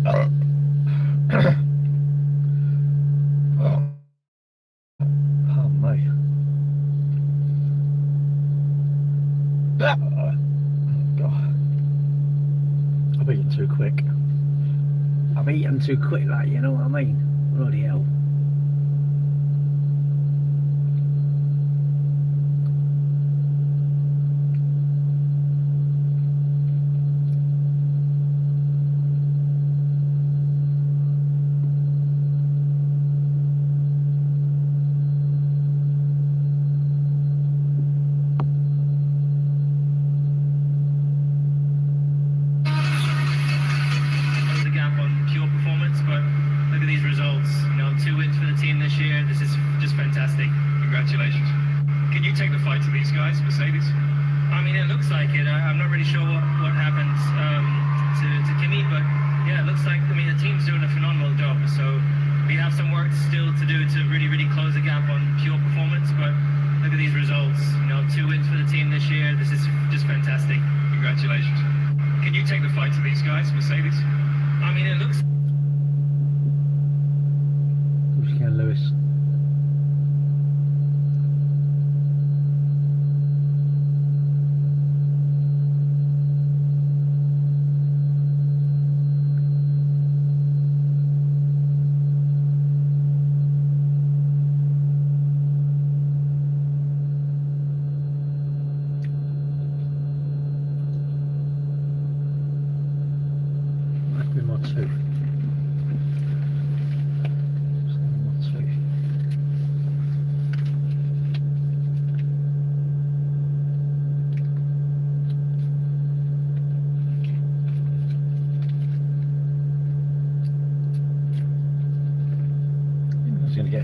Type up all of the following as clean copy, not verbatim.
Pardon me. Oh, God. I've eaten too quick. I've eaten too quick, like, you know what I mean? Bloody hell. Congratulations. Can you take the fight to these guys, Mercedes? I mean, it looks like it. I'm not really sure what happened to Kimi, but yeah, it looks like, I mean, the team's doing a phenomenal job. So we have some work still to do to really close the gap on pure performance. But look at these results. 2 wins for the team this year. This is just fantastic. Congratulations. Can you take the fight to these guys, Mercedes? I mean, it looks... Who's going, Lewis?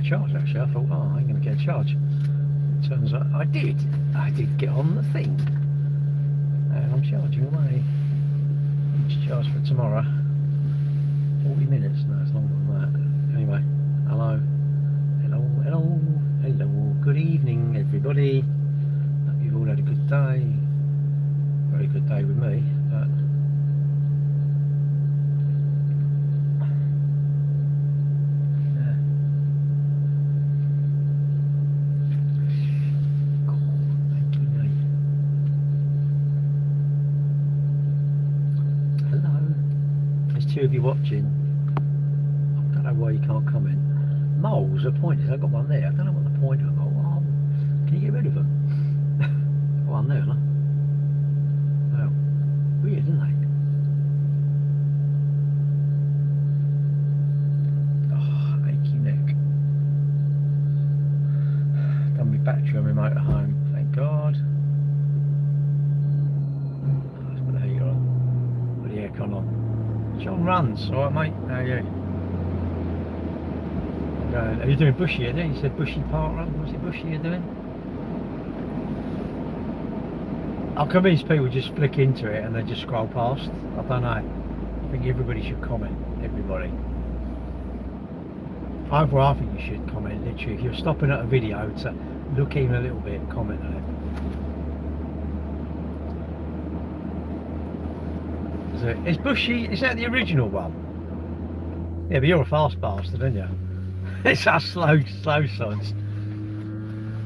Charge actually. I thought, oh, I ain't gonna get a charge. Turns out I did get on the thing and I'm charging away. Each charge for tomorrow 40 minutes. No, it's longer than that. Anyway, hello, good evening everybody. Hope you've all had a good day. Very good day with me, but two of you watching. I don't know why you can't comment. Moles are pointers. I've got one there. I don't know what the point of them are. Oh, can you get rid of them? One there, huh? Well, weird, isn't they? Oh, achy neck. Done my battery on my motorhome. Thank God. Let's put the heater on. Put the aircon on. John runs, alright mate, how are you? Are you doing Bushy, isn't it? You said Bushy Park Run, was it Bushy you're doing? I'm convinced people just flick into it and they just scroll past. I don't know. I think everybody should comment, everybody. I think you should comment, literally. If you're stopping at a video to look even a little bit and comment on it. Is Bushy, is that the original one? Yeah, but you're a fast bastard, aren't you? It's our slow sides.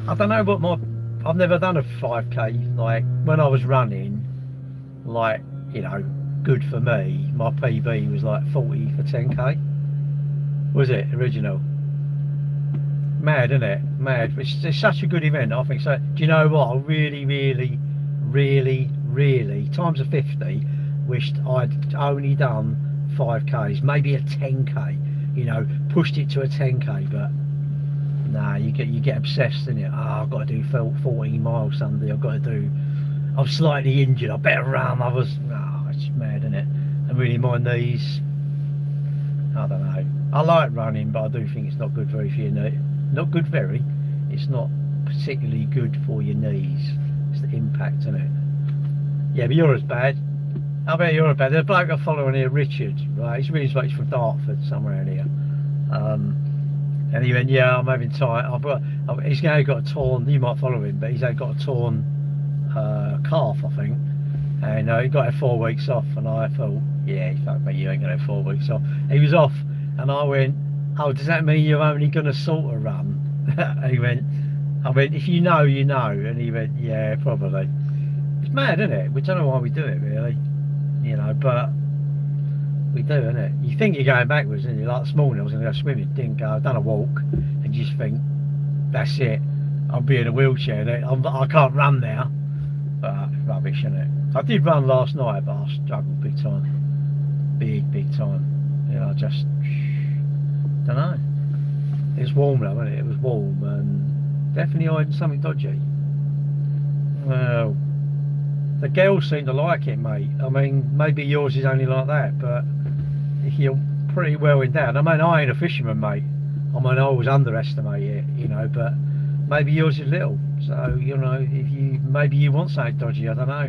I don't know what I've never done a 5k, like, when I was running, like, good for me, my PB was like 40 for 10k. Was it, original? Mad, isn't it? Mad. It's such a good event, I think so. Do you know what? I really, times a 50, wished I'd only done 5k's, maybe a 10k, pushed it to a 10k, but nah, you get obsessed, innit? I've got to do 14 miles Sunday, I'm slightly injured, I better run. It's mad, innit? And really my knees, I don't know, I like running, but I do think it's not good for your knees. It's not particularly good for your knees. It's the impact, innit? Yeah, but you're as bad. I bet you're about. There's a bloke I follow on here, Richard, right? He's really much from Dartford, somewhere in here. And he went, yeah, I'm having time. He's now got a torn, you might follow him, but he's got a torn calf, I think. And he got 4 weeks off, and I thought, Yeah, he fucked me, you ain't gonna have 4 weeks off. He was off, and I went, oh, does that mean you're only gonna sort of run? I went, if you know, you know. And he went, yeah, probably. It's mad, isn't it? We don't know why we do it, really. You know, but we do, isn't it? You think you're going backwards, and you're like this morning, I was going to go swimming, didn't go, I've done a walk, and you just think, that's it, I'll be in a wheelchair, I can't run now. But rubbish, isn't it? I did run last night, but I struggled big time. Big time. You know, I just, don't know. It was warm though, wasn't it? It was warm, and definitely hiding something dodgy. Well, the girls seem to like it, mate. I mean, maybe yours is only like that, but if you're pretty well endowed. I mean, I ain't a fisherman, mate. I mean, I always underestimate it, you know, but maybe yours is little. So, you know, if you, maybe you want something dodgy, I don't know.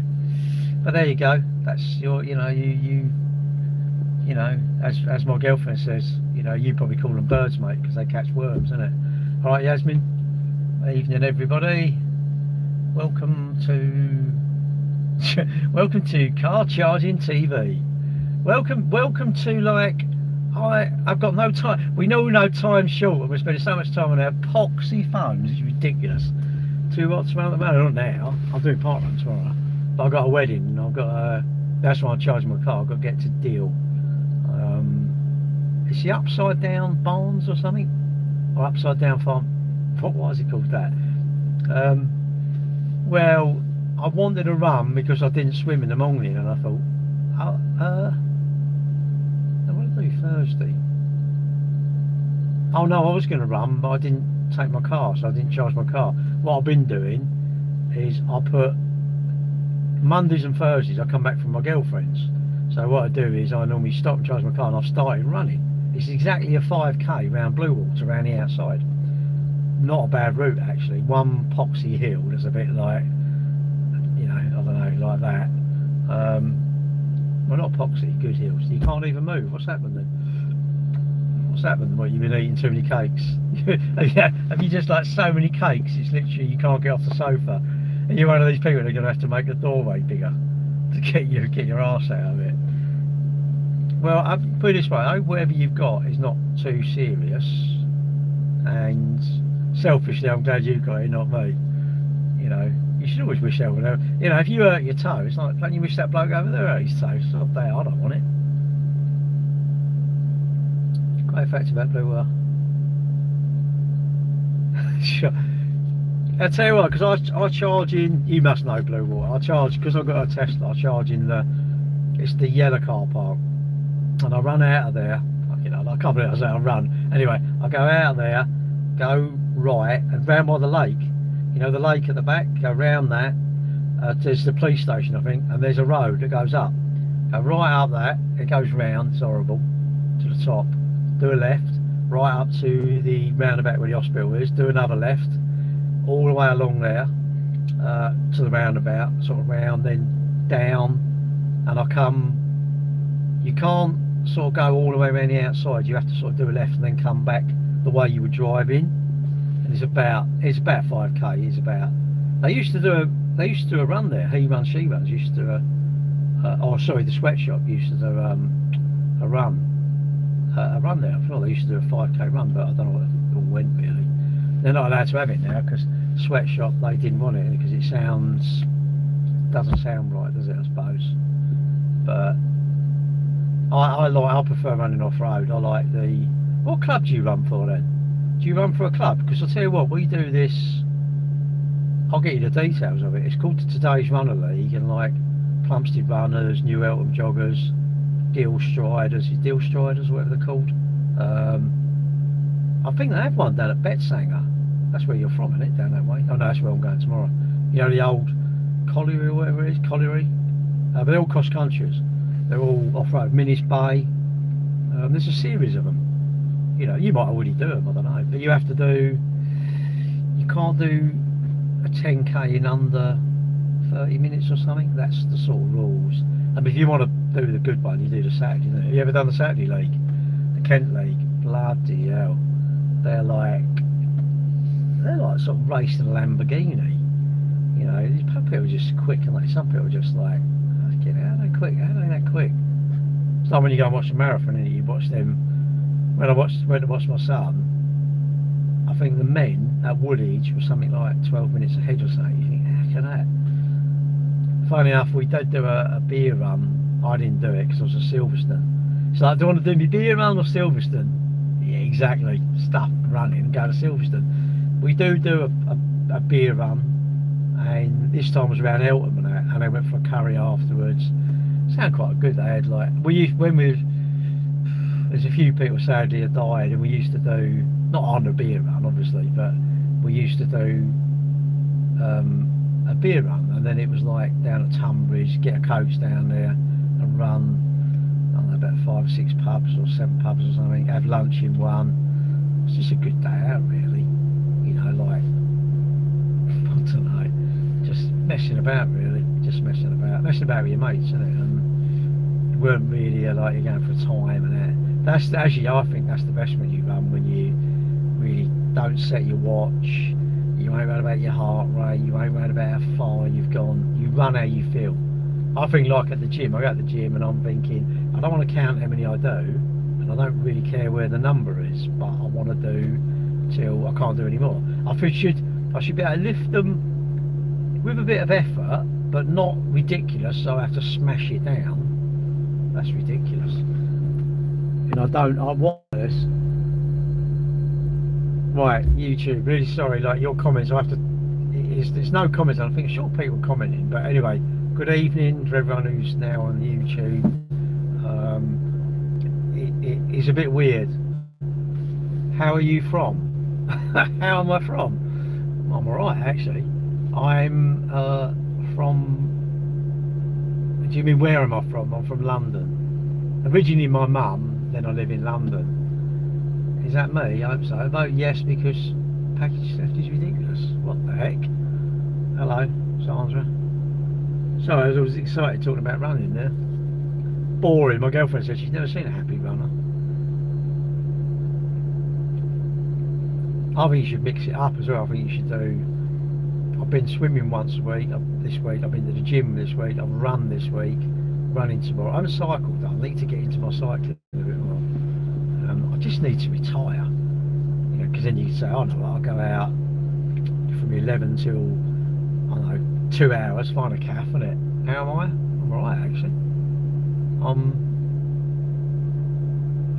But there you go. That's your, you know, you know, as my girlfriend says, you know, you probably call them birds, mate, because they catch worms, isn't it? All right, Yasmin. Evening, everybody. Welcome to Car Charging TV. Welcome to, like, I've got no time. We know no time's short, and we're spending so much time on our poxy phones. It's ridiculous. 2 watts around the mountain. Not now. I'm doing part run tomorrow, but I've got a wedding, and I've got that's why I'm charging my car. I've got to get to Deal. Is the Upside Down Barns or something, or Upside Down Farm? What is it called, that? Well, I wanted to run because I didn't swim in the morning, and I thought, I want to do Thursday. Oh no, I was going to run, but I didn't take my car, so I didn't charge my car. What I've been doing is I put Mondays and Thursdays, I come back from my girlfriend's. So what I do is I normally stop and charge my car, and I've started running. It's exactly a 5k round Bluewater, around the outside. Not a bad route, actually. One poxy hill that's a bit like, you know, I don't know, like that. Well, not poxy, good hills. You can't even move. What's happened then? What's happened? What, you've been eating too many cakes? Have you just, like, so many cakes, it's literally you can't get off the sofa? And you're one of these people that are going to have to make the doorway bigger to get your arse out of it. Well, I'll put it this way, I hope whatever you've got is not too serious, and selfishly I'm glad you got it, not me. You know, you should always wish everyone else. You know, if you hurt your toe, it's like, don't you wish that bloke over there hurt his toe? It's not there, I don't want it. Great fact about Bluewater. Sure. I'll tell you what, because I charge in, you must know Bluewater, I charge, because I've got a Tesla, I charge in it's the yellow car park. And I run out of there, you know, I can't believe I say I run. Anyway, I go out of there, go right, and round by the lake. You know, the lake at the back, go round that. There's the police station, I think, and there's a road that goes up. Go right up that, it goes round, it's horrible, to the top. Do a left, right up to the roundabout where the hospital is, do another left, all the way along there, to the roundabout, sort of round, then down, and I come, you can't sort of go all the way around the outside, you have to sort of do a left and then come back the way you would drive in. And it's about 5k. It's about, they used to do a run there. He Runs, She Runs used to do the sweatshop used to do a run there. I thought they used to do a 5k run, but I don't know what it all went really. They're not allowed to have it now because sweatshop, they didn't want it because it doesn't sound right, does it, I suppose. But I prefer running off road. I like what club do you run for then? Do you run for a club? Because I'll tell you what, we do this, I'll get you the details of it. It's called the Today's Runner League, and like Plumstead Runners, New Eltham Joggers, Deal Striders, whatever they're called. I think they have one down at Betsanger. That's where you're from, isn't it? Down that way. Oh no, that's where I'm going tomorrow. You know, the old Colliery or whatever it is, Colliery. But they're all cross countries. They're all off-road. Minnis Bay. There's a series of them. You know, you might already do them, I don't know. But you have to do, you can't do a 10k in under 30 minutes or something. That's the sort of rules. And if you want to do the good one, you do the Saturday. You know? Have you ever done the Saturday League? The Kent League? Bloody hell. They're like sort of racing a Lamborghini. You know, some people are just quick, and like some people are just like, get out of quick, how are they that quick? It's like when you go and watch a marathon, and you watch them. When I went to watch my son, I think the men at Woolwich were something like 12 minutes ahead or something. You think, how can that? Funny enough, we did do a beer run. I didn't do it because I was at Silverstone. It's like, do you want to do my beer run or Silverstone? Yeah, exactly. Stuff running and go to Silverstone. We do a beer run, and this time was around Eltham and they went for a curry afterwards. Sounded quite good. They had like there's a few people sadly have died, and we used to do, not on a beer run obviously, but we used to do a beer run, and then it was like down at Tunbridge, get a coach down there and run, I don't know, about 5 or 6 pubs or 7 pubs or something, have lunch in one. It's just a good day out really, you know, like, I don't know, just messing about really, just messing about with your mates, isn't it? And it weren't really like you're going for a time and that. That's actually, I think that's the best when you run, when you really don't set your watch, you ain't worried about your heart rate, you ain't worried about how far you've gone, you run how you feel. I think like at the gym, I go to the gym and I'm thinking, I don't want to count how many I do, and I don't really care where the number is, but I want to do till I can't do any more. I should be able to lift them with a bit of effort, but not ridiculous, so I have to smash it down. That's ridiculous. And I want this. Right, YouTube, really sorry, like your comments, I have to, there's no comments, I think, sure people commenting, but anyway, good evening to everyone who's now on YouTube. It's a bit weird. How are you from? How am I from? I'm alright actually. I'm from, do you mean where am I from? I'm from London. Originally my mum, then I live in London. Is that me? I hope so. I vote yes because package theft is ridiculous. What the heck? Hello, Sandra. Sorry, I was excited talking about running there. Boring. My girlfriend said she's never seen a happy runner. I think you should mix it up as well. I think you should do, I've been swimming once a week, this week, I've been to the gym this week, I've run this week, running tomorrow. I haven't cycled though, I need to get into my cycling a bit more. I just need to retire, you know, because then you can say, oh no, I'll go out from 11 till, I don't know, 2 hours, find a cafe, innit? How am I? I'm alright actually.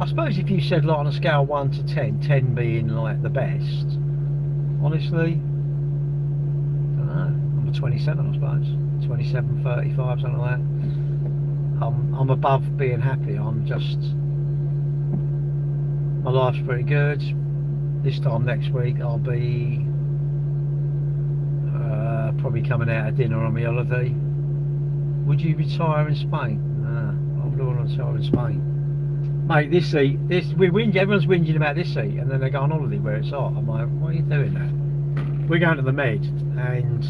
I suppose if you said like on a scale of 1 to 10, 10 being like the best, honestly, I don't know, I'm a 27 I suppose, 27, 35, something like that. I'm above being happy, I'm just, my life's pretty good. This time next week I'll be probably coming out of dinner on my holiday. Would you retire in Spain? I would want to retire in Spain. Mate, this seat, everyone's whinging about this seat, and then they go on holiday where it's hot. I'm like, why are you doing that? We're going to the Med, and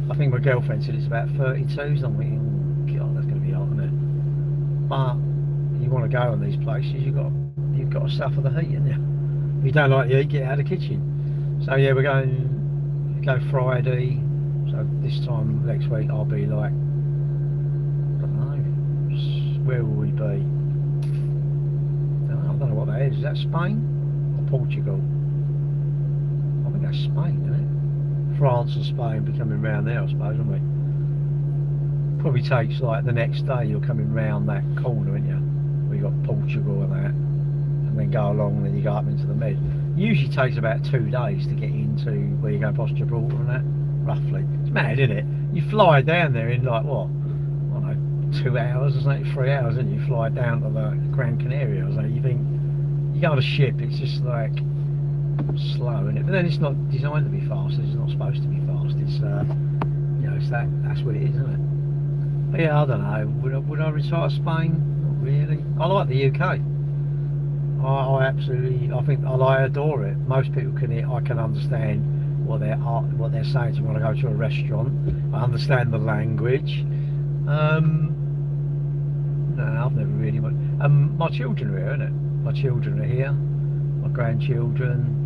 I think my girlfriend said it's about 32, so I'm thinking, oh, God, that's going to be hot, isn't it? But you want to go on these places, you've got to suffer the heat, haven't you? If you don't like the heat, get out of the kitchen. So yeah, we're going, go Friday, so this time next week I'll be like, I don't know, where will we be? I don't know what that is. Is that Spain or Portugal? I think that's Spain, isn't it? France and Spain be coming round there, I suppose, won't we? Probably takes like the next day you're coming round that corner, aren't you? Where you got Portugal and that, and then go along and then you go up into the Med. Usually takes about 2 days to get into where you go past Gibraltar and that, roughly. It's mad, isn't it? You fly down there in like what? 2 hours or something, 3 hours, and you fly down to the Gran Canaria or something. You think, you go on a ship, it's just like slow, isn't it? But then it's not designed to be fast, it's not supposed to be fast, it's you know, it's that's what it is, isn't it? But yeah, I don't know, would I retire Spain? Not really. I like the UK. I absolutely, I adore it. Most people I can understand what they're saying to me when I go to a restaurant. I understand the language. No, I've never really. My children are here, innit? My children are here. My grandchildren.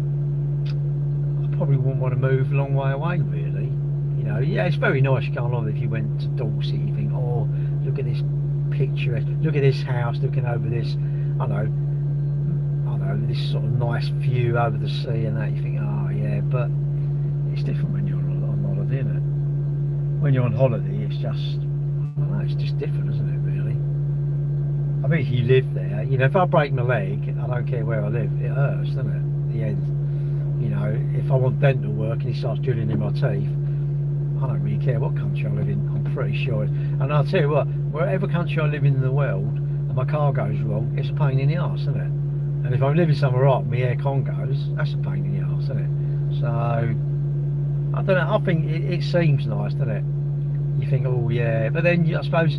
I probably wouldn't want to move a long way away, really. You know, yeah, it's very nice. You go on if you went to Dorset, you think, oh, look at this picturesque. Look at this house looking over this, I know, this sort of nice view over the sea and that. You think, oh yeah, but it's different when you're on holiday, isn't it? When you're on holiday, it's just, I don't know, it's just different, isn't it, really? I mean, if you live there, you know, if I break my leg, I don't care where I live, it hurts, doesn't it? At the end, you know, if I want dental work and he starts drilling in my teeth, I don't really care what country I live in, I'm pretty sure. And I'll tell you what, wherever country I live in the world, and my car goes wrong, it's a pain in the arse, isn't it? And if I'm living somewhere right, my aircon goes, that's a pain in the arse, isn't it? So, I don't know, I think it seems nice, doesn't it? You think, oh yeah, but then I suppose,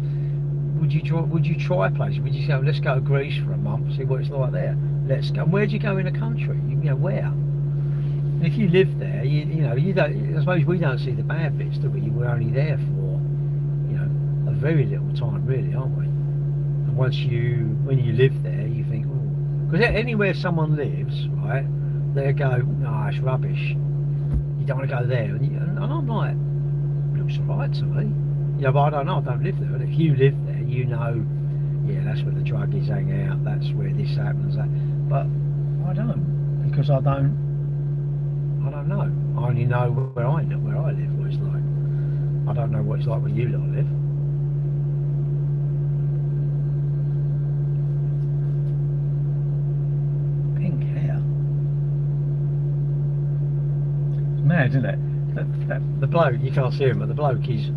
would you try places? Would you go, let's go to Greece for a month, see what it's like there? Let's go. And where'd you go in a country? You know, where? And if you live there, you know, you don't. I suppose we don't see the bad bits, do we? We're only there for, you know, a very little time, really, aren't we? And when you live there, you think, oh, because anywhere someone lives, right, they go, no, it's rubbish. You don't want to go there, and I'm like, looks alright to me. You know, but I don't know. I don't live there. And if you live there, you know, yeah, that's where the druggies hang out. That's where this happens. That, but I don't, because I don't know. I only know where I live, what it's like. I don't know what it's like where you lot live. Pink hair. It's mad, isn't it? The bloke, you can't see him, but the bloke is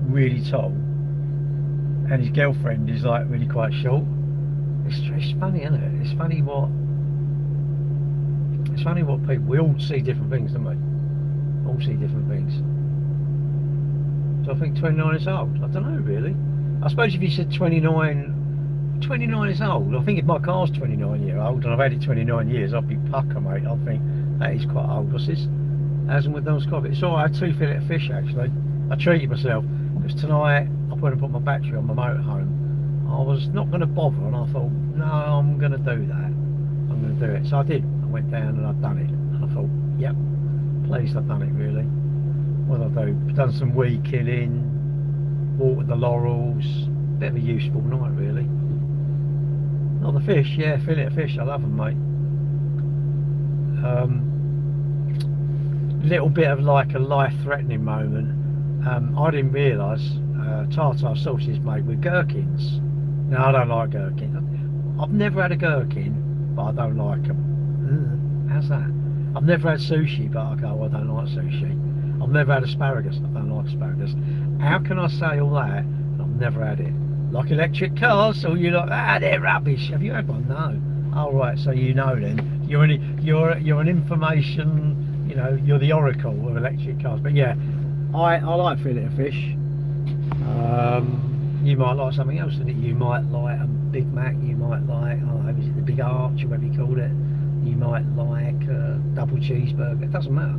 really tall, and his girlfriend is like really quite short. It's funny, isn't it? It's funny what people, we all see different things, don't we? All see different things. So I think 29 is old. I don't know, really. I suppose if you said 29 is old. I think if my car's 29 year old and I've had it 29 years, I'd be pucker, mate. I think that is quite old. What's this? As and with those coffee. It's alright, I had 2 fillet of fish actually. I treated myself because tonight I went and put my battery on my motorhome. I was not going to bother, and I thought, no, I'm going to do that. I'm going to do it. So I did. I went down and I've done it. And I thought, yep, pleased I've done it, really. What did I do? Done some weed killing, watered the laurels. Bit of a useful night, really. Not the fish, yeah, fillet of fish. I love them, mate. Little bit of like a life-threatening moment. I didn't realise tartar sauce is made with gherkins. Now, I don't like gherkins. I've never had a gherkin, but I don't like them. How's that? I've never had sushi, but I go, I don't like sushi. I've never had asparagus. I don't like asparagus. How can I say all that and I've never had it? Like electric cars, or you're like, they're rubbish. Have you had one? No. Oh, right, so you know then. You're an information, you know, you're the oracle of electric cars. But yeah, I like fillet of fish. You might like something else in it. You might like a Big Mac. You might like, is it the Big Arch or whatever you call it? You might like a double cheeseburger. It doesn't matter.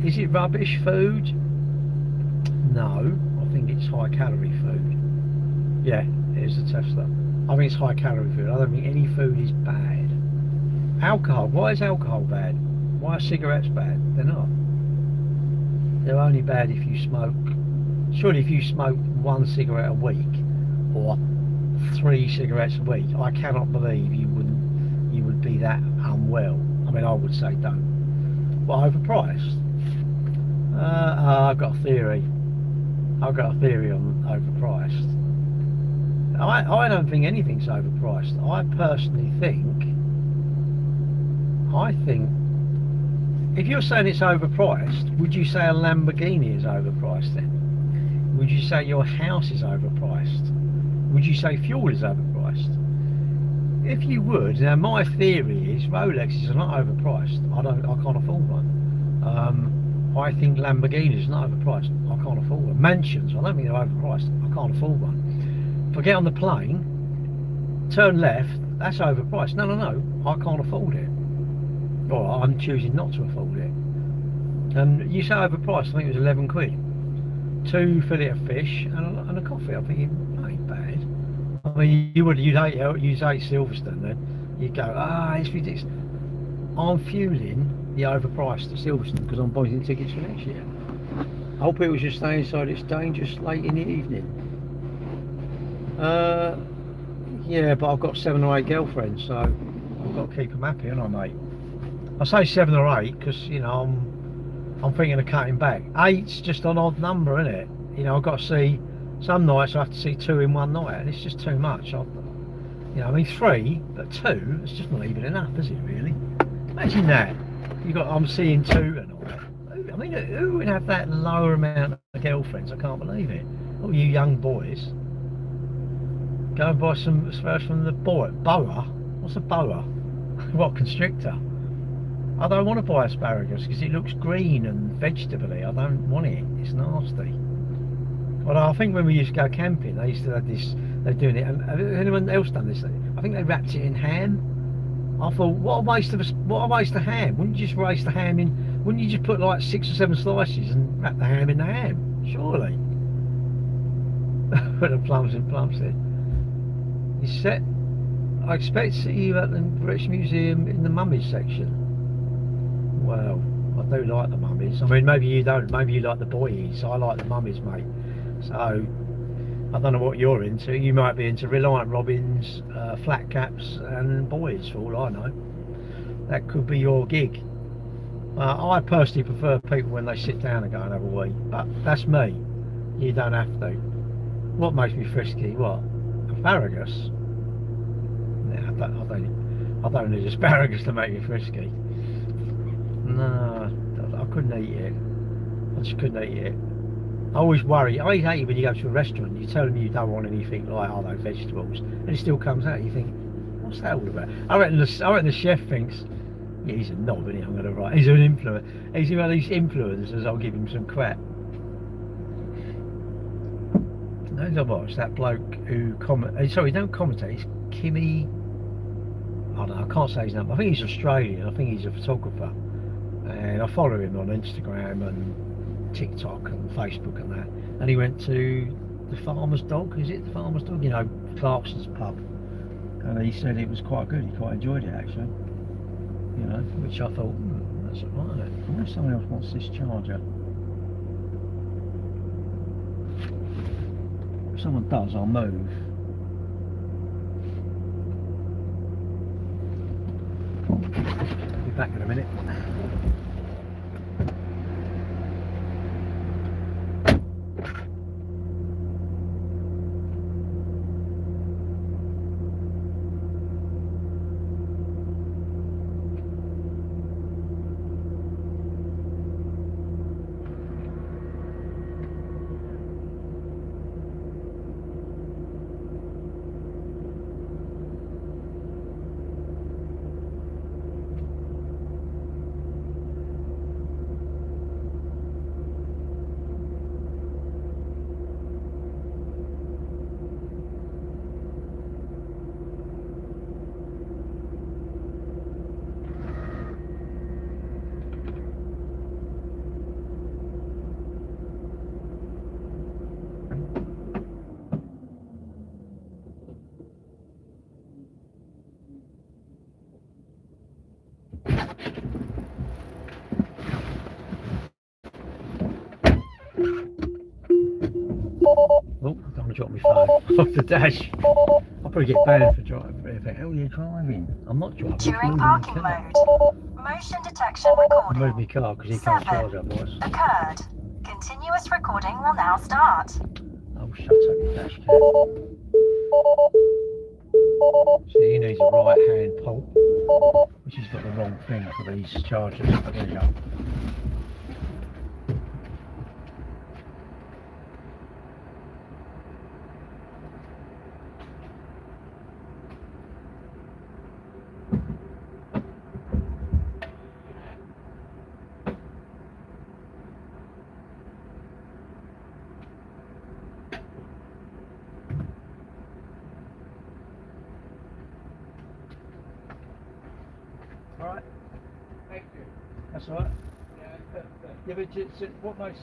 Is it rubbish food? No, I think it's high calorie food. Yeah, it is a Tesla. I think it's high calorie food. I don't think any food is bad. Alcohol. Why is alcohol bad? Why are cigarettes bad? They're not. They're only bad if you smoke. Surely if you smoke 1 cigarette a week or 3 cigarettes a week, I cannot believe you would be that unwell. I mean, I would say don't. But overpriced? I've got a theory. I've got a theory on overpriced. I don't think anything's overpriced. I personally think if you're saying it's overpriced, would you say a Lamborghini is overpriced then? Would you say your house is overpriced? Would you say fuel is overpriced? If you would, now my theory is Rolexes are not overpriced. I can't afford one. I think Lamborghinis are not overpriced. I can't afford one. Mansions, I don't think they're overpriced. I can't afford one. If I get on the plane, turn left, that's overpriced. No, I can't afford it. Or I'm choosing not to afford it. And you say overpriced, I think it was 11 quid. 2 fillet of fish and a coffee. I'm thinking, that ain't bad. I mean, you'd hate Silverstone then. You'd go, it's ridiculous. I'm fueling the overpriced at Silverstone because I'm buying tickets for next year. I hope people should stay inside, it's dangerous late in the evening. Yeah, but I've got 7 or 8 girlfriends, so I've got to keep them happy, haven't I, mate? I say 7 or 8 because, you know, I'm thinking of cutting back. 8's just an odd number, isn't it? You know, I've got to see, some nights I have to see 2 in one night, and it's just too much. You know, I mean 3, but 2, it's just not even enough, is it, really? Imagine that. I'm seeing 2 a night. I mean, who would have that lower amount of girlfriends? I can't believe it. All you young boys. Go and buy some first from the boa. What's a boa? What, constrictor? I don't want to buy asparagus because it looks green and vegetable-y. I don't want it. It's nasty. Well, I think when we used to go camping, they used to have this. They're doing it. And has anyone else done this? I think they wrapped it in ham. I thought, what a waste of ham. Wouldn't you just waste the ham in? Wouldn't you just put like 6 or 7 slices and wrap the ham in the ham? Surely. Put the plums in Plumstead. You set. I expect to see you at the British Museum in the mummies section. Well, I do like the mummies. I mean, maybe you don't. Maybe you like the boys. I like the mummies, mate. So I don't know what you're into. You might be into Reliant Robins, flat caps, and boys. For all I know, that could be your gig. I personally prefer people when they sit down and go and have a wee, but that's me. You don't have to. What makes me frisky? What? Asparagus? Nah, I don't need asparagus to make me frisky. No, I couldn't eat it. I just couldn't eat it. I always worry. I hate it when you go to a restaurant and you tell them you don't want anything like, oh, those vegetables, and it still comes out. You think, what's that all about? I reckon the chef thinks, yeah, he's a knob, isn't he? I'm going to write. He's an influencer. He's one of these influencers. I'll give him some crap. No, I watched that bloke who sorry, don't commentate. He's Kimmy. I don't know. I can't say his name. I think he's Australian. I think he's a photographer, and I follow him on Instagram and TikTok and Facebook and that. And he went to the Farmer's Dog. Is it the Farmer's Dog? You know, Clarkson's pub. And he said it was quite good. He quite enjoyed it actually. You know, which I thought, that's alright. I wonder if someone else wants this charger. If someone does, I'll move. Be back in a minute. Oh, I'm going to drop my phone off the dash. I'll probably get banned for driving. How are you driving? I'm not driving. During parking mode, motion detection I recording. moved my car because he can't charge otherwise. Occurred. Continuous recording will now start. Oh, shut up, you dash cam. So he needs a right hand pole, which has got the wrong thing for these chargers. But there you go. Alright. Thank you. That's alright. Yeah, but what I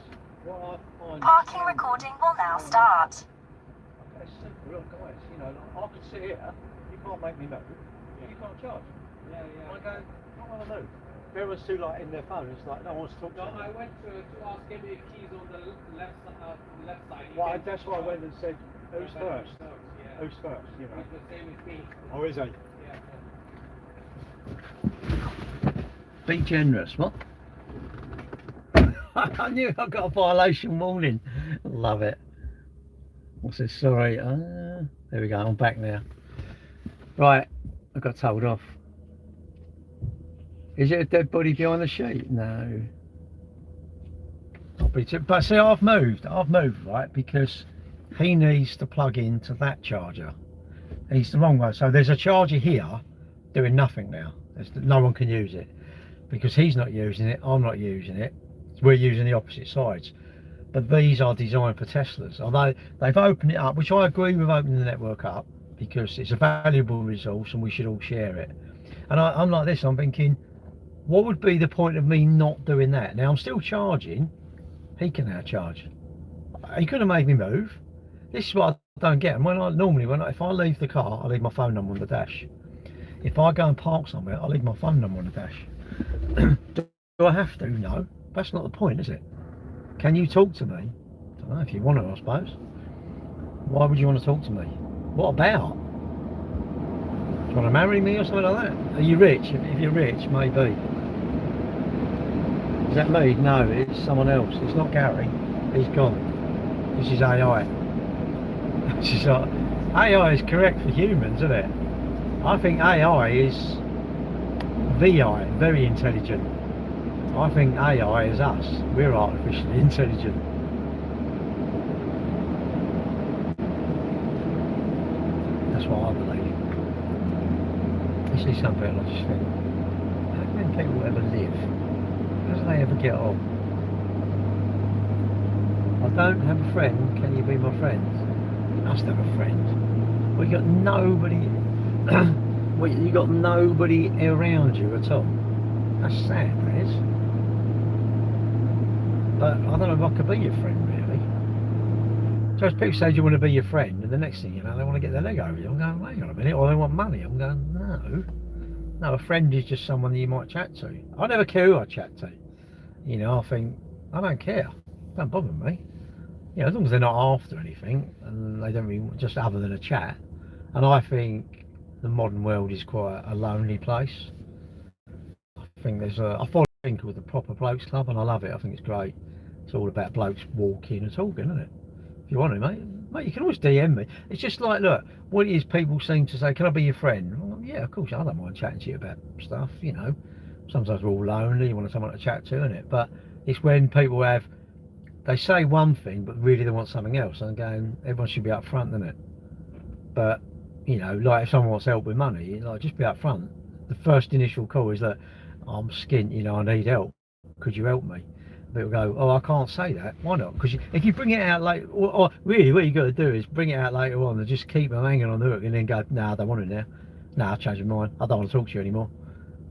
find... Parking recording will now start. Okay, it's simple, look guys, you know, I could sit here, you can't make me move, you can't charge. I go, I don't want to move. Everyone's too like in their phone, it's like no one wants to talk to me. I went to ask him if he's on the left side. Well, that's why I went and said, who's first? Yeah. Who's first, you know? Oh, is he? Be generous, what? I knew I got a violation warning. Love it. What's this? Sorry. There we go. I'm back now. Right. I got told off. Is it a dead body behind the sheet? No. But see, I've moved, right, because he needs to plug into that charger. He's the wrong way. So there's a charger here doing nothing now. No one can use it because he's not using it, I'm not using it. We're using the opposite sides. But these are designed for Teslas. Although they've opened it up, which I agree with opening the network up because it's a valuable resource and we should all share it. And I'm like this, I'm thinking, what would be the point of me not doing that? Now I'm still charging. He can now charge. He could have made me move. This is what I don't get. And if I leave the car, I leave my phone number on the dash. If I go and park somewhere, I leave my phone number on the dash. Do I have to? No. That's not the point, is it? Can you talk to me? I don't know, if you want to, I suppose. Why would you want to talk to me? What about? Do you want to marry me or something like that? Are you rich? If you're rich, maybe. Is that me? No, it's someone else. It's not Gary. He's gone. This is AI. This is AI is correct for humans, isn't it? I think AI is VI, very intelligent. I think AI is us. We're artificially intelligent. That's what I believe. You see some people, I just think, how can people ever live? How do they ever get on? I don't have a friend, can you be my friend? You must have a friend. Well, you got nobody well, you got nobody around you at all. That's sad, that is. But I don't know if I could be your friend, really. So as people say, do you want to be your friend? And the next thing you know, they want to get their leg over you. I'm going, wait on a minute. Or they want money. I'm going, no. No, a friend is just someone that you might chat to. I never care who I chat to. You know, I think, I don't care. Don't bother me. You know, as long as they're not after anything, and they don't really, just other than a chat. And I think the modern world is quite a lonely place. I think there's I follow a thing called the Proper Blokes Club, and I love it. I think it's great. It's all about blokes walking and talking, isn't it? If you want to, mate, you can always DM me. It's just like, look, what it is, people seem to say, can I be your friend? Well, yeah, of course, I don't mind chatting to you about stuff, you know. Sometimes we're all lonely, you want someone to chat to, innit? But it's when people they say one thing, but really they want something else. And I'm going, everyone should be up front, isn't it? But, you know, like if someone wants help with money, like just be up front. The first initial call is that I'm skint, you know, I need help. Could you help me? People go, oh, I can't say that. Why not? Because if you bring it out later, or really what you got to do is bring it out later on and just keep them hanging on the hook and then go, no, I don't want it now. No, I've changed my mind. I don't want to talk to you anymore.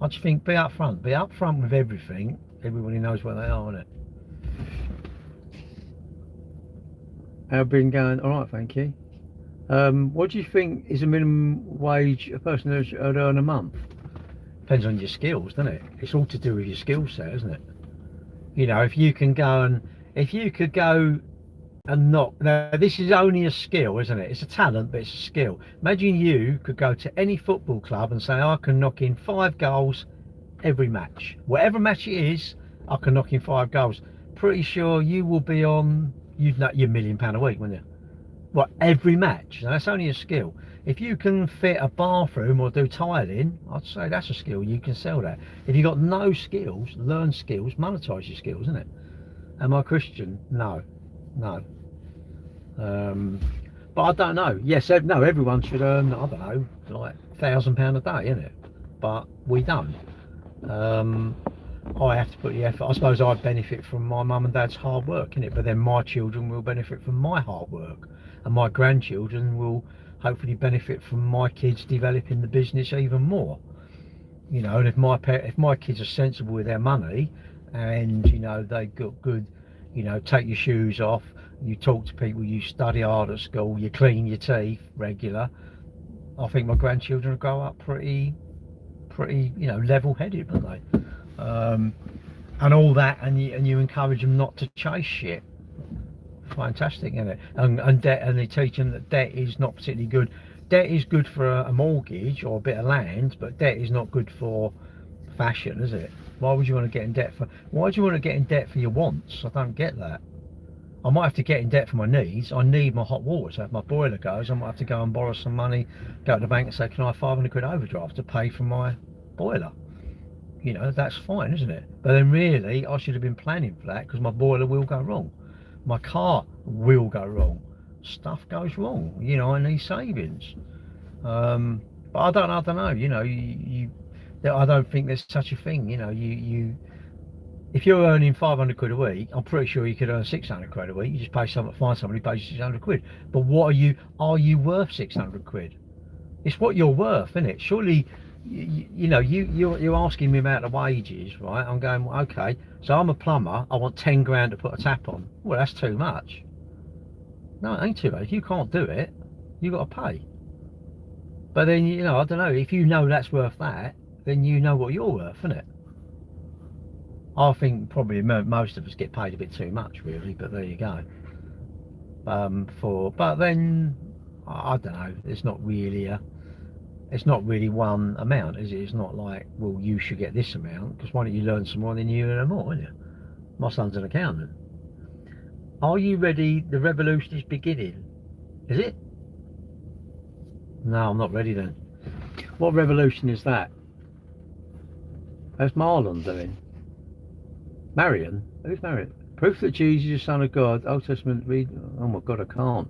I just think be up front with everything. Everybody knows where they are, innit? I've been going, all right, thank you. What do you think is a minimum wage a person would earn a month? Depends on your skills, doesn't it? It's all to do with your skill set, isn't it? You know, if you could go and knock, now this is only a skill, isn't it? It's a talent, but it's a skill. Imagine you could go to any football club and say, I can knock in 5 goals every match. Whatever match it is, I can knock in 5 goals. Pretty sure you will be on, you'd nut your £1 million a week, wouldn't you? What, every match? Now, that's only a skill. If you can fit a bathroom or do tiling, I'd say that's a skill. You can sell that. If you've got no skills, learn skills, monetize your skills, isn't it? Am I Christian? No. But I don't know. Yes, no, everyone should earn, I don't know, like £1,000 a day, isn't it? But we don't. I have to put the effort. I suppose I benefit from my mum and dad's hard work, innit? But then my children will benefit from my hard work, and my grandchildren will hopefully benefit from my kids developing the business even more. You know, and if my kids are sensible with their money, and you know they've got good, you know, take your shoes off, you talk to people, you study hard at school, you clean your teeth regular, I think my grandchildren will grow up pretty, you know, level-headed, won't they? And all that, and you encourage them not to chase shit. Fantastic, isn't it? And debt, and they teach them that debt is not particularly good. Debt is good for a mortgage or a bit of land, but debt is not good for fashion, is it? Why would you want to get in debt for? Why do you want to get in debt for your wants? I don't get that. I might have to get in debt for my needs. I need my hot water. So if my boiler goes, I might have to go and borrow some money, go to the bank and say, can I have 500 quid overdraft to pay for my boiler? You know, that's fine, isn't it? But then really, I should have been planning for that, because my boiler will go wrong. My car will go wrong. Stuff goes wrong. You know, I need savings. But I don't know. You know, I don't think there's such a thing. You know, if you're earning 500 quid a week, I'm pretty sure you could earn 600 quid a week. You just find somebody who pays you 600 quid. But what are you worth 600 quid? It's what you're worth, isn't it? Surely, you know, you're asking me about the wages, right? I'm going, okay, so I'm a plumber, I want 10 grand to put a tap on. Well, that's too much. No, it ain't too much. If you can't do it, you got to pay. But then, you know, I don't know, if you know that's worth that, then you know what you're worth, isn't it? I think probably most of us get paid a bit too much, really, but there you go. But then, I don't know, it's not really one amount, is it? It's not like, well, you should get this amount, because why don't you learn some more, then you earn more, isn't it? My son's an accountant. Are you ready? The revolution is beginning. Is it? No, I'm not ready then. What revolution is that? How's Marlon doing? Marion? Who's Marion? Proof that Jesus is the Son of God. Old Testament read. Oh my God, I can't.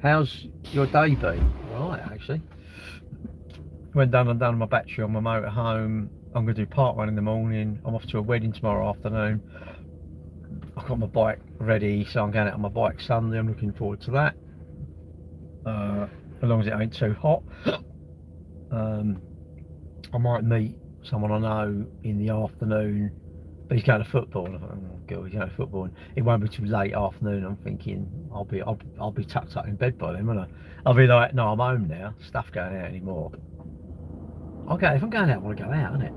How's your day been? Right, actually. Went down and done my battery on my motorhome. I'm going to do part one in the morning. I'm off to a wedding tomorrow afternoon. I've got my bike ready, so I'm going out on my bike Sunday. I'm looking forward to that. As long as it ain't too hot. I might meet someone I know in the afternoon, but he's going to football. And I thought, oh God, he's going to football, and it won't be too late afternoon. I'm thinking I'll be tucked up in bed by then, won't I? I'll be like, no, I'm home now. Stuff going out anymore. Okay, if I'm going out, I want to go out, innit?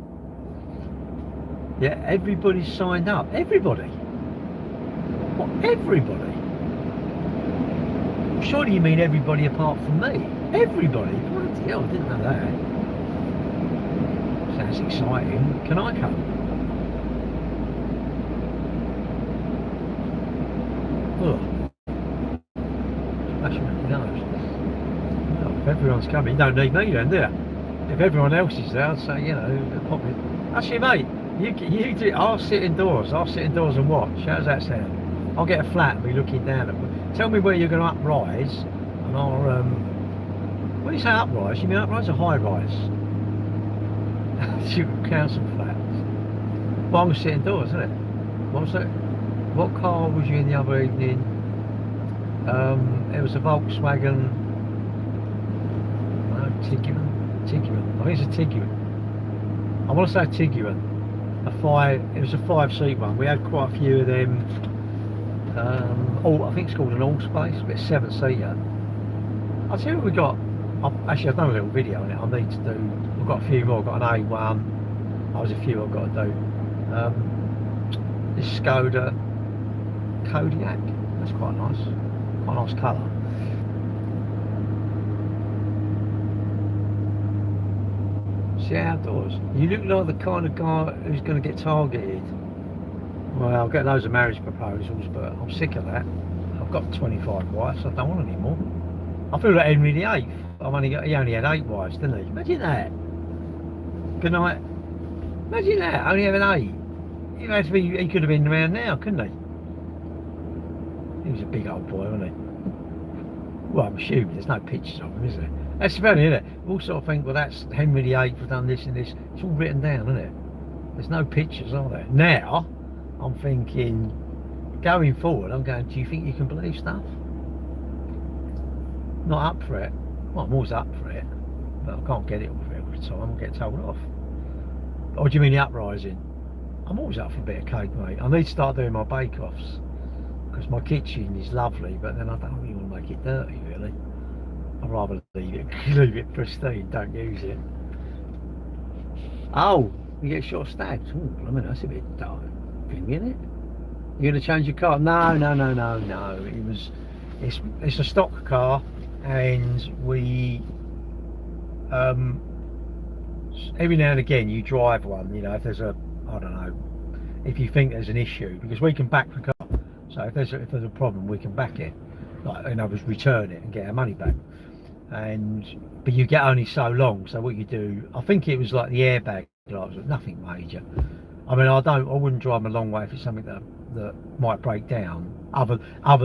Yeah, everybody's signed up. Everybody. What? Everybody? Surely you mean everybody apart from me? Everybody? Bloody hell, I didn't know that. Sounds exciting. Can I come? Oh. Splashing with your nose. Well, if everyone's coming, you don't need me then, do you? If everyone else is there, I'd say, you know, pop it. Actually, mate, you do. I'll sit indoors. I'll sit indoors and watch. How does that sound? I'll get a flat and be looking down at me. Tell me where you're going to uprise, and I'll. When you say uprise, you mean uprise or high rise? Council flats. Well, I'm going to sit indoors, isn't it? What car was you in the other evening? It was a Volkswagen. No, Tiguan. I think it's a Tiguan. I want to say a Tiguan. It was a 5-seat one. We had quite a few of them. I think it's called an Allspace, but it's 7-seater. I'll tell you what we got. Actually, I've done a little video on it. I need to do. I've got a few more. I've got an A1. There's a few I've got to do. This Skoda Kodiaq. That's quite nice. Quite a nice colour. See outdoors. You look like the kind of guy who's going to get targeted. Well, I'll get loads of marriage proposals, but I'm sick of that. I've got 25 wives, I don't want any more. I feel like Henry VIII. He only had 8 wives, didn't he? Imagine that. Good night. Imagine that, only having 8. He could have been around now, couldn't he? He was a big old boy, wasn't he? Well, I'm assuming there's no pictures of him, is there? That's funny, isn't it? We all sort of think, well, that's Henry VIII for done this and this. It's all written down, isn't it? There's no pictures, are there? Now, I'm thinking, going forward, I'm going, do you think you can believe stuff? Not up for it. Well, I'm always up for it, but I can't get it all every time. I'll get told off. Or do you mean the uprising? I'm always up for a bit of cake, mate. I need to start doing my bake-offs, because my kitchen is lovely, but then I don't really want to make it dirty, really. I'd rather leave it pristine, don't use it. Oh, you get short stabbed. Oh, I mean, that's a bit dark thing, isn't it? You're gonna change your car? No. It's a stock car, and we every now and again you drive one. You know, if there's a, I don't know, if you think there's an issue, because we can back the car. So if there's a problem, we can back it. Like, in other words, return it and get our money back. But you get only so long. So what you do, I think it was like the airbag lights, nothing major. I mean, I wouldn't drive them a long way if it's something that might break down. Other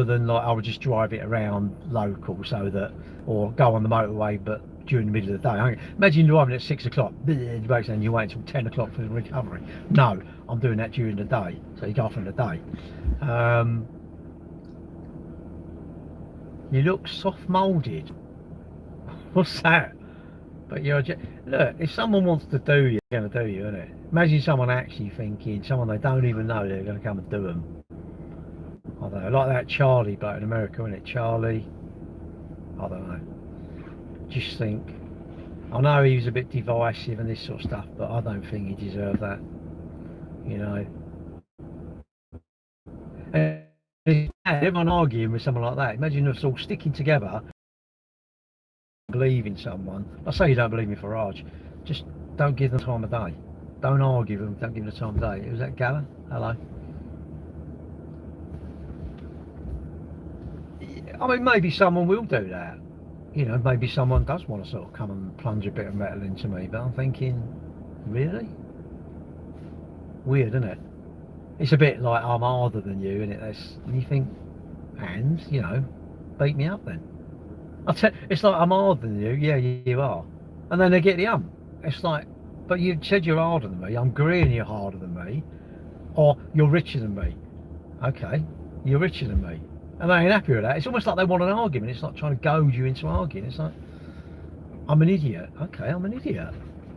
than like, I would just drive it around local, so that, or go on the motorway, but during the middle of the day. Imagine driving at 6 o'clock, it breaks down, you wait until 10 o'clock for the recovery. No, I'm doing that during the day, so you go off in the day. You look soft moulded. What's that? But you're just, look, if someone wants to do you, they're going to do you, isn't it? Imagine someone actually thinking, someone they don't even know, they're going to come and do them. I don't know, like that Charlie bloke in America, isn't it? Charlie, I don't know. Just think, I know he was a bit divisive and this sort of stuff, but I don't think he deserved that, you know. And everyone arguing with someone like that. Imagine us all sticking together, believe in someone. I say you don't believe in Farage, just don't give them time of day. Don't argue with them, don't give them the time of day. Was that Gala? Hello. I mean, maybe someone will do that. You know, maybe someone does want to sort of come and plunge a bit of metal into me, but I'm thinking, really? Weird, isn't it? It's a bit like, I'm harder than you, isn't it? And you think, and, you know, beat me up then. It's like, I'm harder than you. Yeah, you are. And then they get the It's like, but you said you're harder than me. I'm agreeing you're harder than me. Or you're richer than me. Okay, you're richer than me. And they ain't happy with that. It's almost like they want an argument. It's like trying to goad you into arguing. It's like, I'm an idiot. Okay, I'm an idiot.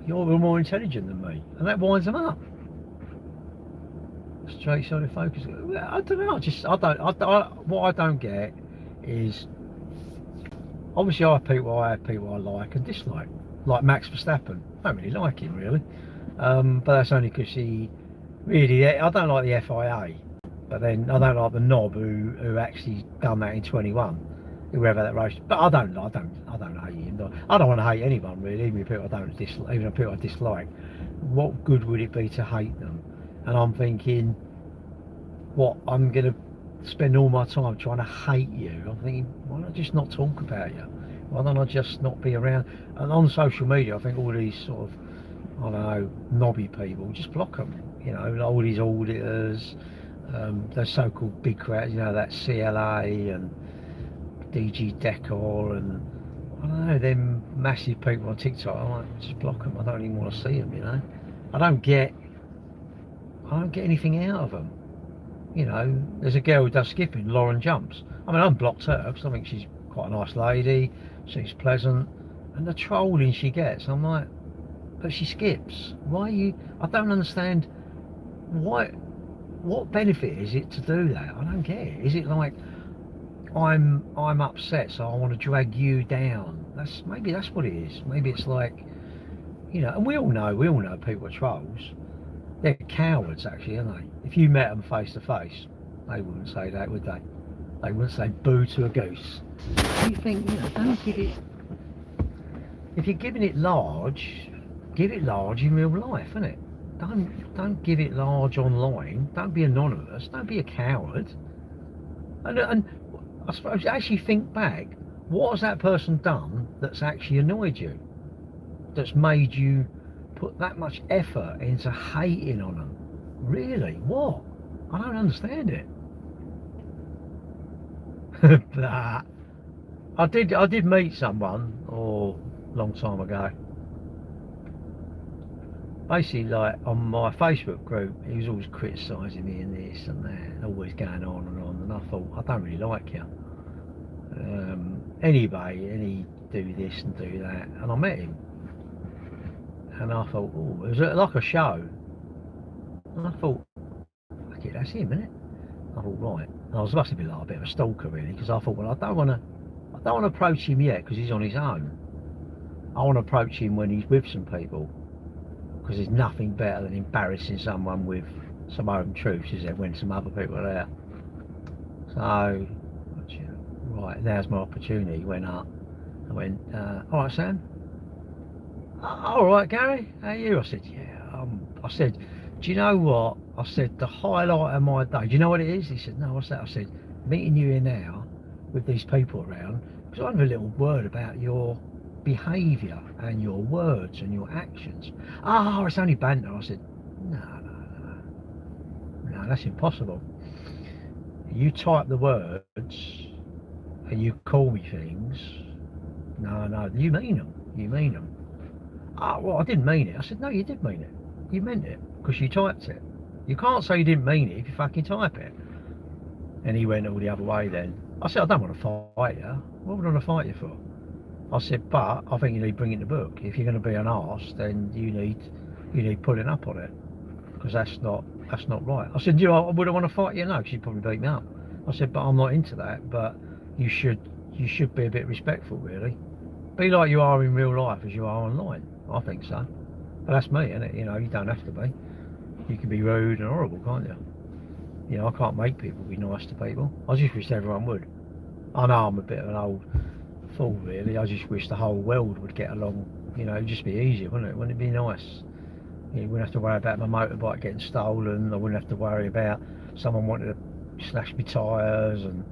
You're more intelligent than me. And that winds them up. Straight-sided focus. I don't know. What I don't get is, obviously I have people I like and dislike. Like Max Verstappen. I don't really like him, really. But that's only because I don't like the FIA. But then I don't like the knob who actually done that in 21, whoever that race. But I don't hate him. I don't want to hate anyone really, even people I dislike. What good would it be to hate them? And I'm thinking, what, I'm gonna spend all my time trying to hate you? I'm thinking, why not just not talk about you? Why don't I just not be around? And on social media, I think all these sort of, I don't know, knobby people, just block them. You know, all these auditors. Those so-called big crowds, you know, that CLA and DG Decor and I don't know, them massive people on TikTok. I'm like, just block them. I don't even want to see them, you know. I don't get anything out of them. You know, there's a girl who does skipping, Lauren Jumps. I mean, I unblocked her because I think she's quite a nice lady, she's pleasant, and the trolling she gets, I'm like, but she skips. Why are you? I don't understand. What benefit is it to do that? I don't get it. Is it like I'm upset, so I want to drag you down? Maybe that's what it is. Maybe it's like, you know, and we all know people are trolls. They're cowards, actually, aren't they? If you met them face to face, they wouldn't say that, would they? They wouldn't say boo to a goose. You think, you know, don't give it. If you're giving it large, give it large in real life, innit? Don't give it large online. Don't be anonymous. Don't be a coward. And I suppose actually think back. What has that person done that's actually annoyed you? That's made you put that much effort into hating on them? Really? What? I don't understand it. But I did meet someone a long time ago. Basically, like on my Facebook group, he was always criticising me and this and that, and always going on, and I thought, I don't really like you. Anyway, and he do this and do that, and I met him, and I thought, oh, it was like a show, and I thought, okay, that's him, isn't it? I thought, right, and I was supposed to be like a bit of a stalker really, because I thought, well, I don't want to approach him yet because he's on his own. I want to approach him when he's with some people. Because there's nothing better than embarrassing someone with some own truths is there when some other people are there. So, right, there's my opportunity. Went up. I went, all right, Sam. All right, Gary. How are you? I said, yeah. I said, do you know what? I said, the highlight of my day. Do you know what it is? He said, no, what's that? I said, meeting you here now with these people around, because I have a little word about your behaviour and your words and your actions. Oh, it's only banter. I said, no, that's impossible. You type the words and you call me things. No, you mean them. Oh, well, I didn't mean it. I said, no, you did mean it. You meant it because you typed it. You can't say you didn't mean it if you fucking type it. And he went all the other way then. I said, I don't want to fight you. What would I want to fight you for? I said, but I think you need bringing the book. If you're going to be an arse, then you need pulling up on it, because that's not right. I said, would I want to fight you? No, because you'd probably beat me up. I said, but I'm not into that. But you should be a bit respectful, really. Be like you are in real life as you are online. I think so. But that's me, isn't it? You know, you don't have to be. You can be rude and horrible, can't you? You know, I can't make people be nice to people. I just wish everyone would. I know I'm a bit of an old fool, really. I just wish the whole world would get along. You know, it'd just be easier, wouldn't it? Wouldn't it be nice? You wouldn't have to worry about my motorbike getting stolen. I wouldn't have to worry about someone wanting to slash my tyres, and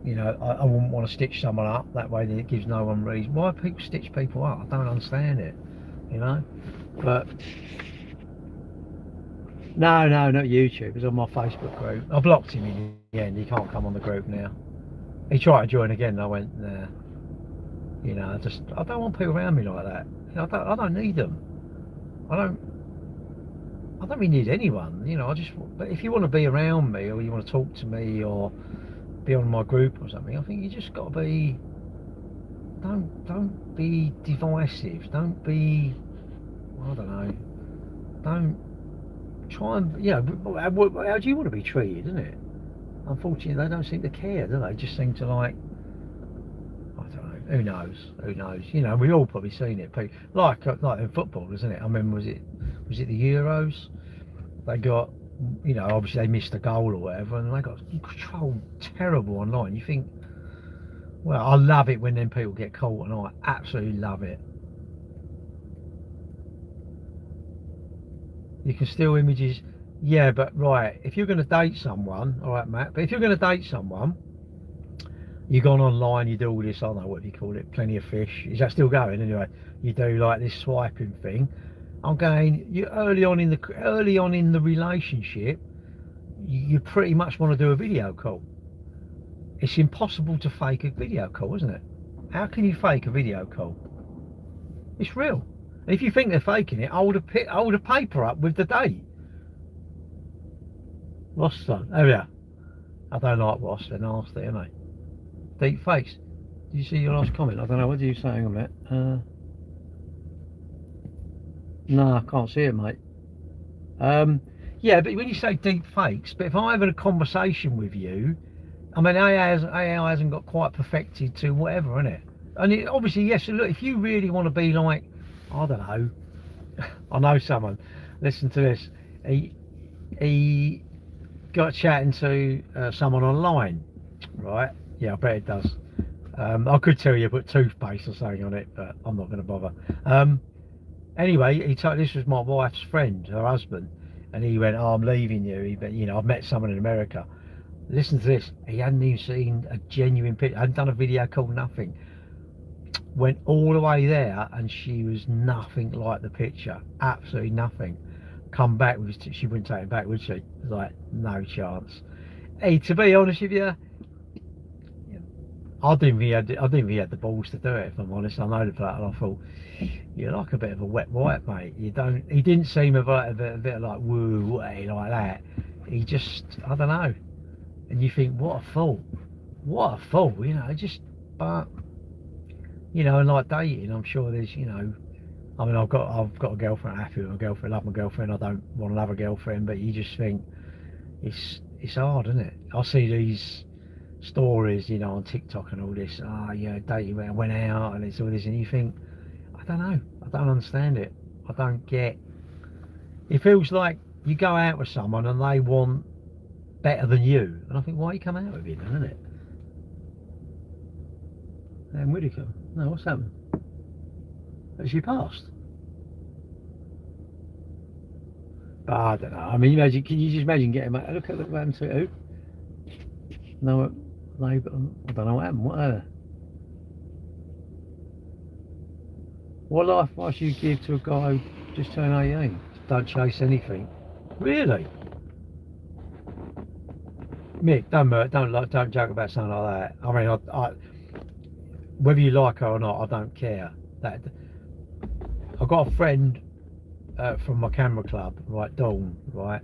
you know, I wouldn't want to stitch someone up. That way it gives no one reason. Why people stitch people up? I don't understand it, you know. But no, not YouTube. It's on my Facebook group. I blocked him in the end. He can't come on the group now. He tried to join again and I went, nah. You know, I don't want people around me like that. You know, I don't need them. I don't really need anyone. You know, but if you want to be around me, or you want to talk to me, or be on my group or something, I think you just got to be. Don't be divisive. Don't be. I don't know. Don't try and, you know, how do you want to be treated, isn't it? Unfortunately, they don't seem to care, do they? Just seem to, like, I don't know. Who knows? You know, we've all probably seen it. Like in football, isn't it? I remember, was it the Euros? They got, you know, obviously they missed a goal or whatever, and they got controlled terrible online. You think, well, I love it when them people get caught, and I absolutely love it. You can steal images, yeah, but right, if you're going to date someone, all right, Matt, but if you're going to date someone, you've gone online, you do all this, I don't know what you call it, Plenty of Fish, is that still going anyway? You do like this swiping thing. I'm going, you early on in the relationship, you pretty much want to do a video call. It's impossible to fake a video call, isn't it? How can you fake a video call? It's real. If you think they're faking it, hold a paper up with the date. Ross son, oh yeah. I don't like Ross, they're nasty, aren't they? Deep fakes. Did you see your last comment? I don't know, what did you say on that? No, I can't see it, mate. Yeah, but when you say deep fakes, but if I'm having a conversation with you, I mean, AI hasn't got quite perfected to whatever, innit? And obviously, yes, look, if you really want to be like, I don't know, I know someone, listen to this, he got chatting to someone online, right? Yeah, I bet it does. I could tell you put toothpaste or something on it, but I'm not going to bother. Anyway, he told, this was my wife's friend, her husband, and he went, oh, I'm leaving you, but you know, I've met someone in America. Listen to this, he hadn't even seen a genuine picture, hadn't done a video call, nothing. Went all the way there and she was nothing like the picture, absolutely nothing. Come back, she wouldn't take it back, would she? Like, no chance. Hey, to be honest with you, I didn't think he had the balls to do it, if I'm honest. I know the fact, and I thought, you're like a bit of a wet wipe, mate. He didn't seem a bit like woo way like that. He just, I don't know. And you think, what a fool, you know, but you know, and like dating, I'm sure there's, you know, I mean, I've got a girlfriend, I'm happy with my girlfriend, love my girlfriend, I don't want another girlfriend, but you just think it's hard, isn't it? I see these stories, you know, on TikTok and all this, yeah, dating, went out and it's all this, and you think, I don't know, I don't understand it, I don't get, it feels like You go out with someone and they want better than you, and I think, why you come out with him, isn't it? And Whittaker. No, what's happened? Has she passed? But I don't know. I mean, imagine. Can you just imagine getting? Look what happened to who? No, I don't know what happened. What life advice you give to a guy who just turned 18? Don't chase anything. Really? Mick, don't joke about something like that. I mean, I whether you like her or not, I don't care. That I've got a friend from my camera club, right, Dawn, right,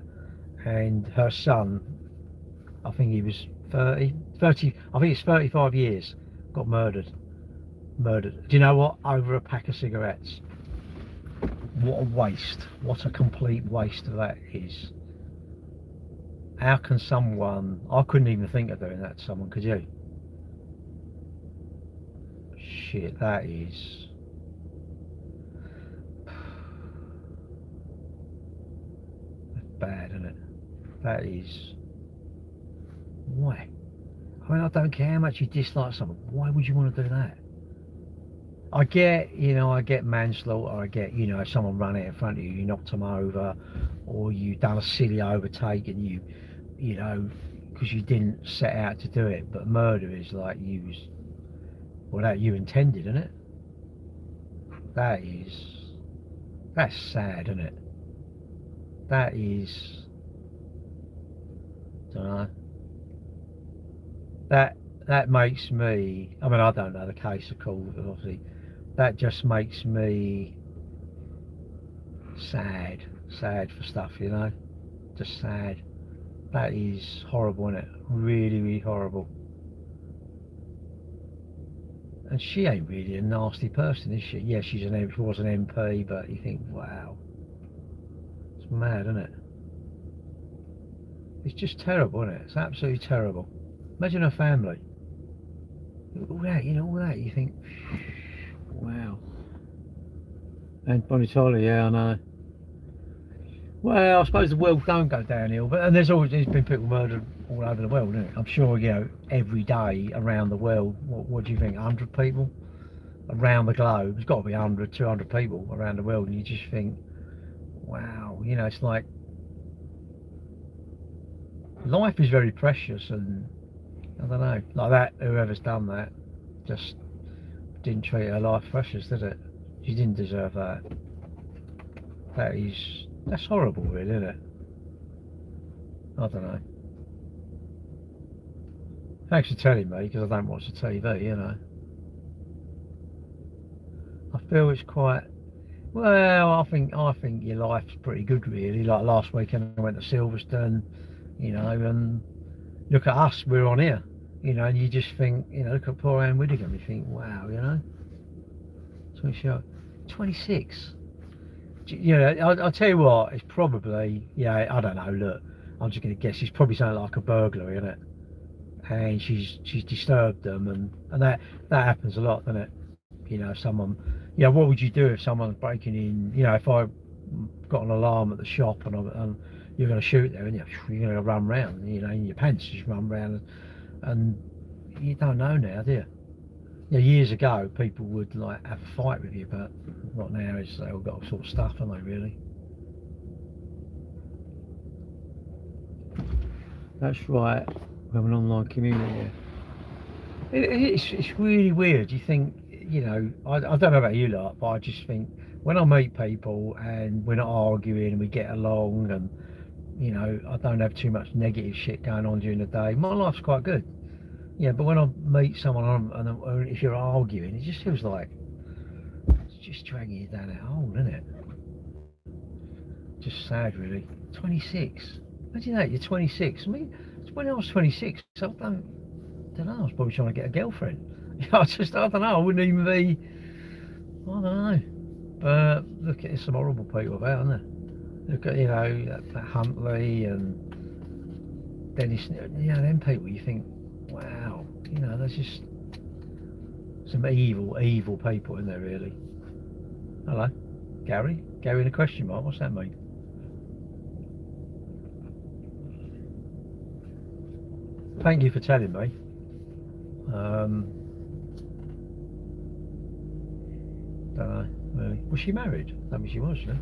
and her son, I think he was 30, I think it's 35 years, got murdered. Do you know what? Over a pack of cigarettes. What a waste. What a complete waste of that is. How can someone... I couldn't even think of doing that to someone, could you? Shit, that is... That's bad, isn't it? That is... Why? I mean, I don't care how much you dislike someone. Why would you want to do that? I get, I get manslaughter, I get, if someone ran out in front of you, you knocked them over, or you done a silly overtake and you because you didn't set out to do it. But murder is like that you intended, isn't it? That's sad, isn't it? That is, don't know. That makes me, I mean, I don't know the case of course, obviously. That just makes me sad for stuff, just sad. That is horrible, isn't it? Really, really horrible. And she ain't really a nasty person, is she? Yeah, she was an MP, but you think, wow, it's mad, isn't it? It's just terrible, isn't it? It's absolutely terrible. Imagine her family. All that, you think, wow. And Bonnie Tyler, yeah, I know. Well, I suppose the world don't go downhill, but there's been people murdered all over the world, isn't it? I'm sure, every day around the world, what do you think, 100 people? Around the globe, there's got to be 100, 200 people around the world, and you just think, wow, it's like, life is very precious, and I don't know, like that, whoever's done that just didn't treat her life precious, did it? She didn't deserve that. That's horrible, really, isn't it? I don't know. Thanks for telling me, because I don't watch the TV, I feel it's quite, well, I think your life's pretty good, really. Like last weekend I went to Silverstone, and look at us, we're on here, and you just think, look at poor Anne Whittaker, you think, wow, 26. I'll tell you what, it's probably, I don't know, look, I'm just going to guess, it's probably something like a burglary, isn't it? And she's disturbed them, and that happens a lot, doesn't it? Someone, what would you do if someone's breaking in, if I got an alarm at the shop and you're going to shoot there, and you're going to run round, in your pants, just run round, and you don't know now, do you? Years ago, people would like have a fight with you, but not now. It's they all got all sort of stuff, haven't they? Really. That's right. We have an online community. It's really weird. You think, I don't know about you lot, but I just think when I meet people and we're not arguing and we get along, and I don't have too much negative shit going on during the day, my life's quite good. Yeah, but when I meet someone and if you're arguing, it just feels like it's just dragging you down that hole, isn't it? Just sad, really. 26. Imagine that, you're 26. I mean, when I was 26, I don't know, I was probably trying to get a girlfriend. I don't know, I wouldn't even be, I don't know. But look, there's some horrible people about, isn't there? Look at, that Huntley and Dennis, them people, you think, wow, there's just some evil people in there, really. Hello, Gary in a question mark, what's that mean? thank you for telling me. Don't know, really. Was she married? I mean, she was, yeah.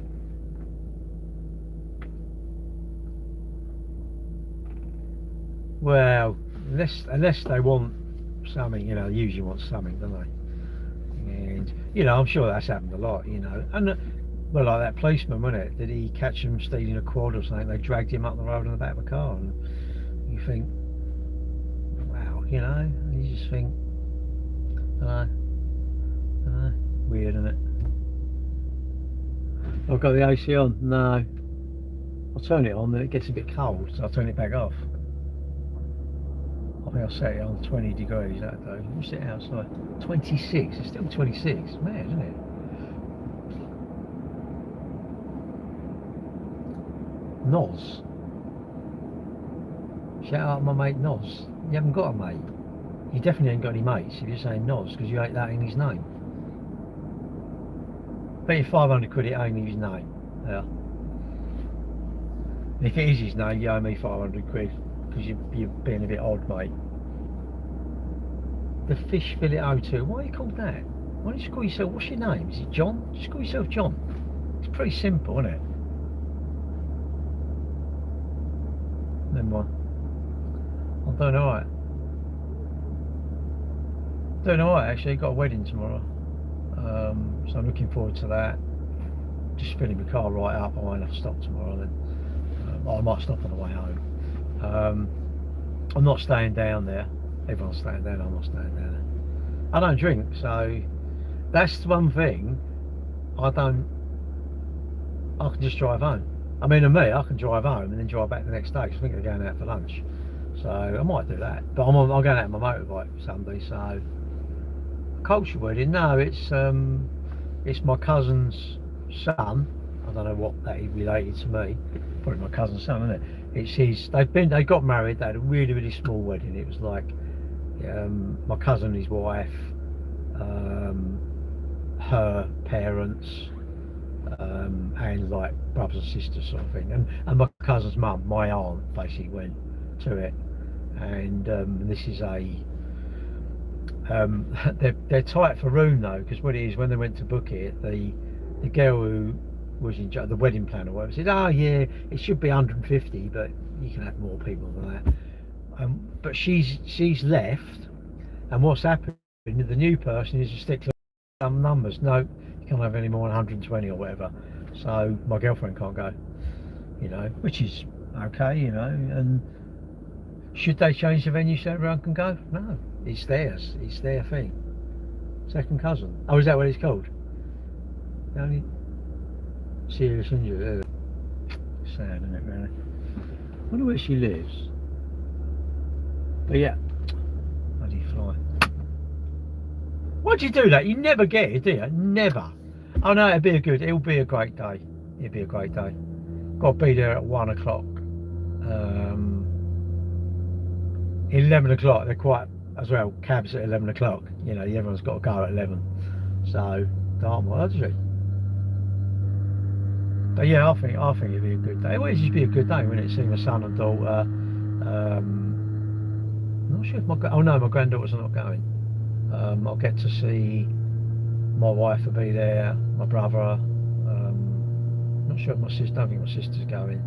Well, unless they want something, you know, they usually want something, don't they? And, you know, I'm sure that's happened a lot, you know. And, well, like that policeman, wasn't it? Did he catch him stealing a quad or something? They dragged him up the road on the back of a car. And you think, wow, you know, you just think, weird, isn't it? I've got the AC on. No. I'll turn it on, then it gets a bit cold, so I'll turn it back off. I think I'll set it on 20 degrees, that'll do. What's it outside? 26, it's still 26. Mad, isn't it? Noz. Shout out my mate Noz. You haven't got a mate. You definitely ain't got any mates if you're saying Noz, because you ain't that in his name. Bet you 500 quid it ain't his name. Yeah. And if it is his name, you owe me 500 quid, because you're being a bit odd, mate. The Fish Fillet O2. Why are you called that? Why don't you call yourself, what's your name? Is it John? Just call yourself John. It's pretty simple, isn't it? Then what? I'm doing alright. Doing alright actually, got a wedding tomorrow. So I'm looking forward to that. Just filling my car right up. I won't have to stop tomorrow then. I might stop on the way home. I'm not staying down there. Everyone's staying down, I'm not staying down there. I don't drink, so that's one thing. I can just drive home. I mean, to me, I can drive home and then drive back the next day, because I think they're going out for lunch. So I might do that. But I'm going out on my motorbike Sunday, so culture wedding. No, it's my cousin's son. I don't know what that is related to me. Probably my cousin's son, isn't it? It's his. They got married. They had a really, really small wedding. It was like my cousin, his wife, her parents, and like brothers and sisters sort of thing. And my cousin's mum, my aunt, basically went to it. And this is they're tight for room though, because what it is, when they went to book it, the girl who was in charge, the wedding planner, or whatever, said, oh yeah, it should be 150, but you can have more people than that. But she's left, and what's happened, the new person is a stickler on some numbers. No, you can't have any more than 120 or whatever. So my girlfriend can't go, you know, which is okay, you know. And should they change the venue so everyone can go? No, it's theirs. It's their thing. Second cousin. Oh, is that what it's called? The only serious injury. Sad, isn't it, really? I wonder where she lives. But yeah, bloody fly. Why'd you do that? You never get it, do you? Never. Oh no, it'll be a great day. It'll be a great day. Got to be there at 1 o'clock. 11 o'clock, they're quite, as well, cabs at 11 o'clock. You know, everyone's got to go at 11. So, darn well, does it? But yeah, I think it'd be a good day. It will just be a good day when it's seeing my son and daughter. I'm not sure if my granddaughter's not going. I'll get to see my wife will be there, my brother. Not sure if my sister. Don't think my sister's going.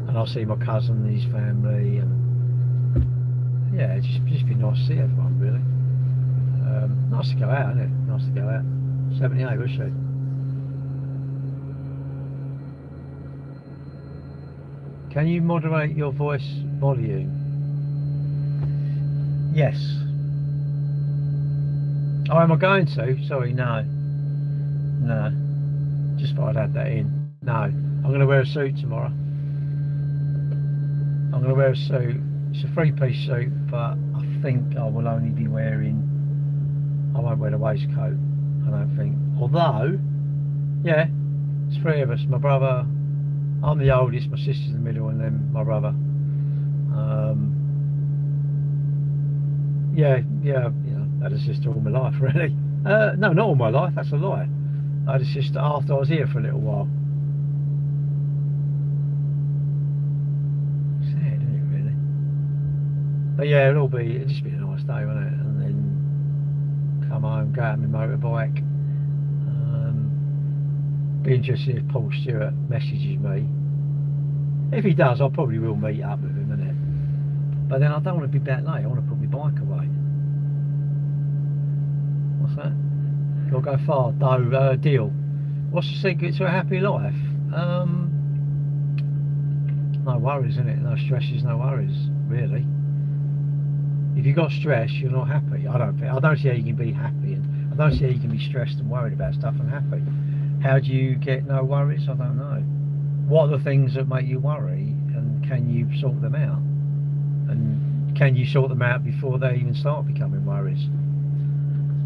And I'll see my cousin and his family, and yeah, it'd just be nice to see everyone, really. Nice to go out, isn't it? Nice to go out. 78, was she? Can you moderate your voice volume? Yes. Oh, am I going to? Sorry, no. No. Just thought I'd add that in. No. I'm going to wear a suit tomorrow. I'm going to wear a suit. It's a 3-piece suit, but I think I will only be wearing... I won't wear the waistcoat, I don't think. Although, yeah, it's 3 of us. My brother... I'm the oldest, my sister's in the middle, and then my brother. Yeah, you know, I had a sister all my life, really. No, not all my life, that's a lie. I had a sister after I was here for a little while. Sad, isn't it, really? But yeah, it'll just be a nice day, won't it? And then come home, go out on my motorbike. Be interested if Paul Stewart messages me. If he does, I probably will meet up with him, innit? But then I don't want to be that late. I want to put my bike away. What's that? You'll go far. No, deal. What's the secret to a happy life? No worries, innit? No stresses, no worries, really. If you've got stress, you're not happy. I don't see how you can be happy, and I don't see how you can be stressed and worried about stuff and happy. How do you get no worries? I don't know. What are the things that make you worry, and can you sort them out? And can you sort them out before they even start becoming worries?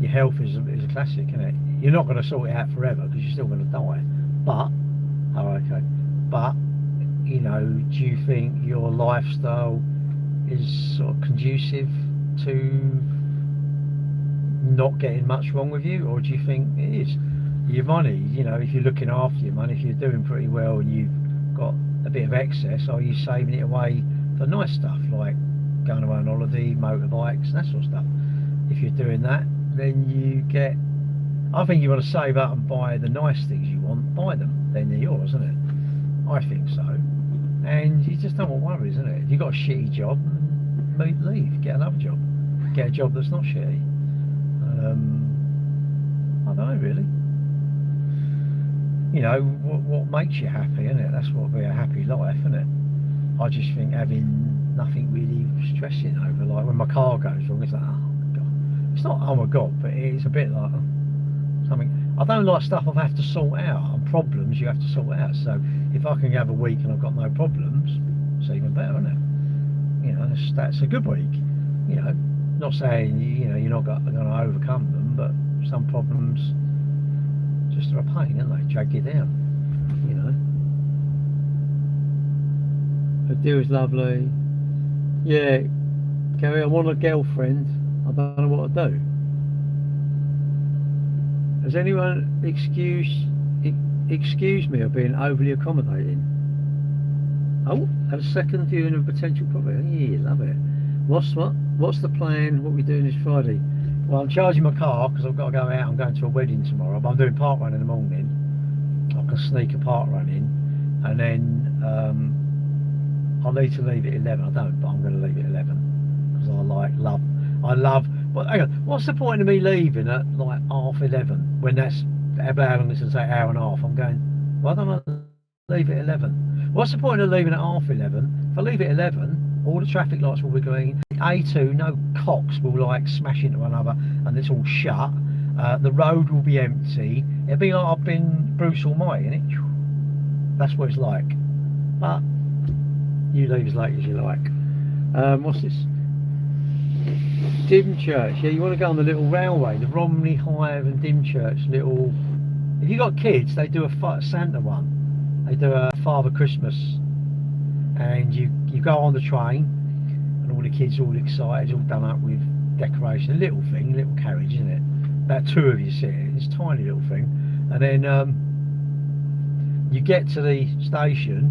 Your health is a classic, isn't it? You're not going to sort it out forever because you're still going to die. But, but, you know, do you think your lifestyle is sort of conducive to not getting much wrong with you, or do you think it is? Your money, you know, if you're looking after your money, if you're doing pretty well and you've got a bit of excess, are you saving it away for nice stuff like going away on holiday, motorbikes, that sort of stuff? If you're doing that, then you get, I think you want to save up and buy the nice things you want, buy them, then they're yours, isn't it? I think so. And you just don't want worries, isn't it? If you've got a shitty job, leave, get another job, get a job that's not shitty. I don't know, really. You know, what makes you happy, isn't it? That's what would be a happy life, isn't it? I just think having nothing really stressing over, like when my car goes wrong, it's like, oh my god. It's not oh my god, but it's a bit like something. I don't like stuff I have to sort out, and problems you have to sort out. So if I can have a week and I've got no problems, it's even better, isn't it? You know, that's a good week. You know, not saying you know you're not going to overcome them, but some problems just are a pain, aren't they? Drag you down, you know. The deal is lovely. Yeah, Gary, I want a girlfriend. I don't know what to do. Has anyone excuse me of being overly accommodating? Oh, have a second viewing of potential property. Yeah, love it. What's the plan? What are we doing this Friday? Well, I'm charging my car because I've got to go out. I'm going to a wedding tomorrow, but I'm doing park run in the morning. I can sneak a park run in, and then I'll need to leave at 11. I don't, but I'm going to leave at 11 because I love. Well, hang on. What's the point of me leaving at like 11:30 when that's how long it's going to take? Hour and a half. I'm going. Why don't I leave at 11? What's the point of leaving at 11:30? If I leave at 11, all the traffic lights will be going. A2, no cocks will like smash into one another, and it's all shut. The road will be empty. It'll be like I've been Bruce Almighty, innit? That's what it's like. But you leave as late as you like. What's this? Dymchurch. Yeah, you want to go on the little railway, the Romney Hive and Dymchurch little. If you got kids, they do a Santa one. They do a Father Christmas, and you go on the train, and all the kids all excited, all done up with decoration. A little thing, a little carriage, isn't it? About two of you sitting. It's a tiny little thing, and then you get to the station.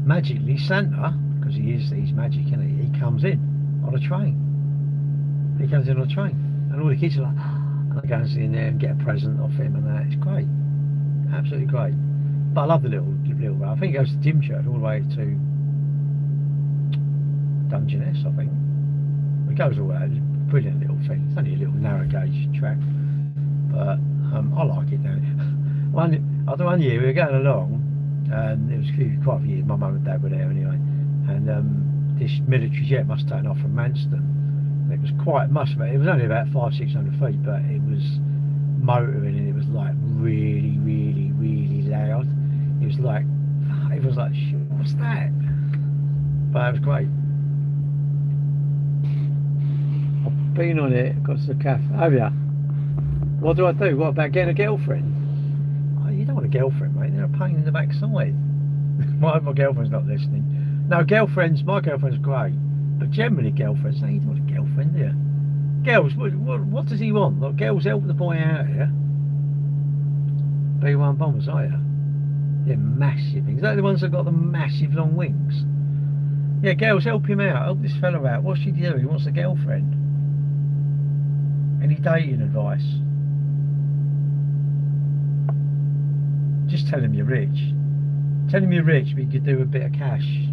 Magically, Santa, because he's magic, isn't he? He comes in on a train. He comes in on a train, and all the kids are like, and I go and sit in there and get a present off him, and that. It's great, absolutely great. But I love the little road. I think it goes to Dymchurch all the way to Dungeness, I think. It goes all the way. It's a brilliant little thing. It's only a little narrow gauge track, but I like it now. After one year we were going along, and it was quite a few years. My mum and dad were there anyway, and this military jet must have taken off from Manston. And it was quite much of it. It was only about 500-600 feet, but it was motoring, and it was like really, really, really loud. It was like, what's that? But it was great. I've been on it, got to the cafe. Oh yeah. What do I do? What about getting a girlfriend? Oh, you don't want a girlfriend, mate. They're a pain in the backside. my girlfriend's not listening. No, my girlfriend's great. But generally girlfriends, no, you don't want a girlfriend, do you? Girls, what does he want? Like, girls help the boy out here. B1 bombers, are you? They're massive things. They're the ones that got the massive long wings. Yeah, girls, help him out. Help this fella out. What's he do? He wants a girlfriend. Any dating advice? Just tell him you're rich. Tell him you're rich, but you could do a bit of cash.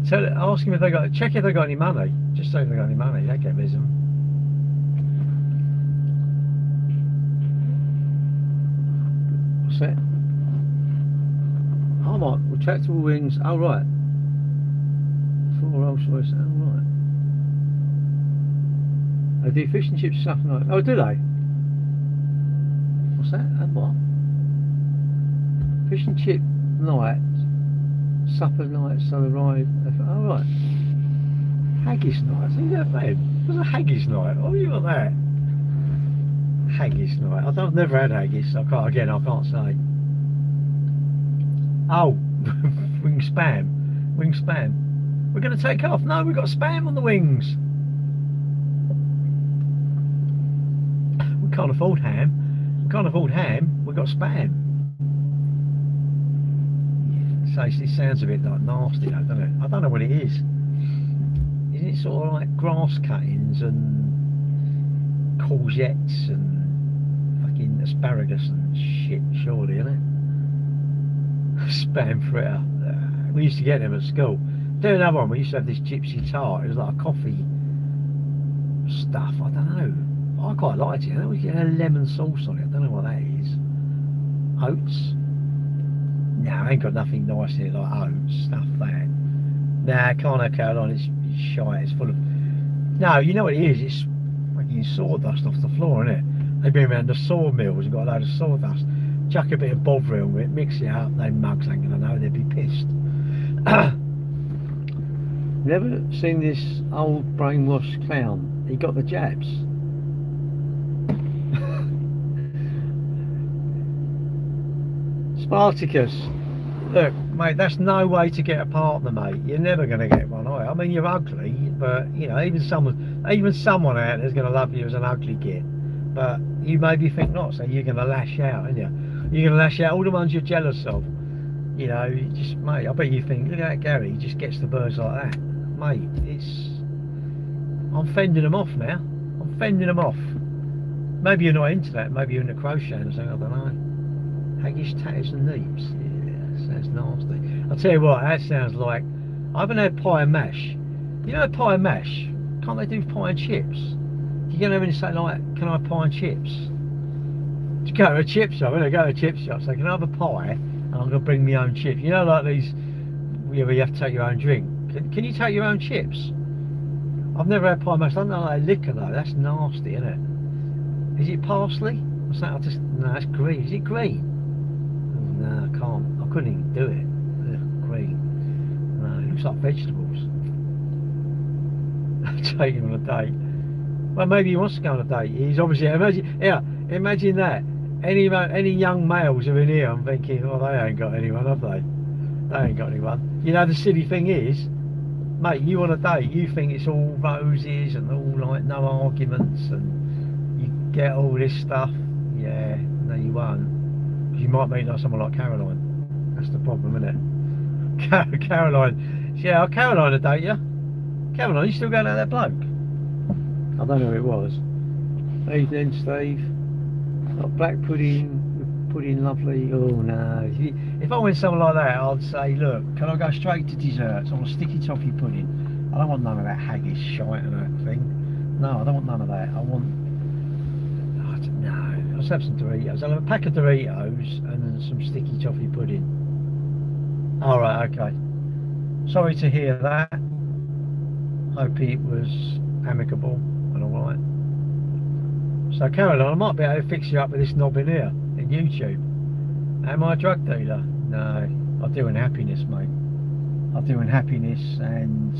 So ask him if they got. Check if they got any money. Just say if they got any money. They get wisdom. What's that? Oh, right. Retractable wings. Oh, right. 4 Rolls Royce. Oh, right. They do fish and chips stuff night. Oh, do they? What's that? And what? Fish and chip night. Supper night. So arrive. Oh, right. Haggis night. See that, babe? What's a haggis night? Oh, you got that? Haggis night. I've never had haggis. I can't say. Oh, wing spam. Wing spam. We're going to take off. No, we've got spam on the wings. We can't afford ham. We can't afford ham. We've got spam. So it sounds a bit like nasty, though, doesn't it? I don't know what it is. Isn't it sort of like grass cuttings and courgettes and fucking asparagus and shit, surely, isn't it? Spam fritter. We used to get them at school. Do another one. We used to have this gypsy tart. It was like a coffee stuff. I don't know. I quite liked it. We get a lemon sauce on it. I don't know what that is. Oats. No, I ain't got nothing nice in it like oats. Stuff that. Nah, can't have Caroline. It's shite. It's full of. No, you know what it is? It's fucking sawdust off the floor, isn't it? They've been around the sawmills and got a load of sawdust. Chuck a bit of Bovril with it, mix it up. They mugs ain't gonna know. They'd be pissed. Never seen this old brainwashed clown. He got the jabs. Spartacus, look, mate, that's no way to get a partner, mate. You're never going to get one, are you? I mean, you're ugly, but you know, even someone out there's going to love you as an ugly git. But you maybe think not, so you're going to lash out, aren't you? You're going to lash out all the ones you're jealous of. You know, you just, mate, I bet you think, look at that Gary, he just gets the birds like that. Mate, I'm fending them off now. I'm fending them off. Maybe you're not into that, maybe you're into crocheting or something, I don't know. Haggis, tatters and neeps. Yeah, sounds nasty. I'll tell you what, that sounds like... I haven't had pie and mash. You know pie and mash? Can't they do pie and chips? You're going to have any say like, can I have pie and chips? Just go to a chip shop, go to a chip shop, say, can I have a pie? And I'm going to bring my own chips. You know, like these, where you have to take your own drink. Can you take your own chips? I've never had pie and mash. I don't know like liquor though, that's nasty, isn't it? Is it parsley? What's that? No, that's green. Is it green? No, I can't. I couldn't even do it. Ugh, green. No, it looks like vegetables. Take him on a date. Well, maybe he wants to go on a date. He's obviously imagine that. Any young males are in here. I'm thinking, oh, they ain't got anyone, have they? They ain't got anyone. You know, the silly thing is, mate, you on a date, you think it's all roses and all like no arguments, and you get all this stuff. Yeah, no, you won't. You might meet like someone like Caroline. That's the problem, isn't it? Caroline. Yeah, Caroline will date you. Caroline, you still going out that bloke? I don't know who it was. Hey then, Steve. Got black pudding, pudding lovely. Oh no. If I went somewhere like that, I'd say, look, can I go straight to desserts? I want a sticky toffee pudding. I don't want none of that haggis shite and that thing. No, I don't want none of that. I want... No. Let's have some Doritos. I'll have a pack of Doritos and then some sticky toffee pudding. Alright, okay. Sorry to hear that. Hope it was amicable and alright. So Caroline, I might be able to fix you up with this knob in here, in YouTube. Am I a drug dealer? No. I deal in happiness, mate. I deal in happiness and...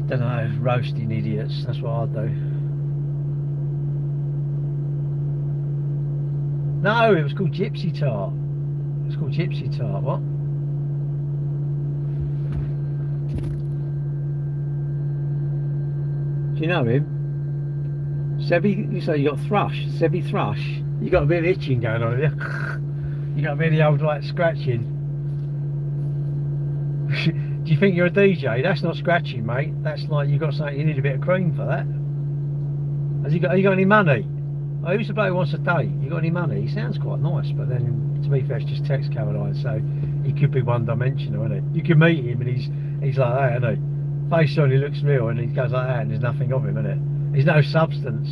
I don't know, roasting idiots. That's what I do. No, it was called Gypsy Tart. It was called Gypsy Tart, what? Do you know him? Sebby, you say you got thrush, Sebby Thrush. You got a bit of itching going on here. You got a bit of the old like scratching. Do you think you're a DJ? That's not scratching, mate. That's like you got something. You need a bit of cream for that. Has he got? Have you got any money? Oh, who's the bloke who wants a date? You got any money? He sounds quite nice, but then to be fair, it's just text Caroline, so he could be one-dimensional, isn't he? You could meet him and he's like that, isn't he? Face on, he looks real, and he goes like that, and there's nothing of him, isn't it? There's no substance.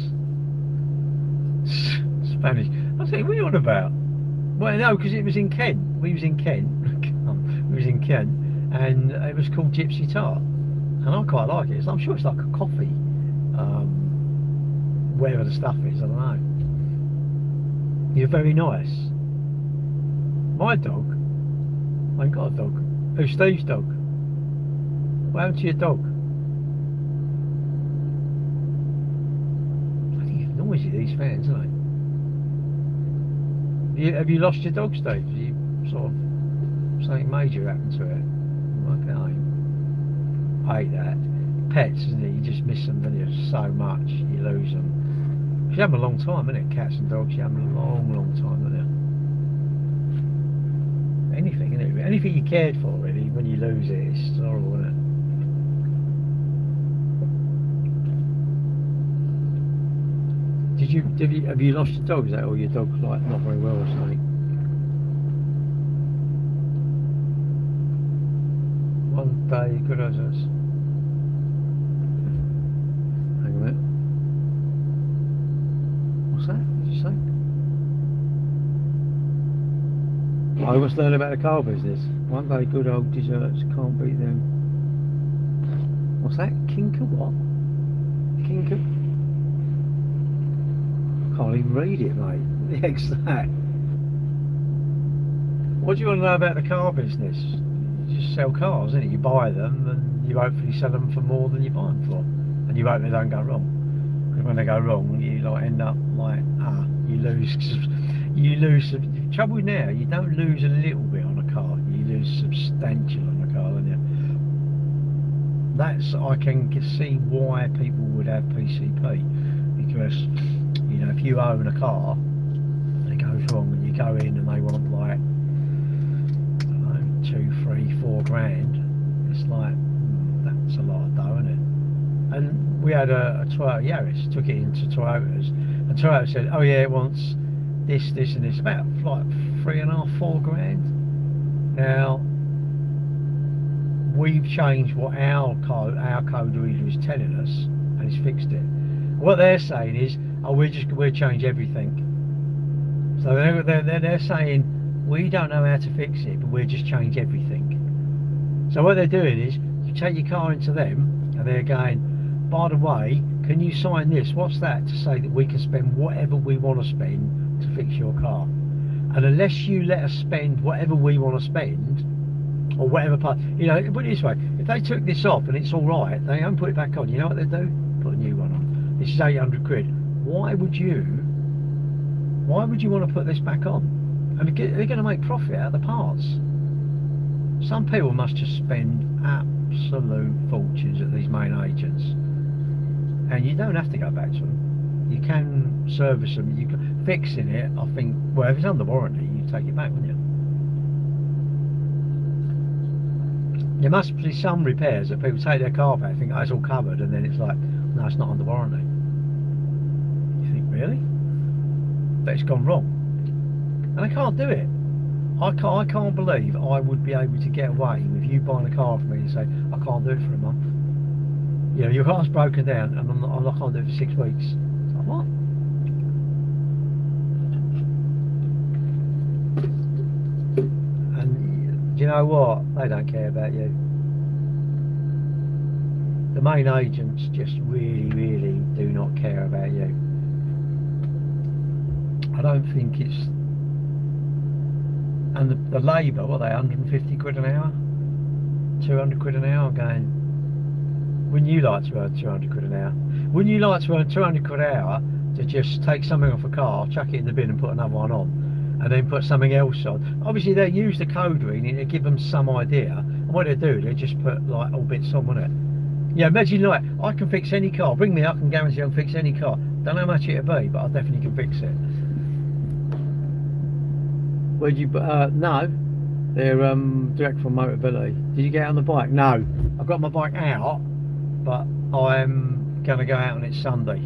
Spanish. I was thinking, what are you on about? Well, no, because it was in Kent. We was in Kent. We was in Kent, and it was called Gypsy Tart, and I quite like it. I'm sure it's like a coffee. Whatever the stuff is, I don't know. You're very nice. My dog? I ain't got a dog. Who's Steve's dog? What happened to your dog? Bloody noisy, these fans, aren't they? Have you lost your dog, Steve? Have you sort of something major happened to it? Okay. I hate that. Pets, isn't it? You just miss them, don't you? So much, you lose them. You have them a long time, isn't it? Cats and dogs, you have them a long time, don't you? Anything, isn't it? Anything you cared for, really, when you lose it, it's horrible, isn't it? Have you lost your dog? Is that, or your dog's like not very well or something? One day, good as us. Hang on a minute. What's that? What did you say? I was learning about the car business. One day, good old desserts, can't beat them. What's that? Kinker what? Kinker? I can't even read it, mate. What the heck's that? What do you want to know about the car business? You just sell cars, isn't it? You buy them and you hopefully sell them for more than you buy them for. And you hope they don't go wrong. Because when they go wrong, you like end up like, you lose. You lose. The trouble now, you don't lose a little bit on a car. You lose substantial on a car, don't you? That's, I can see why people would have PCP. Because, you know, if you own a car and it goes wrong and you go in and they want like, I don't know, 2, 3, 4 grand, it's like, that's a lot of dough, isn't it? And we had a Toyota Yaris, took it into Toyotas, and Toyota said, oh yeah, it wants this and this, about like 3.5, 4 grand. Now, we've changed what our code reader is telling us, and it's fixed it. What they're saying is, oh, we'll change everything. So they're saying, we don't know how to fix it, but we'll just change everything. So what they're doing is, you take your car into them, and they're going, by the way, can you sign this? What's that? To say that we can spend whatever we want to spend to fix your car. And unless you let us spend whatever we want to spend, or whatever part, you know, put it this way, if they took this off and it's all right, they don't put it back on, you know what they do? Put a new one on. This is 800 quid. Why would you want to put this back on? I mean, they're going to make profit out of the parts. Some people must just spend absolute fortunes at these main agents, and you don't have to go back to them. You can service them. You can, fixing it, I think, well, if it's under warranty, you take it back, wouldn't you? There must be some repairs that people take their car back, think, oh, it's all covered, and then it's like, no, it's not under warranty. You think, really? But it's gone wrong. And I can't do it. I can't believe I would be able to get away with you buying a car for me and say, I can't do it for a month. You know, your car's broken down and I can't do it for 6 weeks. It's like, what? And do you know what? They don't care about you. The main agents just really do not care about you. I don't think it's... And the labour, what are they, 150 quid an hour? 200 quid an hour? Going, wouldn't you like to earn 200 quid an hour? Wouldn't you like to earn 200 quid an hour to just take something off a car, chuck it in the bin and put another one on, and then put something else on? Obviously they use the code reading to give them some idea, and what they do, they just put like all bits on, wouldn't it? Yeah, imagine like, I can fix any car, bring me up and guarantee I can fix any car. Don't know how much it'll be, but I definitely can fix it. Would you, no, They're direct from Motability. Did you get out on the bike? No, I've got my bike out, but I'm going to go out on it Sunday.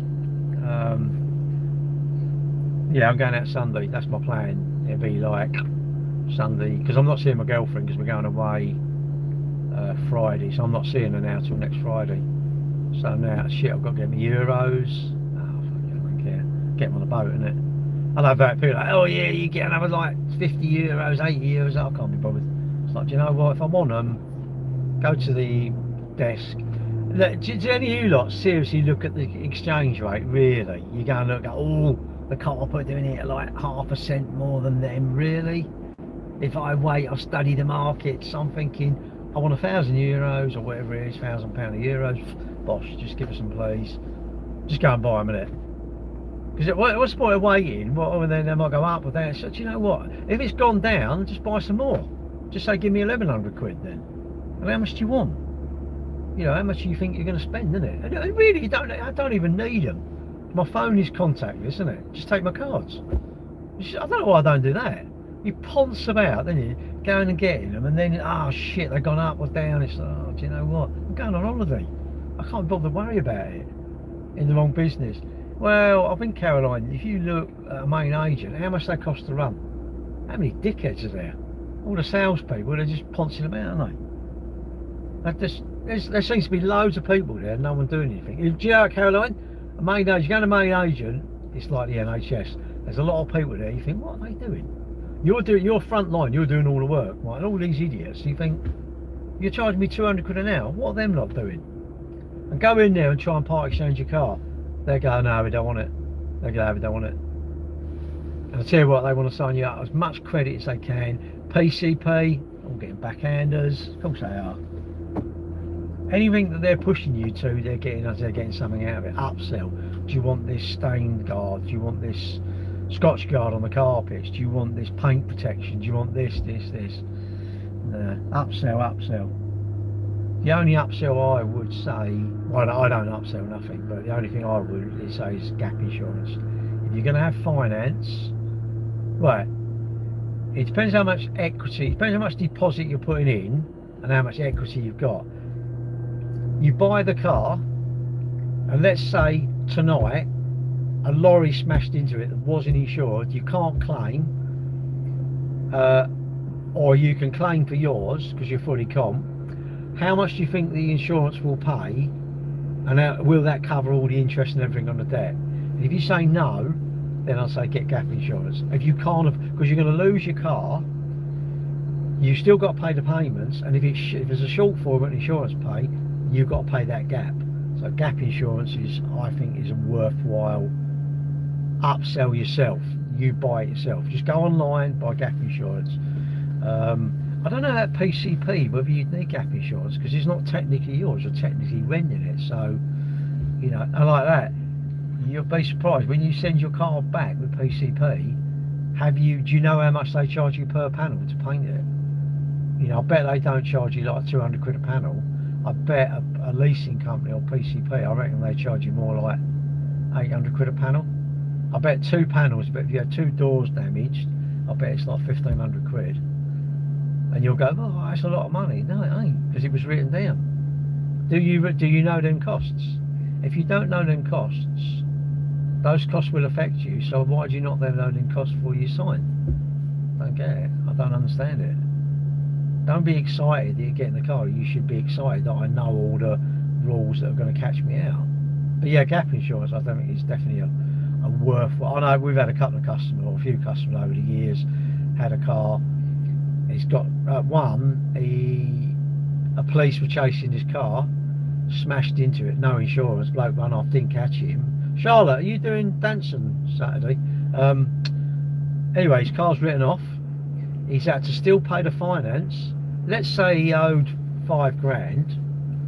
Yeah, I'm going out Sunday. That's my plan. It'll be like Sunday, because I'm not seeing my girlfriend because we're going away Friday, so I'm not seeing her now till next Friday. So now, shit, I've got to get my euros. Oh, fuck it, I don't care. Get them on the boat, innit? I know about people like, oh yeah, you get another like 50 euros, 80 euros. I can't be bothered. It's like, do you know what? If I want them, go to the desk. Look, do any of you lot seriously look at the exchange rate? Really? You go and look at, oh, the co-op are doing it at like 0.5% more than them. Really? If I wait, I study the markets. I'm thinking, I want 1,000 euros or whatever it is, £1,000 of euros. Boss, just give us them, please. Just go and buy them, innit? Because what's the point of waiting? Well, and then they might go up or down. So, do you know what? If it's gone down, just buy some more. Just say, give me 1,100 quid then. And how much do you want? You know, how much do you think you're going to spend, innit? And really, I don't even need them. My phone is contactless, isn't it? Just take my cards. I don't know why I don't do that. You ponce about, then you going and getting them, and then, oh shit, they've gone up or down. It's like, oh, do you know what? I'm going on holiday. I can't bother to worry about it. In the wrong business. Well, I've been Caroline. If you look at a main agent, how much they cost to run? How many dickheads are there? All the salespeople, they're just poncing them out, aren't they? There seems to be loads of people there, no one doing anything. Do you know, Caroline, a main agent, you go to a main agent, it's like the NHS. There's a lot of people there. You think, what are they doing? You're front line. You're doing all the work, right? And all these idiots. You think you're charging me 200 quid an hour. What are them lot doing? And go in there and try and part exchange your car. They go, no, we don't want it. They go, we don't want it. And I tell you what, they want to sign you up as much credit as they can. PCP, all getting backhanders. Of course they are. Anything that they're pushing you to, they're getting something out of it. Upsell. Do you want this stained guard? Do you want this Scotch guard on the carpets? Do you want this paint protection? Do you want this? Upsell. The only upsell I would say, well, I don't upsell nothing, but the only thing I would say is gap insurance. If you're going to have finance, right, it depends how much equity, it depends how much deposit you're putting in and how much equity you've got. You buy the car, and let's say tonight a lorry smashed into it that wasn't insured. You can't claim, or you can claim for yours because you're fully comp. How much do you think the insurance will pay, and will that cover all the interest and everything on the debt? And if you say no, then I'll say get gap insurance. If you can't, because you're going to lose your car, you've still got to pay the payments, and if there's a shortfall in insurance pay, you've got to pay that gap. So gap insurance is, I think, is a worthwhile upsell yourself. You buy it yourself. Just go online, buy gap insurance. I don't know that PCP, whether you need gap insurance, because it's not technically yours, you're technically renting it. So, you know, and like that, you'll be surprised when you send your car back with PCP. Do you know how much they charge you per panel to paint it? You know, I bet they don't charge you like 200 quid a panel. I bet a leasing company or PCP, I reckon they charge you more like 800 quid a panel. I bet 2 panels, but if you have 2 doors damaged, I bet it's like 1,500 quid. And you'll go, oh, that's a lot of money. No, it ain't, because it was written down. Do you know them costs? If you don't know them costs, those costs will affect you. So why do you not then know them costs before you sign? Don't get it. I don't understand it. Don't be excited that you're getting the car. You should be excited that I know all the rules that are going to catch me out. But yeah, gap insurance, I don't think it's definitely a worthwhile. I know we've had a couple of customers, or a few customers over the years, had a car. He's got a police were chasing his car, smashed into it, no insurance, bloke ran off, didn't catch him. Charlotte, are you doing dancing Saturday? Anyway, his car's written off. He's had to still pay the finance. Let's say he owed 5 grand,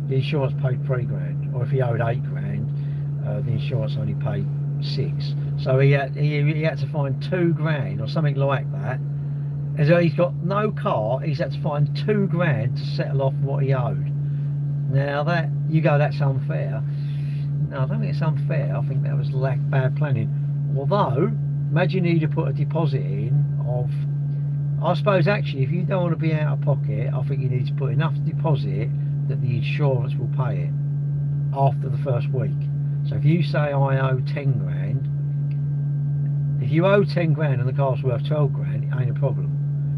the insurance paid 3 grand, or if he owed 8 grand, the insurance only paid 6. So he had to find 2 grand or something like that. And so he's got no car, he's had to find 2 grand to settle off what he owed. Now that, you go, that's unfair. No, I don't think it's unfair. I think that was bad planning. Although, imagine he'd have put a deposit in of, I suppose actually, if you don't want to be out of pocket, I think you need to put enough deposit that the insurance will pay it after the first week. So if you say I owe 10 grand, if you owe 10 grand and the car's worth 12 grand, it ain't a problem.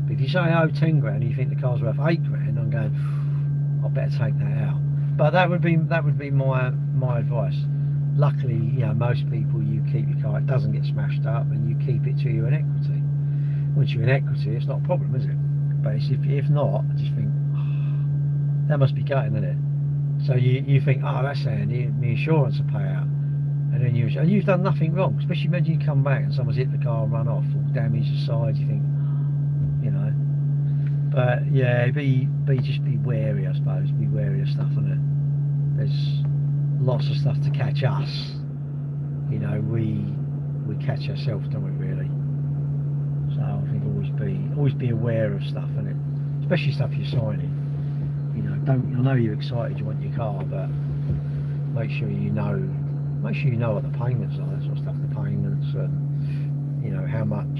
But if you say I owe 10 grand and you think the car's worth 8 grand, I'm going, I better take that out. But that would be my advice. Luckily, you know, most people, you keep your car, it doesn't get smashed up, and you keep it till you're in equity. Once you're in equity, it's not a problem, is it? But if not, I just think, that must be gutting, isn't it? So you think, oh, that's handy, the insurance will pay out, and then you've done nothing wrong. Especially when you come back and someone's hit the car and run off or damaged the side, you think, you know. But yeah, be wary, I suppose. Be wary of stuff, isn't it? There's lots of stuff to catch us. You know, we catch ourselves, don't we? Really. So I think always be aware of stuff, innit? Especially stuff you're signing. You know, I know you're excited, you want your car, but make sure you know what the payments are, that sort of stuff, the payments, and you know how much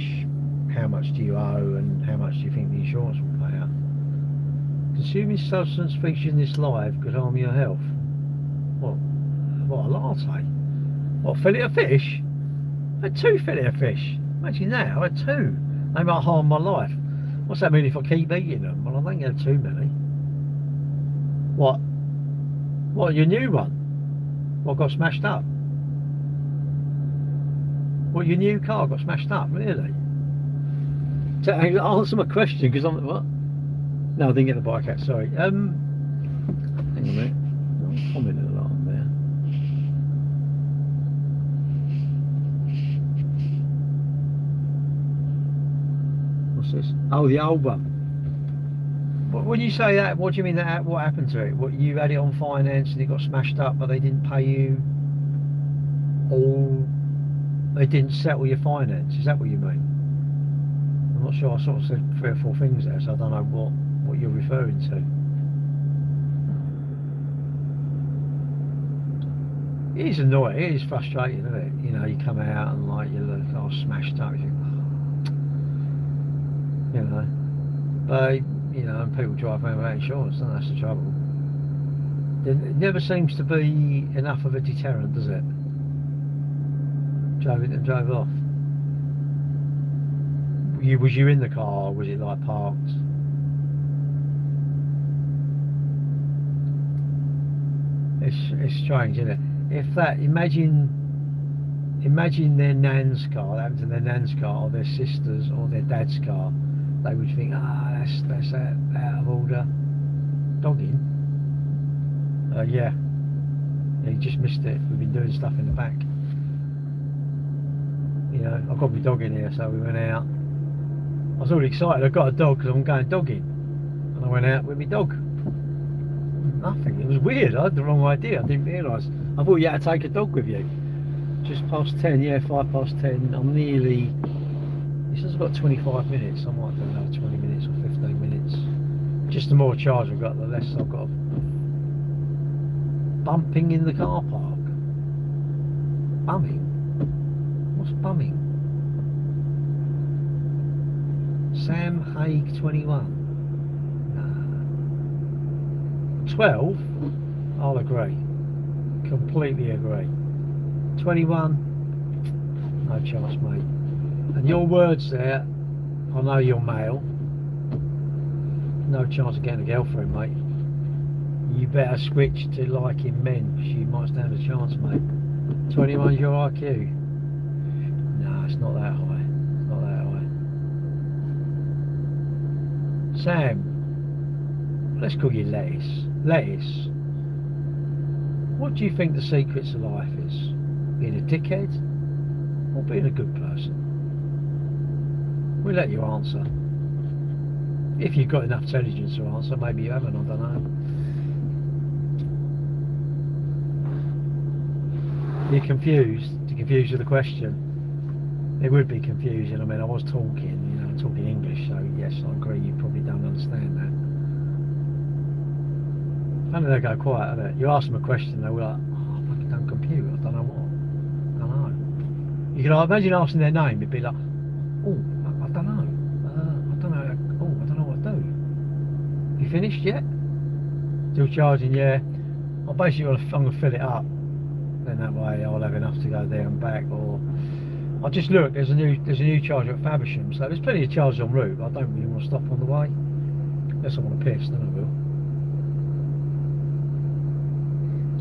do you owe and how much do you think the insurance will pay out. Consuming substance featured in this live could harm your health. What a latte. What, fillet of fish? I had 2 fillet of fish. Imagine that, I had 2. They might harm my life. What's that mean if I keep eating them? Well, I don't get too many. What, your new one? What, got smashed up? What, your new car got smashed up? Really? Answer my question, because I'm, what? No, I didn't get the bike out, sorry. Hang on a minute. I'm commenting a lot on there. What's this? Oh, the old one. When you say that, what do you mean that? What happened to it? What, you had it on finance and it got smashed up, but they didn't pay you, or they didn't settle your finance? Is that what you mean? I'm not sure. I sort of said 3 or 4 things there, so I don't know what you're referring to. It is annoying. It is frustrating, isn't it? You know, you come out and like your car smashed up. You think, you know, but. You know, and people drive around without insurance, and that's the trouble. It never seems to be enough of a deterrent, does it? Drove it and drove off. Was you in the car, or was it like parked? It's strange, isn't it? If that, imagine their nan's car, that happened to their nan's car, or their sister's, or their dad's car. They would think, that's out of order. Dogging? Yeah, you just missed it. We've been doing stuff in the back. You know, I've got my dog in here, so we went out. I was already excited. I got a dog because I'm going dogging, and I went out with my dog. Nothing. It was weird. I had the wrong idea. I didn't realise. I thought you had to take a dog with you. Just past 10. Yeah, 5 past 10. I'm nearly. This has got 25 minutes, I might do another 20 minutes or 15 minutes. Just the more charge I've got, the less I've got. Bumping in the car park. Bumming? What's bumming? Sam Haig 21. Nah. 12? I'll agree. Completely agree. 21? No chance, mate. And your words there, I know you're male. No chance of getting a girlfriend, mate. You better switch to liking men, because you might stand a chance, mate. 21's your IQ. No, it's not that high. It's not that high. Sam, let's call you Lettuce. Lettuce, what do you think the secrets of life is? Being a dickhead or being a good person? We'll let you answer. If you've got enough intelligence to answer, maybe you haven't, I don't know. You're confused with the question. It would be confusing. I mean, I was talking, you know, talking English, so yes, I agree, you probably don't understand that. Funny they go quiet, isn't it? You ask them a question, they were like, oh, I fucking don't compute, I don't know what. I don't know. You can imagine asking their name, it'd be like, oh, I don't know. I don't know. finished yet? Still charging, yeah. I'm gonna fill it up. Then that way I'll have enough to go there and back. Or I'll just look. There's a new charger at Faversham, so there's plenty of chargers en route. I don't really want to stop on the way. Unless I want to piss, then I will.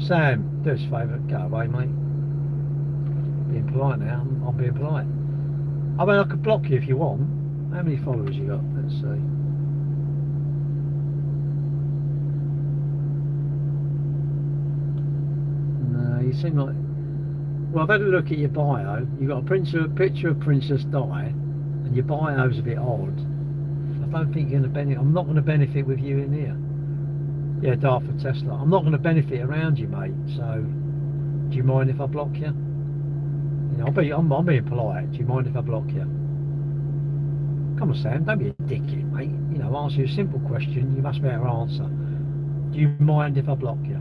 Sam, do us a favour, go away, mate. Being polite now. I'm being polite. I mean, I could block you if you want. How many followers you got? Let's see. No, you seem like... Well, I've had a look at your bio. You've got a picture of Princess Di, and your bio's a bit odd. I don't think you're going to benefit. I'm not going to benefit with you in here. Yeah, Dartford Tesla. I'm not going to benefit around you, mate. So, do you mind if I block you? You know, I'm being polite. Do you mind if I block you? Come on, Sam. Don't be a dickhead, mate. You know, ask you a simple question. You must be able to answer. Do you mind if I block you?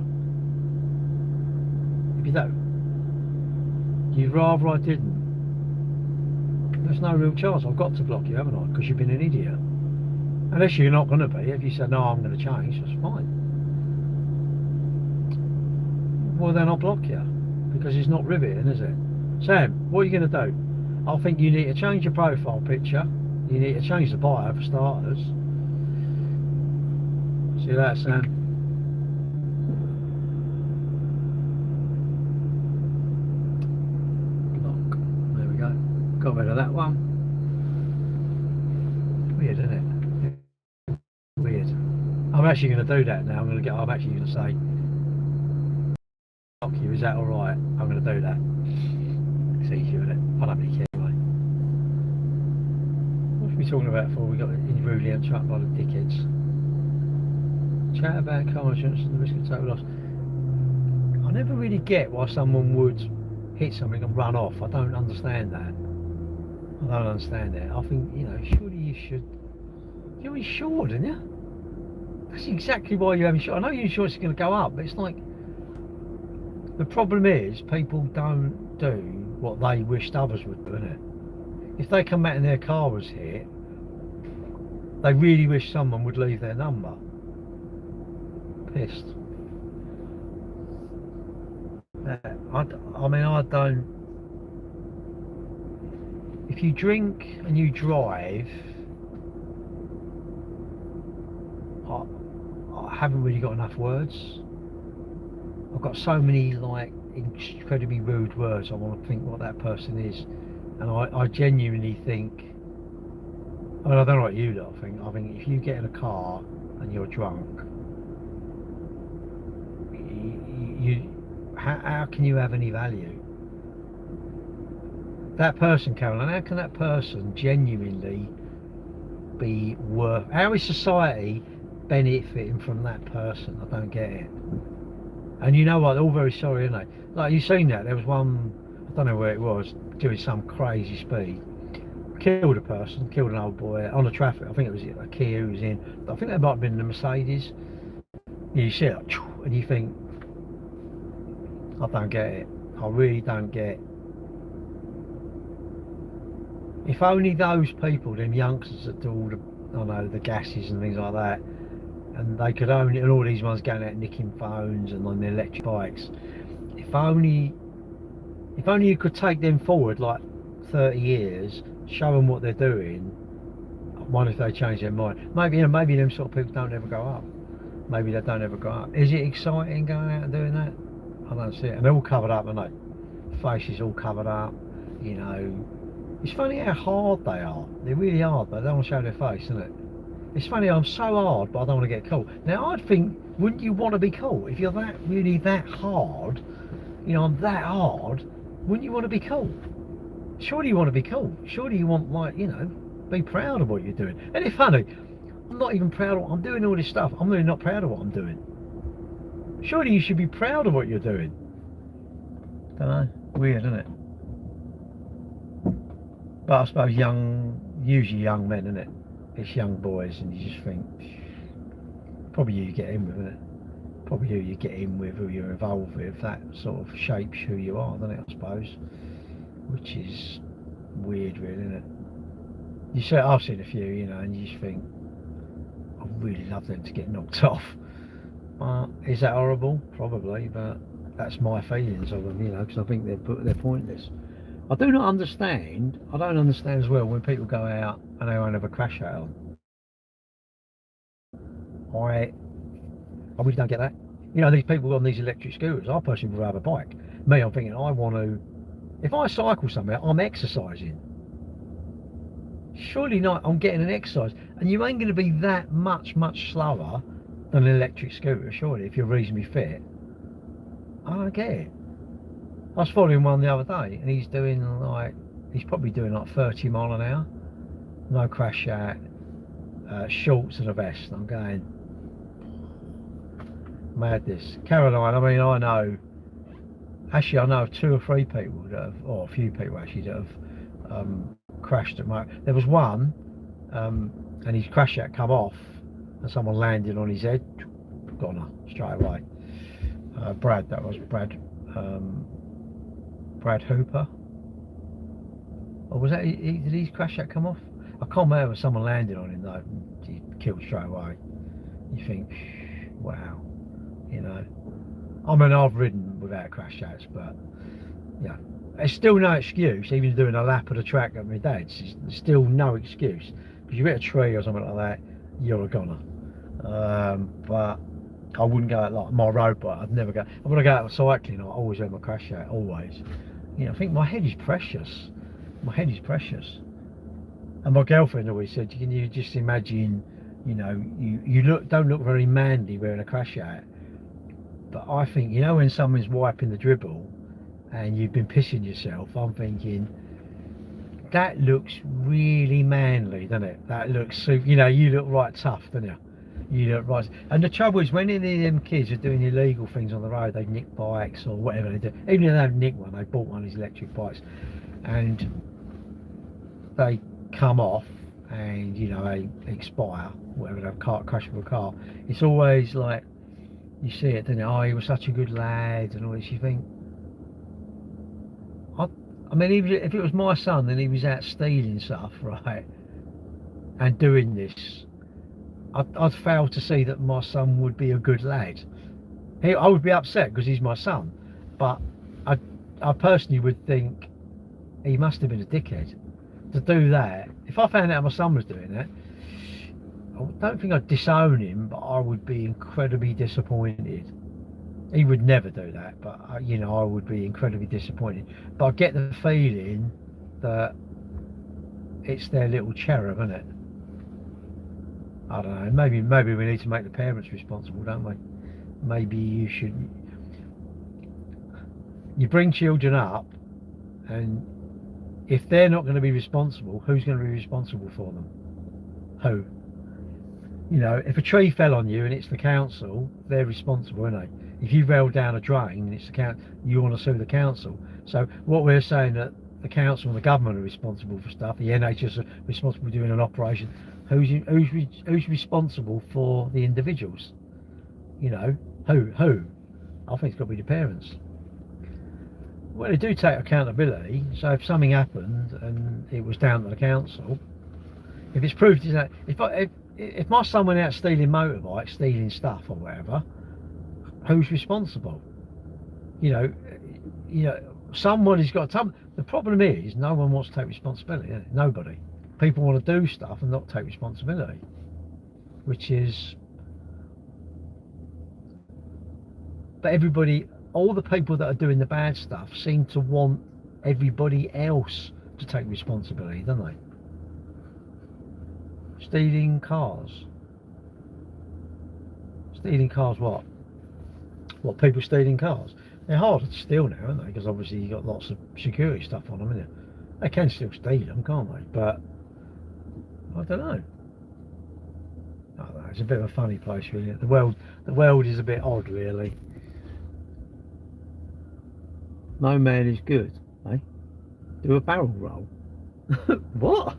If you don't, you'd rather I didn't. There's no real chance. I've got to block you, haven't I? Because you've been an idiot. Unless you're not going to be. If you say, no, I'm going to change, that's fine. Well, then I'll block you. Because it's not riveting, is it? Sam, what are you going to do? I think you need to change your profile picture. You need to change the bio for starters. See that, Sam? Block. There we go. Got rid of that one. Weird, isn't it? Weird. I'm actually going to do that now. I'm actually going to say, block you. Is that all right? I'm going to do that. It's easier, isn't it? I don't really care anyway. What should we be talking about before we got rudely interrupted by the dickheads? Chat about car insurance and the risk of total loss. I never really get why someone would hit something and run off. I don't understand that. I don't understand it. I think, you know, surely you should. You're insured, aren't you? That's exactly why you're insured. I know your insurance is going to go up, but it's like, the problem is people don't do what they wished others would do, innit? If they come back and their car was hit, they really wish someone would leave their number. Pissed. I mean, I don't... If you drink and you drive, I haven't really got enough words. I've got so many like incredibly rude words. I want to think what that person is, and I genuinely think. I mean, I don't know what you lot think. I think if you get in a car and you're drunk, how can you have any value? That person, Caroline, how can that person genuinely be worth? How is society benefiting from that person? I don't get it. And you know what, they're all very sorry, aren't they? Like, you've seen that, there was one, I don't know where it was, doing some crazy speed, killed a person, killed an old boy on the traffic. I think it was a Kia who was in, I think that might have been the Mercedes. You see it, and you think, I don't get it. I really don't get it. If only those people, them youngsters that do all the, I don't know, the gases and things like that, and they could only, and all these ones going out nicking phones and on the electric bikes, if only you could take them forward like 30 years, show them what they're doing. I wonder if they change their mind. Maybe, you know, maybe them sort of people don't ever grow up. Maybe they don't ever grow up. Is it exciting going out and doing that? I don't see it. And they're all covered up, aren't they? Faces all covered up, you know. It's funny how hard they are. They really are, but they don't want to show their face, isn't it? It's funny, I'm so hard, but I don't want to get caught. Now, I'd think, wouldn't you want to be caught? If you're that really that hard, you know, I'm that hard, wouldn't you want to be caught? Surely you want to be caught. Surely you want, like, you know, be proud of what you're doing. And it's funny, I'm not even proud of what I'm doing, all this stuff. I'm really not proud of what I'm doing. Surely you should be proud of what you're doing. Don't know. Weird, isn't it? But I suppose usually young men, isn't it? It's young boys, and you just think, probably you get in with, isn't it? Probably who you get in with, who you're involved with, that sort of shapes who you are, doesn't it, I suppose? Which is weird, really, isn't it? You see, I've seen a few, you know, and you just think, I really love them to get knocked off. Is that horrible? Probably, but that's my feelings of them, you know, because I think they're pointless. I don't understand as well when people go out and they won't have a crash out on. I really don't get that. You know, these people on these electric scooters, I personally would rather bike. Me, I'm thinking, I want to, if I cycle somewhere, I'm exercising. Surely not, I'm getting an exercise. And you ain't going to be that much slower than an electric scooter, surely, if you're reasonably fit. I don't get it. I was following one the other day, and he's probably doing like 30 mile an hour. No crash out, shorts and a vest. I'm going, madness. Caroline, I mean, I know of 2 or 3 people that have, or a few people actually, that have crashed at my, there was one, and his crash out come off, and someone landed on his head, goner, straight away. Brad Hooper, or was that, did his crash out come off? I can't remember. Someone landed on him though, he killed straight away. You think, wow, you know. I mean, I've ridden without crash outs, but yeah, there's still no excuse. Even doing a lap of the track at my dad's, there's still no excuse, because you hit a tree or something like that, you're a goner. But I wouldn't go out like my road bike. I'd never go. When I go out cycling, I always have my crash out, always. You know, I think my head is precious. My head is precious. And my girlfriend always said, can you just imagine, you know, you don't look very manly wearing a crash out. But I think, you know, when someone's wiping the dribble and you've been pissing yourself, I'm thinking, that looks really manly, doesn't it? That looks, you know, you look right tough, don't you? You look right. And the trouble is, when any of them kids are doing illegal things on the road, they nick bikes or whatever they do. Even if they don't nick one, they bought one of these electric bikes, and they come off, and you know, they expire, whatever, they crash with a car. It's always like, you see it, don't you? Oh, he was such a good lad, and all this. You think, I mean, even if it was my son and he was out stealing stuff, right, and doing this, I'd fail to see that my son would be a good lad. I would be upset because he's my son, but I personally would think he must have been a dickhead to do that. If I found out my son was doing that, I don't think I'd disown him, but I would be incredibly disappointed. He would never do that, but you know, I would be incredibly disappointed. But I get the feeling that it's their little cherub, isn't it? I don't know, maybe we need to make the parents responsible, don't we? Maybe you bring children up, and if they're not going to be responsible, who's going to be responsible for them? Who? You know, if a tree fell on you and it's the council, they're responsible, aren't they? If you fell down a drain and it's the council, you want to sue the council. So what we're saying, that the council and the government are responsible for stuff, the NHS are responsible for doing an operation. Who's responsible for the individuals? You know, who? I think it's got to be the parents. Well, they do take accountability. So if something happened and it was down to the council, if it's proved that, if my son went out stealing motorbikes, stealing stuff or whatever, who's responsible? You know, somebody's got to. The problem is, no one wants to take responsibility. Is it? Nobody. People want to do stuff and not take responsibility, which is. But everybody, all the people that are doing the bad stuff, seem to want everybody else to take responsibility, don't they? Stealing cars. Stealing cars, what? What, people stealing cars? They're harder to steal now, aren't they? Because obviously you've got lots of security stuff on them, isn't it? They can still steal them, can't they? But I don't know. I don't know. It's a bit of a funny place, really. The world is a bit odd, really. No man is good, eh? Do a barrel roll. What?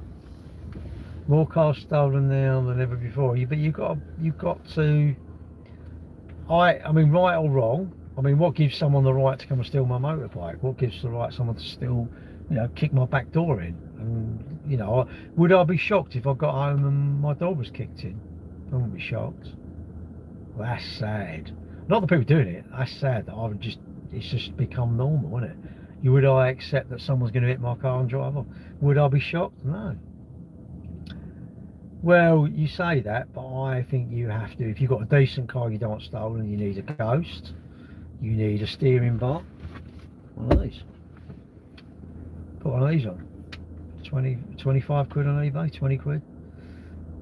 More cars stolen now than ever before. But you've got to. I mean, right or wrong. I mean, what gives someone the right to come and steal my motorbike? What gives the right someone to steal, you know, kick my back door in? And you know, would I be shocked if I got home and my door was kicked in? I wouldn't be shocked. Well, that's sad. Not the people doing it. That's sad that it's just become normal, isn't it? Would I accept that someone's going to hit my car and drive off? Would I be shocked? No. Well, you say that, but I think you have to. If you've got a decent car you don't want stolen, you need a ghost. You need a steering bar. One of these. Put one of these on. 25 quid on eBay, 20 quid.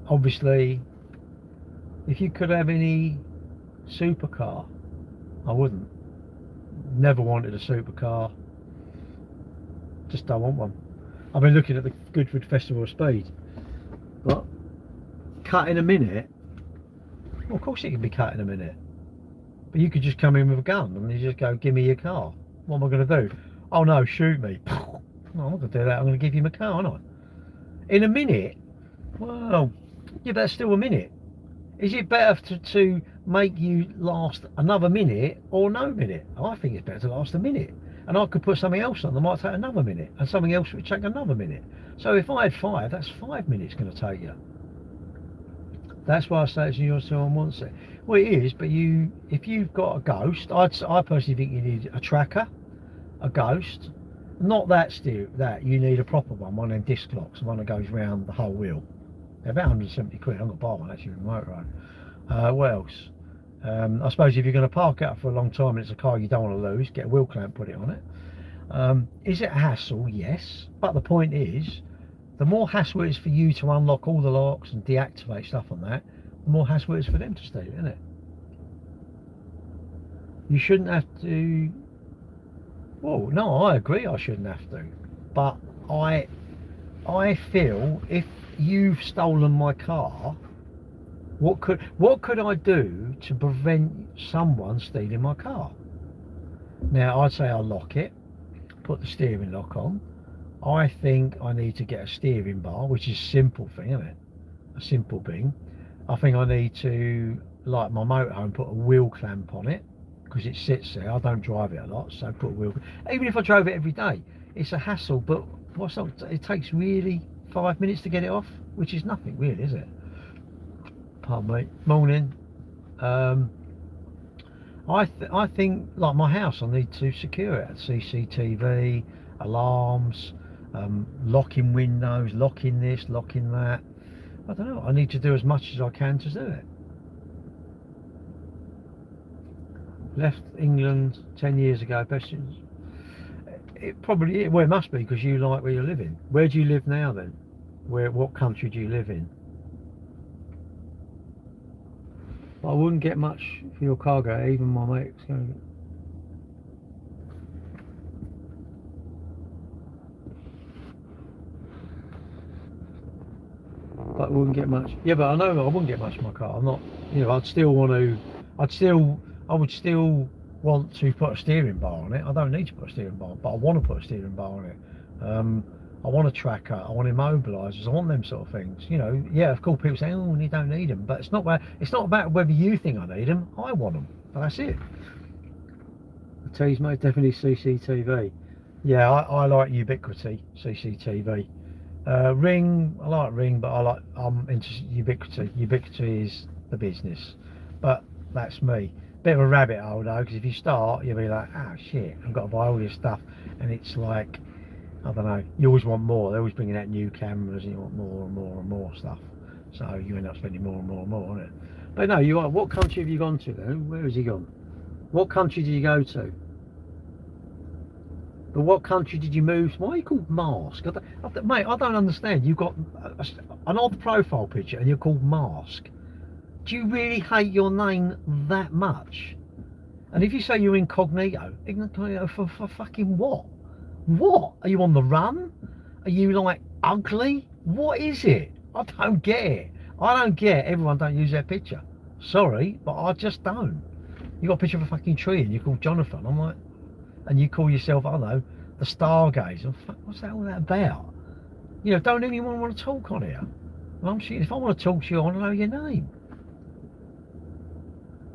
Obviously, if you could have any supercar, I wouldn't. Never wanted a supercar. Just don't want one. I've been looking at the Goodwood Festival of Speed. What? Cut in a minute? Well, of course it can be cut in a minute. But you could just come in with a gun and you just go, give me your car. What am I going to do? Oh no, shoot me. No, I'm not going to do that. I'm going to give you my car, aren't I? In a minute? Well, yeah, but that's still a minute. Is it better to make you last another minute or no minute? I think it's better to last a minute. And I could put something else on that might take another minute, and something else would take another minute. So if I had 5, that's 5 minutes going to take you. That's why I say it's your someone wants it. Well, it is, but if you've got a ghost, I personally think you need a tracker, a ghost. Not that you need a proper one of them disc locks, one that goes round the whole wheel. They're about 170 quid. I'm going to buy one actually with my motorhome. What else? I suppose if you're going to park out for a long time and it's a car you don't want to lose, get a wheel clamp, put it on it. Is it a hassle? Yes. But the point is, the more hassle it is for you to unlock all the locks and deactivate stuff on that, the more hassle it is for them to steal it, isn't it? You shouldn't have to. Well, no, I agree I shouldn't have to. But I feel if you've stolen my car, what could I do to prevent someone stealing my car? Now, I'd say I'll lock it, put the steering lock on. I think I need to get a steering bar, which is a simple thing, isn't it? A simple thing. I think I need to, like my motorhome, put a wheel clamp on it, because it sits there. I don't drive it a lot, so put a wheel. Even if I drove it every day, it's a hassle. But it takes really 5 minutes to get it off, which is nothing really, is it? Pardon me. Morning. I think, like my house, I need to secure it. CCTV, alarms, locking windows, locking this, locking that. I don't know. I need to do as much as I can to do it. Left England 10 years ago. It probably, well, it must be because you like where you're living. Where do you live now then? What country do you live in? I wouldn't get much for your cargo. Even my mate's going to get. But I wouldn't get much. Yeah, but I know I wouldn't get much in my car. I'm not, I would still want to put a steering bar on it. I don't need to put a steering bar, but I want to put a steering bar on it. I want a tracker. I want immobilisers. I want them sort of things. Yeah, of course people say, oh, you don't need them, but it's not about whether you think I need them. I want them, but that's it. The T's, mate, definitely CCTV. Yeah, I like Ubiquiti CCTV. Ring, I like Ring, but I'm into Ubiquiti. Ubiquiti is the business, but that's me. Bit of a rabbit hole though, because if you start, you'll be like, oh shit, I've got to buy all this stuff, and it's like, I don't know, you always want more. They're always bringing out new cameras, and you want more and more and more stuff. So you end up spending more and more and more on it. But no, you are. What country have you gone to then? Where has he gone? What country did you go to? But what country did you move to? Why are you called Mask? Mate, I don't understand. You've got an odd profile picture and you're called Mask. Do you really hate your name that much? And if you say you're incognito for fucking what? What? Are you on the run? Are you like ugly? What is it? I don't get it. I don't get everyone don't use their picture. Sorry, but I just don't. You got a picture of a fucking tree and you're called Jonathan. I'm like, and you call yourself, I don't know, the Stargazer. What's that all that about? Don't anyone want to talk on here? Well, I'm saying, if I want to talk to you, I want to know your name.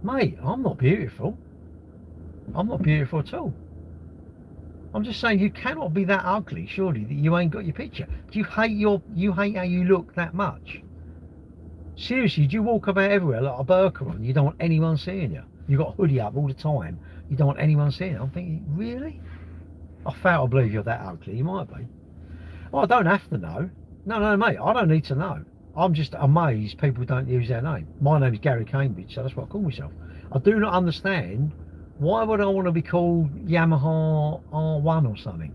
Mate, I'm not beautiful. I'm not beautiful at all. I'm just saying you cannot be that ugly, surely, that you ain't got your picture. Do you hate how you look that much? Seriously, do you walk about everywhere like a burqa on? You don't want anyone seeing you. You got a hoodie up all the time. You don't want anyone seeing you. I'm thinking, really? I fail to believe you're that ugly. You might be. Well, I don't have to know. No, mate. I don't need to know. I'm just amazed people don't use their name. My name is Gary Cambridge, so that's what I call myself. I do not understand. Why would I want to be called Yamaha R1 or something?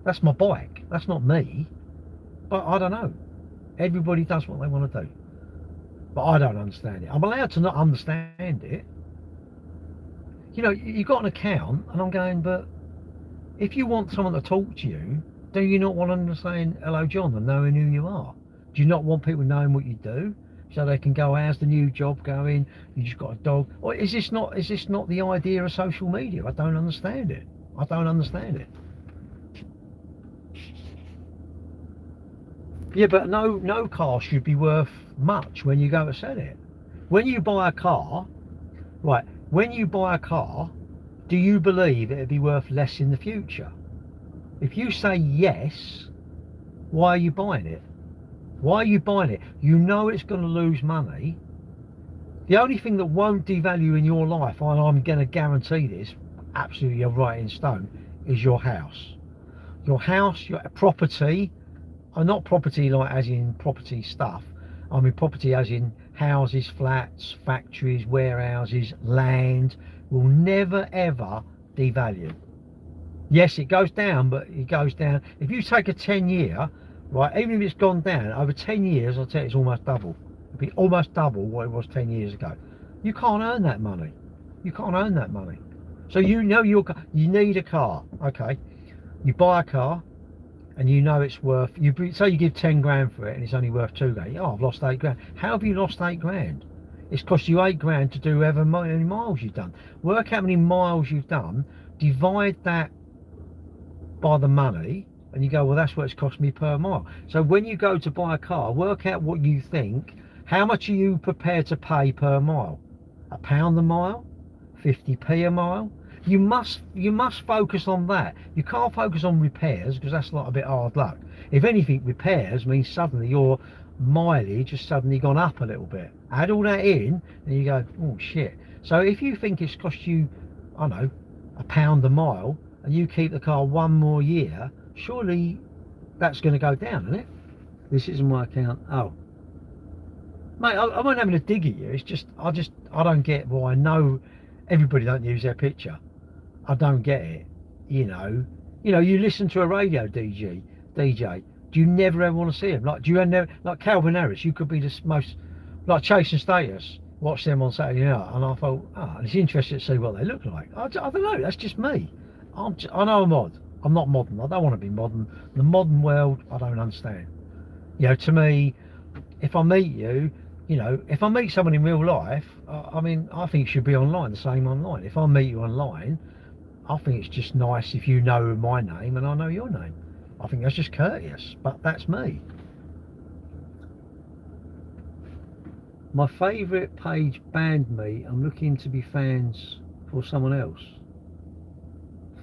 That's my bike. That's not me. But I don't know. Everybody does what they want to do. But I don't understand it. I'm allowed to not understand it. You know, you've got an account, and I'm going, but if you want someone to talk to you, do you not want them to say, hello, John, and knowing who you are? Do you not want people knowing what you do? So they can go, how's the new job going? You just got a dog. Or is this not the idea of social media? I don't understand it. I don't understand it. Yeah, but no car should be worth much when you go to sell it. When you buy a car, right, when you buy a car, do you believe it'll be worth less in the future? If you say yes, why are you buying it? Why are you buying it? You know it's going to lose money. The only thing that won't devalue in your life, and I'm going to guarantee this, absolutely you're right in stone, is your house. Your house, your property, and not property like as in property stuff. I mean property as in houses, flats, factories, warehouses, land will never ever devalue. Yes, it goes down, but it goes down. If you take a 10-year, right, even if it's gone down, over 10 years, I'll tell you it's almost double. It'll be almost double what it was 10 years ago. You can't earn that money. You can't earn that money. So you know you need a car, okay? You buy a car, and you know it's worth, say you give 10 grand for it and it's only worth 2 grand. Oh, I've lost 8 grand. How have you lost 8 grand? It's cost you 8 grand to do however many miles you've done. Work how many miles you've done, divide that by the money, and you go, well, that's what it's cost me per mile. So when you go to buy a car, work out what you think, how much are you prepared to pay per mile? £1 a mile? 50p a mile? You must focus on that. You can't focus on repairs because that's like a bit hard luck. If anything, repairs means suddenly your mileage has suddenly gone up a little bit. Add all that in and you go, oh shit. So if you think it's cost you, I don't know, £1 a mile, and you keep the car 1 more year, surely that's going to go down, isn't it? This isn't my account. Oh, mate, I wasn't having a dig at you. It's just I don't get why. I know everybody don't use their picture. I don't get it. You know, you listen to a radio DJ. Do you never ever want to see him? Like, do you ever, like Calvin Harris? You could be the most, like Chasing Status. Watch them on Saturday night, and I thought, it's interesting to see what they look like. I don't know. That's just me. I know I'm odd. I'm not modern. I don't want to be modern. The modern world, I don't understand. You know, to me, if I meet you, if I meet someone in real life, I mean, I think it should be online, the same online. If I meet you online, I think it's just nice if you know my name and I know your name. I think that's just courteous, but that's me. My favourite page banned me. I'm looking to be fans for someone else.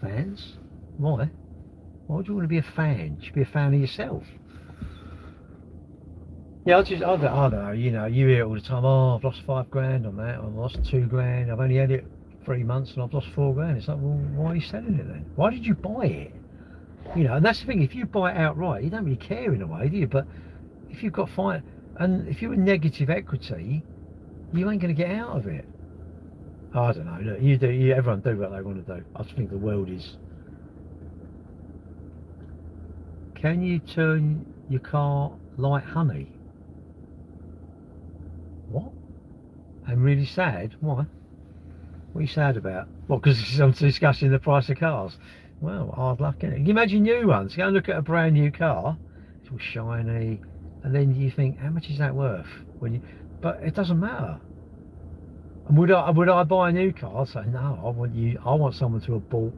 Fans? Why? Why do you want to be a fan? You should be a fan of yourself. Yeah, I don't know, you hear it all the time, oh, I've lost 5 grand on that, I've lost 2 grand, I've only had it 3 months and I've lost 4 grand. It's like, well, why are you selling it then? Why did you buy it? And that's the thing, if you buy it outright, you don't really care in a way, do you? But if you've got and if you're in negative equity, you ain't going to get out of it. I don't know, look, everyone do what they want to do. I just think the world is... Can you turn your car like honey? What? I'm really sad. Why? What are you sad about? What, because I'm discussing the price of cars? Well, hard luck, innit? Can you imagine new ones? Go and look at a brand new car, it's all shiny, and then you think, how much is that worth? But it doesn't matter. And would I buy a new car? I'd say, no, I want someone to have bought,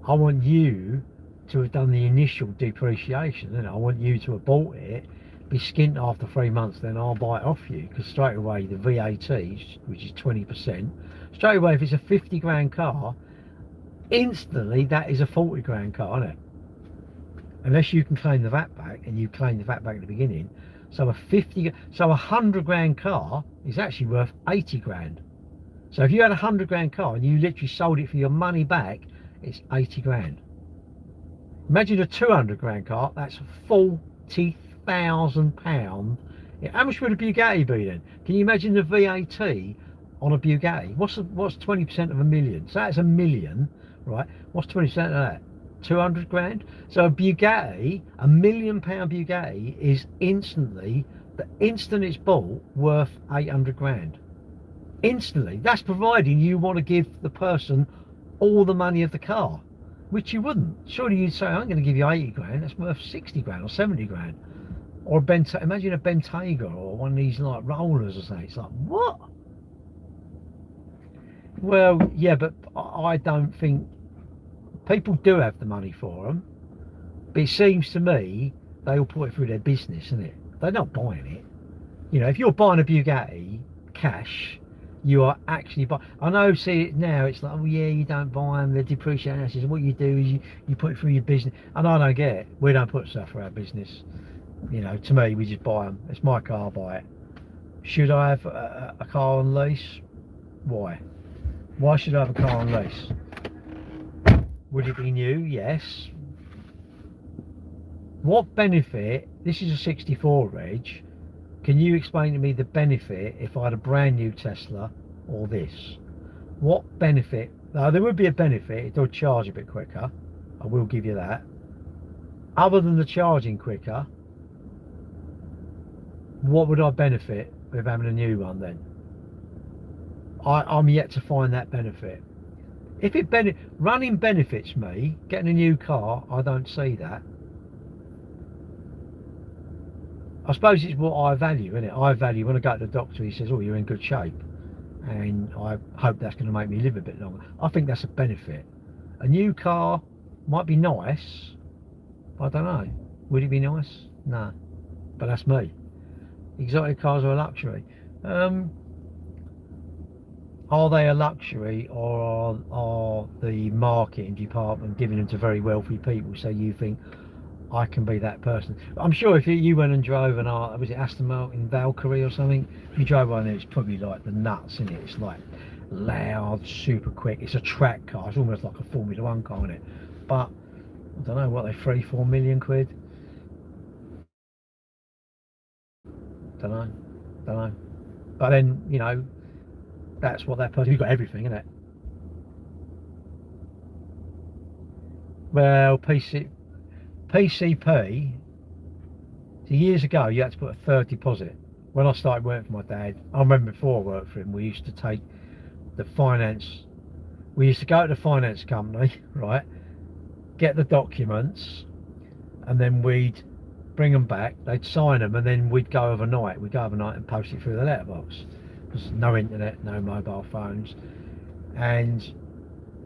I want you to have done the initial depreciation, and I want you to have bought it, be skint after 3 months, then I'll buy it off you, because straight away the VAT, which is 20%, straight away if it's a 50 grand car, instantly that is a 40 grand car, isn't it? Unless you can claim the VAT back, and you claim the VAT back at the beginning, So so a 100 grand car is actually worth 80 grand. So if you had a 100 grand car and you literally sold it for your money back, it's 80 grand. Imagine a 200 grand car, that's £40,000. Yeah, how much would a Bugatti be then? Can you imagine the VAT on a Bugatti? What's 20% of a million? So that's a million, right? What's 20% of that? 200 grand. So a Bugatti, a £1 million Bugatti, is instantly, the instant it's bought, worth 800 grand. Instantly. That's providing you want to give the person all the money of the car, which you wouldn't. Surely you'd say, I'm going to give you 80 grand, that's worth 60 grand or 70 grand. Or imagine a Bentayga or one of these like rollers or something. It's like, what? Well, yeah, but I don't think people do have the money for them. But it seems to me they all put it through their business, isn't it? They're not buying it. You know, if you're buying a Bugatti cash, you are actually buying. I know, see it now, it's like, oh yeah, you don't buy them, they're depreciating assets. What you do is you put it through your business. And I don't get it. We don't put stuff for our business. You know, to me, we just buy them. It's my car, buy it. Should I have a car on lease? Why? Why should I have a car on lease? Would it be new? Yes. What benefit? This is a 64 reg. Can you explain to me the benefit if I had a brand new Tesla or this? What benefit? Now, there would be a benefit. It does charge a bit quicker. I will give you that. Other than the charging quicker, what would I benefit with having a new one then? I'm yet to find that benefit. If running benefits me, getting a new car, I don't see that. I suppose it's what I value, isn't it? I value when I go to the doctor, he says, oh, you're in good shape. And I hope that's going to make me live a bit longer. I think that's a benefit. A new car might be nice. I don't know. Would it be nice? No. But that's me. Exotic cars are a luxury. Are they a luxury, or are the marketing department giving them to very wealthy people so you think I can be that person? I'm sure if you went and drove was it Aston Martin Valkyrie or something, if you drove one there, it's probably like the nuts, isn't it? It's like loud, super quick. It's a track car. It's almost like a Formula 1 car, isn't it? But I don't know what they 3-4 million quid. Don't know. But then, you know, that's what that person, you've got everything, isn't it? Well, PCP, so years ago you had to put a third deposit. When I started working for my dad, I remember before I worked for him, we used to take the finance, we used to go to the finance company, right, get the documents, and then we'd bring them back, they'd sign them, and then we'd go overnight and post it through the letterbox. There's no internet, no mobile phones, and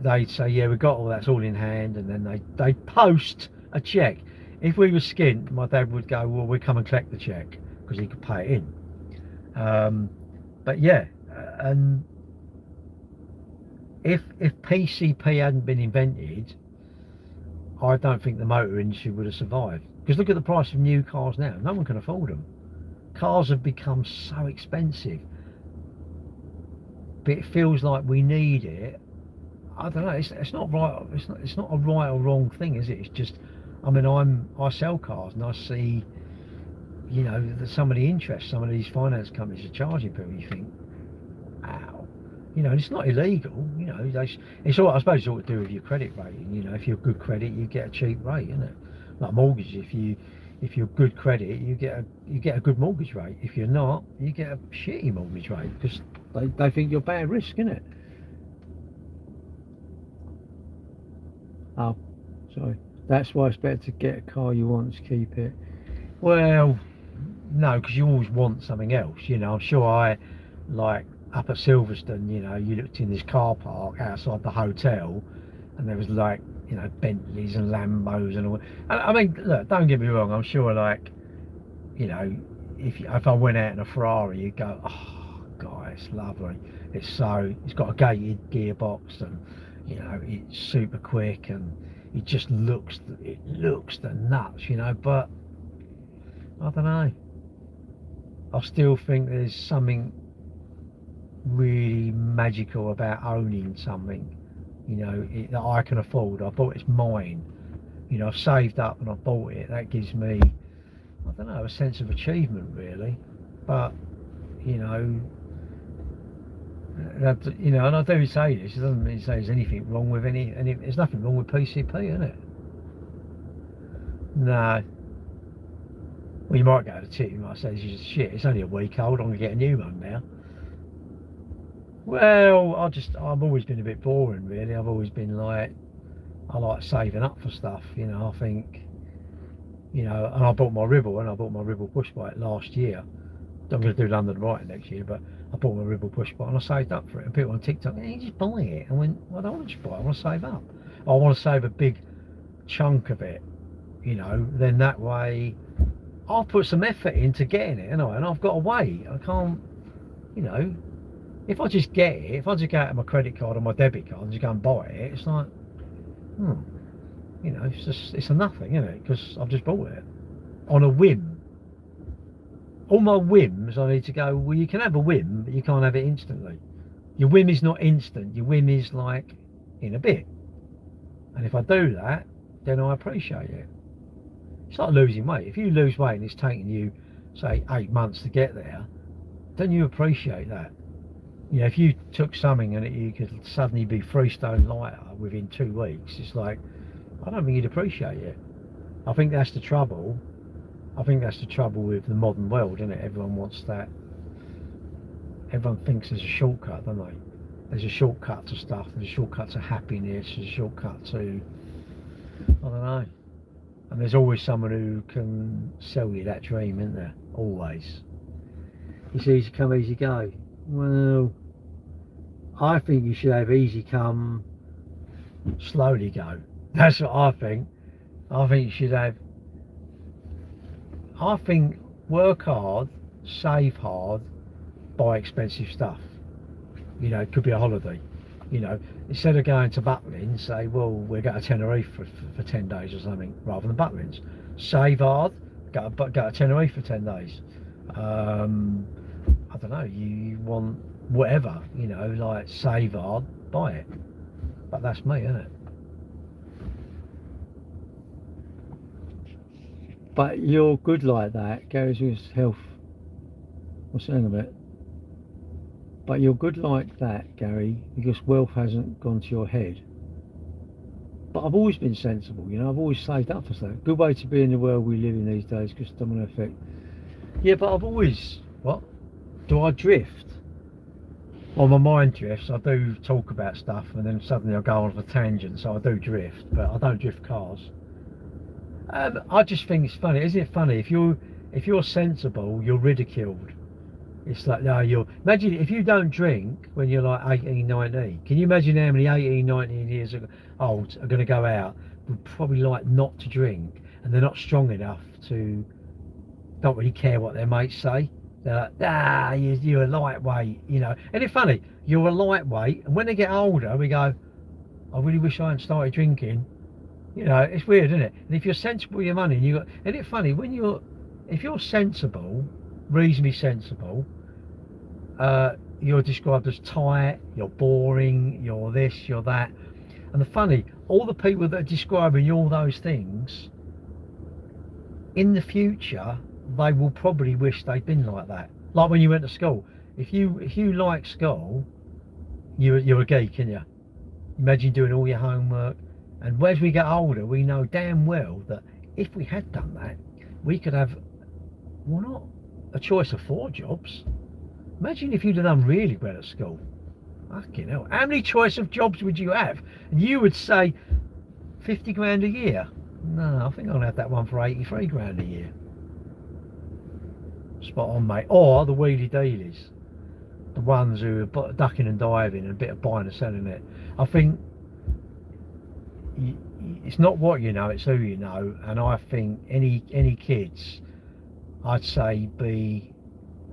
they'd say, yeah, we've got all that's all in hand, and then they'd post a check. If we were skint, my dad would go, well, we'll come and collect the check, because he could pay it in. But yeah, and if PCP hadn't been invented, I don't think the motor industry would have survived. Because look at the price of new cars now. No one can afford them. Cars have become so expensive. But it feels like we need it. I don't know. It's not right. It's not a right or wrong thing, is it? It's just. I mean, I sell cars and I see, you know, some of the interest some of these finance companies are charging people. You think, ow. You know, it's not illegal. You know, it's all. I suppose it's all to do with your credit rating. You know, if you're good credit, you get a cheap rate, isn't it? Like mortgage, if you're good credit, you get a good mortgage rate. If you're not, you get a shitty mortgage rate because they think you're bad risk, isn't it? Oh, sorry. That's why it's better to get a car you want to keep it. Well, no, because you always want something else. You know, I'm sure like up at Silverstone, you know, you looked in this car park outside the hotel, and there was like, you know, Bentleys and Lambos and all. And I mean, look, don't get me wrong. I'm sure, like, you know, if I went out in a Ferrari, you'd go, oh, God, it's lovely. It's got a gated gearbox, and you know, it's super quick, and it just looks the nuts, you know. But I don't know. I still think there's something really magical about owning something, you know, that I can afford. I thought it's mine. You know, I've saved up and I bought it. That gives me, I don't know, a sense of achievement really. But you know, you know, and I do say this. It doesn't mean to say there's anything wrong with any. There's nothing wrong with PCP, isn't it? No. Well, you might go to tip. You might say, "Shit, it's only a week old. I'm gonna get a new one now." Well, I've always been a bit boring, really. I've always been like, I like saving up for stuff. You know, I think, you know, and I bought my Ribble, and I bought my Ribble push bike last year. I'm going to do London Brighton next year, but I bought my Ribble push bike and I saved up for it. And people on TikTok, you just buy it. And I went, well, I don't want to just buy it. I want to save up. I want to save a big chunk of it. You know, then that way I'll put some effort into getting it, and I've got to wait. I can't, you know, if I just get it, if I just go out my credit card or my debit card and just go and buy it, it's like, you know, it's a nothing, isn't it? Because I've just bought it on a whim. All my whims, I need to go, well, you can have a whim, but you can't have it instantly. Your whim is not instant. Your whim is like in a bit. And if I do that, then I appreciate it. It's like losing weight. If you lose weight and it's taking you, say, 8 months to get there, then you appreciate that. You know, if you took something and you could suddenly be 3 stone lighter within 2 weeks, it's like, I don't think you'd appreciate it. I think that's the trouble. I think that's the trouble with the modern world, isn't it? Everyone wants that. Everyone thinks there's a shortcut, don't they? There's a shortcut to stuff. There's a shortcut to happiness. There's a shortcut to, I don't know. And there's always someone who can sell you that dream, isn't there? Always. It's easy come, easy go. Well, I think you should have easy come, slowly go. That's what I think. I think you should have, I think work hard, save hard, buy expensive stuff. You know, it could be a holiday. You know, instead of going to Butlins, say, well, we're going to Tenerife for 10 days or something, rather than Butlins. Save hard, go to Tenerife for 10 days. I don't know, you want whatever, you know, like save hard, buy it. But that's me, isn't it? But you're good like that, Gary's with health. What's that about? But you're good like that, Gary, because wealth hasn't gone to your head. But I've always been sensible, you know, I've always saved up for stuff. Good way to be in the world we live in these days, because domino effect. Yeah, but I've always, what? Do I drift? Well, my mind drifts. I do talk about stuff and then suddenly I go on a tangent, so I do drift, but I don't drift cars. I just think it's funny. Isn't it funny? If you're sensible, you're ridiculed. It's like, no, imagine if you don't drink when you're like 18, 19. Can you imagine how many 18, 19 years old are going to go out would probably like not to drink, and they're not strong enough to, don't really care what their mates say. They're like, you're a lightweight, you know. And it's funny, you're a lightweight, and when they get older, we go, I really wish I hadn't started drinking. You know, it's weird, isn't it? And if you're sensible with your money, and and it's funny if you're sensible, reasonably sensible, you're described as tight, you're boring, you're this, you're that. And the funny, all the people that are describing all those things, in the future, they will probably wish they'd been like that. Like when you went to school. If you like school, you're a geek, aren't you? Imagine doing all your homework. And as we get older, we know damn well that if we had done that, we could have, well, not a choice of 4 jobs. Imagine if you'd have done really well at school. Fucking hell. How many choice of jobs would you have? And you would say 50 grand a year. No, I think I'll have that one for 83 grand a year. Spot on, mate. Or the wheelie dealies. The ones who are ducking and diving and a bit of buying and selling it. I think it's not what you know, it's who you know. And I think any kids, I'd say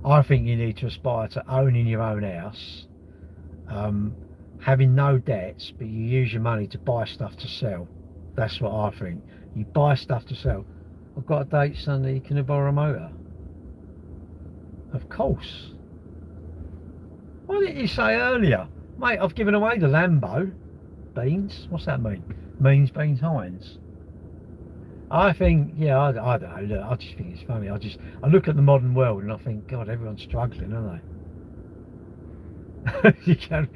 I think you need to aspire to owning your own house, having no debts, but you use your money to buy stuff to sell. That's what I think. You buy stuff to sell. I've got a date Sunday, can I borrow a motor? Of course. Why didn't you say earlier? Mate, I've given away the Lambo. Beans? What's that mean? Means, beans, Heinz. I think, yeah, I don't know, look, I just think it's funny. I look at the modern world and I think, God, everyone's struggling, aren't they? You can,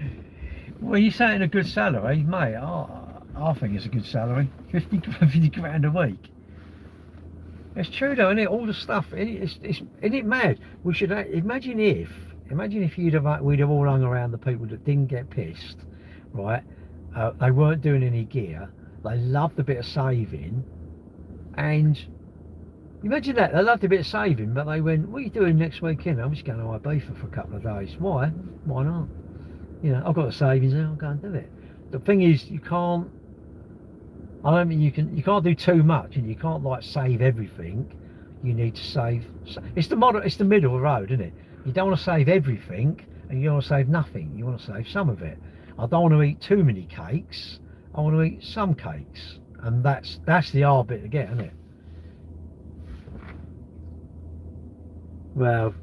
well, you're saying a good salary, mate, I think it's a good salary. 50 grand a week. It's true though, isn't it? All the stuff, isn't it mad? We should, imagine if we'd have all hung around the people that didn't get pissed, right? They weren't doing any gear, they loved a bit of saving, and imagine that, they loved a bit of saving, but they went, what are you doing next weekend? I'm just going to Ibiza for a couple of days. Why? Why not? You know, I've got the savings there, I'll go and do it. The thing is, you can't, I don't mean you can't do too much, and you can't like save everything. You need to save, it's the middle road, isn't it? You don't want to save everything, and you don't want to save nothing. You want to save some of it. I don't want to eat too many cakes, I want to eat some cakes. And that's the hard bit to get, isn't it? Well,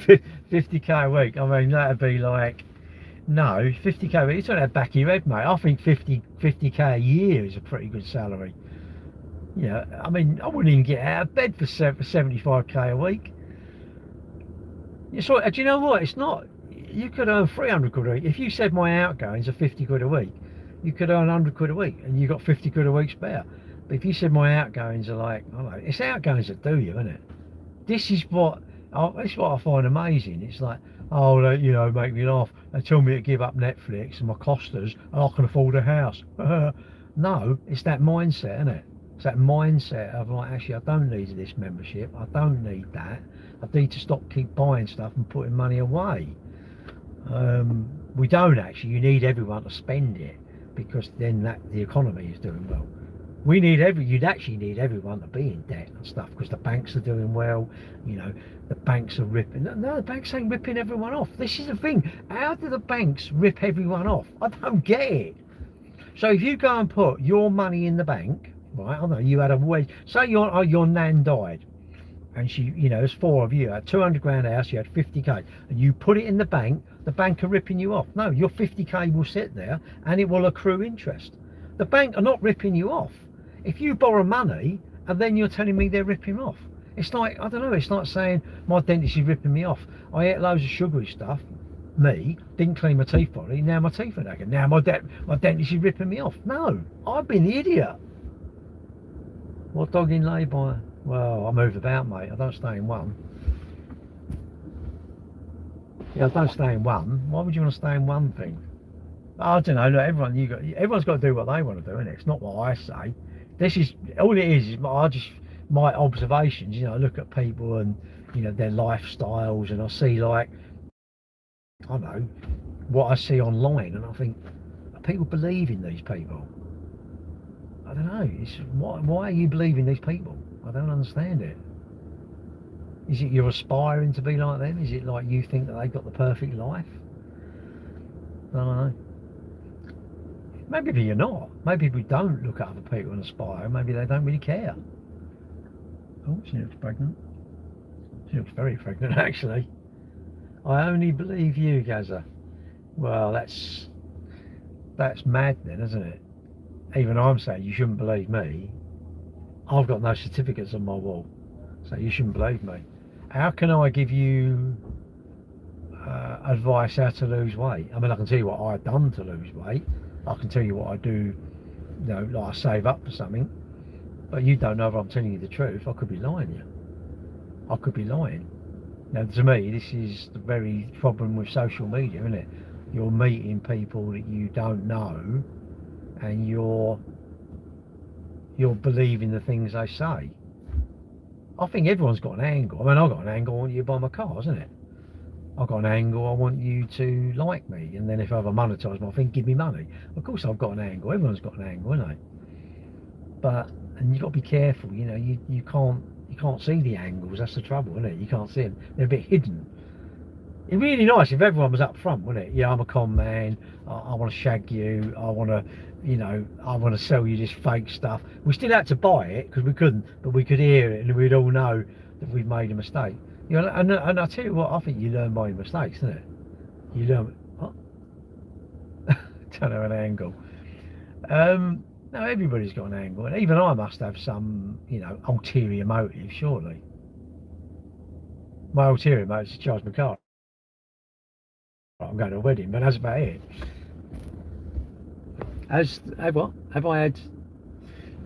50k a week, I mean, that'd be like, no, 50k a week, you're talking about back of your head, mate. I think 50k a year is a pretty good salary. You know, I mean, I wouldn't even get out of bed for 75k a week. So, do you know what? It's not, you could earn 300 quid a week. If you said my outgoings are 50 quid a week, you could earn 100 quid a week and you got 50 quid a week spare. But if you said my outgoings are like, I don't know, it's outgoings that do you, isn't it? This is what I find amazing. It's like, oh, they, you know, make me laugh. They tell me to give up Netflix and my costas and I can afford a house. No, it's that mindset, isn't it? It's that mindset of like, actually, I don't need this membership. I don't need that. I need to keep buying stuff and putting money away. We don't actually. You need everyone to spend it, because then the economy is doing well. You'd actually need everyone to be in debt and stuff, because the banks are doing well. You know, the banks are ripping. No, the banks ain't ripping everyone off. This is the thing. How do the banks rip everyone off? I don't get it. So if you go and put your money in the bank, right? I don't know, you had a wage. Say your nan died, and she, you know, there's 4 of you, had 200 grand house, you had 50k, and you put it in the bank are ripping you off. No, your 50k will sit there and it will accrue interest. The bank are not ripping you off. If you borrow money and then you're telling me they're ripping off, it's like, I don't know, it's like saying my dentist is ripping me off. I ate loads of sugary stuff, didn't clean my teeth properly, now my teeth are knackered. Now my dentist is ripping me off. No, I've been the idiot. What dog in lay-by? Well, I move about, mate. I don't stay in one. Yeah, I don't stay in one. Why would you want to stay in one thing? I don't know. Look, everyone's got to do what they want to do, innit? It's not what I say. This is all it is my observations. You know, I look at people and, you know, their lifestyles, and I see, like, I don't know, what I see online, and I think, people believe in these people. I don't know. It's why are you believing these people? I don't understand it. Is it you're aspiring to be like them? Is it like you think that they've got the perfect life? I don't know. Maybe you're not. Maybe we don't look at other people and aspire. Maybe they don't really care. Oh, she looks pregnant. She looks very pregnant, actually. I only believe you, Gaza. Well, that's mad then, isn't it? Even I'm saying you shouldn't believe me. I've got no certificates on my wall, so you shouldn't believe me. How can I give you advice how to lose weight? I mean, I can tell you what I've done to lose weight. I can tell you what I do, you know, like I save up for something. But you don't know if I'm telling you the truth. I could be lying to you. I could be lying. Now, to me, this is the very problem with social media, isn't it? You're meeting people that you don't know, and you're believing the things they say. I think everyone's got an angle. I mean, I've got an angle, I want you to buy my car, isn't it? I've got an angle, I want you to like me, and then if I ever monetize my thing, give me money. Of course I've got an angle, everyone's got an angle, isn't they? But, and you've got to be careful, you know, you can't see the angles, that's the trouble, isn't it? You can't see them, they're a bit hidden. It'd be really nice if everyone was up front, wouldn't it? Yeah, I'm a con man, I want to shag you, I want to, you know, I want to sell you this fake stuff. We still had to buy it because we couldn't, but we could hear it and we'd all know that we've made a mistake. You know, and I tell you what, I think you learn by your mistakes, isn't it? You learn. What? Don't know an angle. No, everybody's got an angle, and even I must have some, you know, ulterior motive, surely. My ulterior motive is to charge my car. I'm going to a wedding, but that's about it. Have I had?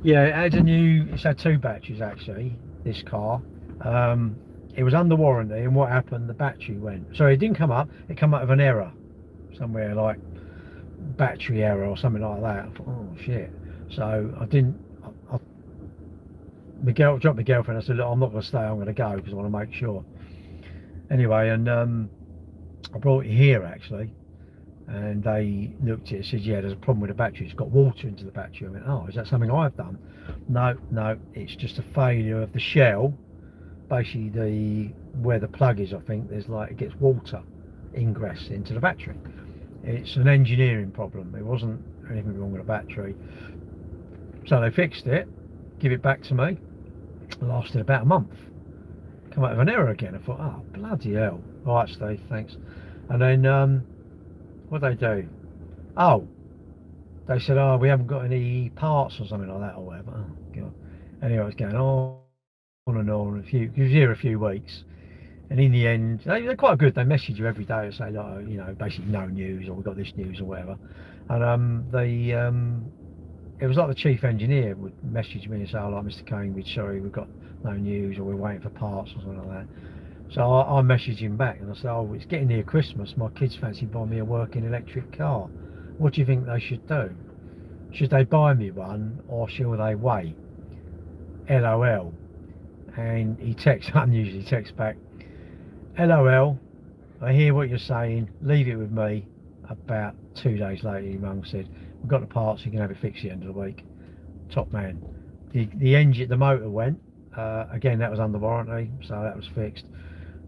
Yeah, it had a new. It's had 2 batteries actually. This car. It was under warranty, and what happened? The battery went. Sorry, it didn't come up. It came up with an error somewhere, like battery error or something like that. I thought, oh shit. So I didn't. Dropped my girlfriend. I said, look, I'm not going to stay. I'm going to go because I want to make sure. Anyway, and I brought it here actually, and they looked at it and said, yeah, there's a problem with the battery. It's got water into the battery. I went, oh, is that something I've done? No, it's just a failure of the shell. Basically, where the plug is, I think there's like, it gets water ingress into the battery. It's an engineering problem. It wasn't anything wrong with the battery. So they fixed it, give it back to me. It lasted about a month. Come out with an error again. I thought, oh bloody hell. All right, Steve, thanks. And then what they do? Oh, they said, oh, we haven't got any parts or something like that or whatever. Oh god. Anyway, it was going on and on. It was here a few weeks, and in the end, they're quite good. They message you every day and say, like, you know, basically no news, or we got this news or whatever. And it was like the chief engineer would message me and say, oh, like, Mr. Cambridge, sorry, we've got no news, or we're waiting for parts or something like that. So I messaged him back and I said, oh, it's getting near Christmas. My kids fancy buying me a working electric car. What do you think they should do? Should they buy me one, or should they wait? LOL. And he texts, unusually texts back, LOL, I hear what you're saying, leave it with me. About 2 days later, your mum said, we've got the parts, you can have it fixed at the end of the week. Top man. The engine, the motor went, again, that was under warranty, so that was fixed.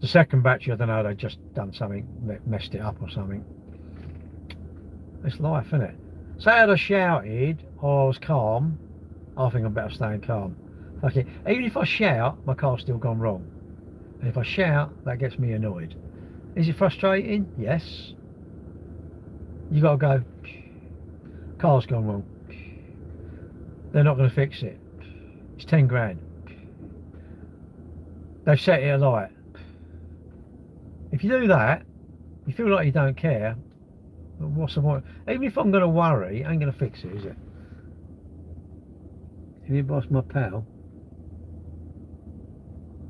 The second battery, I don't know, they just done something, messed it up or something. It's life, isn't it? So had I shouted, or I was calm, I think I'm better staying calm. Okay, even if I shout, my car's still gone wrong. And if I shout, that gets me annoyed. Is it frustrating? Yes. You got to go, car's gone wrong. They're not going to fix it. It's 10 grand. They've set it alight. If you do that, you feel like you don't care. What's the point? Even if I'm going to worry, I ain't going to fix it, is it? Have you bossed my pal?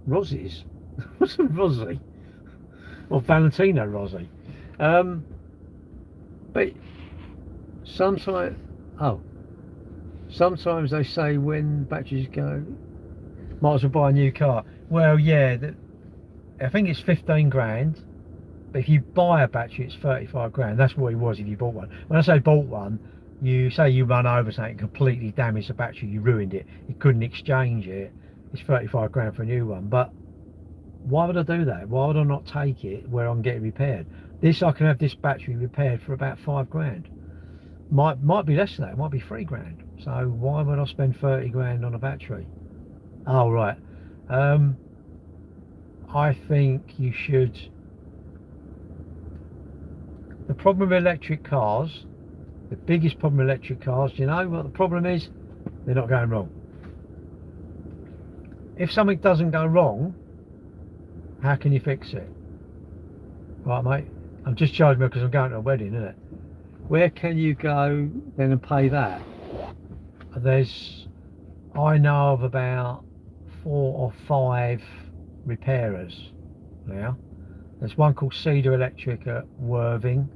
Rozzie's. What's a Rozzie? Or Valentino Rossi. But sometimes, sometimes they say when batteries go, might as well buy a new car. Well, yeah, I think it's 15 grand, but if you buy a battery, it's 35 grand. That's what it was if you bought one. When I say bought one, you say you run over something, completely damaged the battery, you ruined it, you couldn't exchange it, it's 35 grand for a new one. But why would I do that? Why would I not take it where I'm getting repaired? This, I can have this battery repaired for about 5 grand. Might be less than that, it might be 3 grand. So why would I spend 30 grand on a battery? Oh, right. I think you should. The problem with electric cars, the biggest problem with electric cars, do you know what the problem is? They're not going wrong. If something doesn't go wrong, how can you fix it? Right, mate, I'm just charging me because I'm going to a wedding, isn't it? Where can you go then and pay that? I know of about 4 or 5 repairers now. There's one called Cedar Electric at Worthing.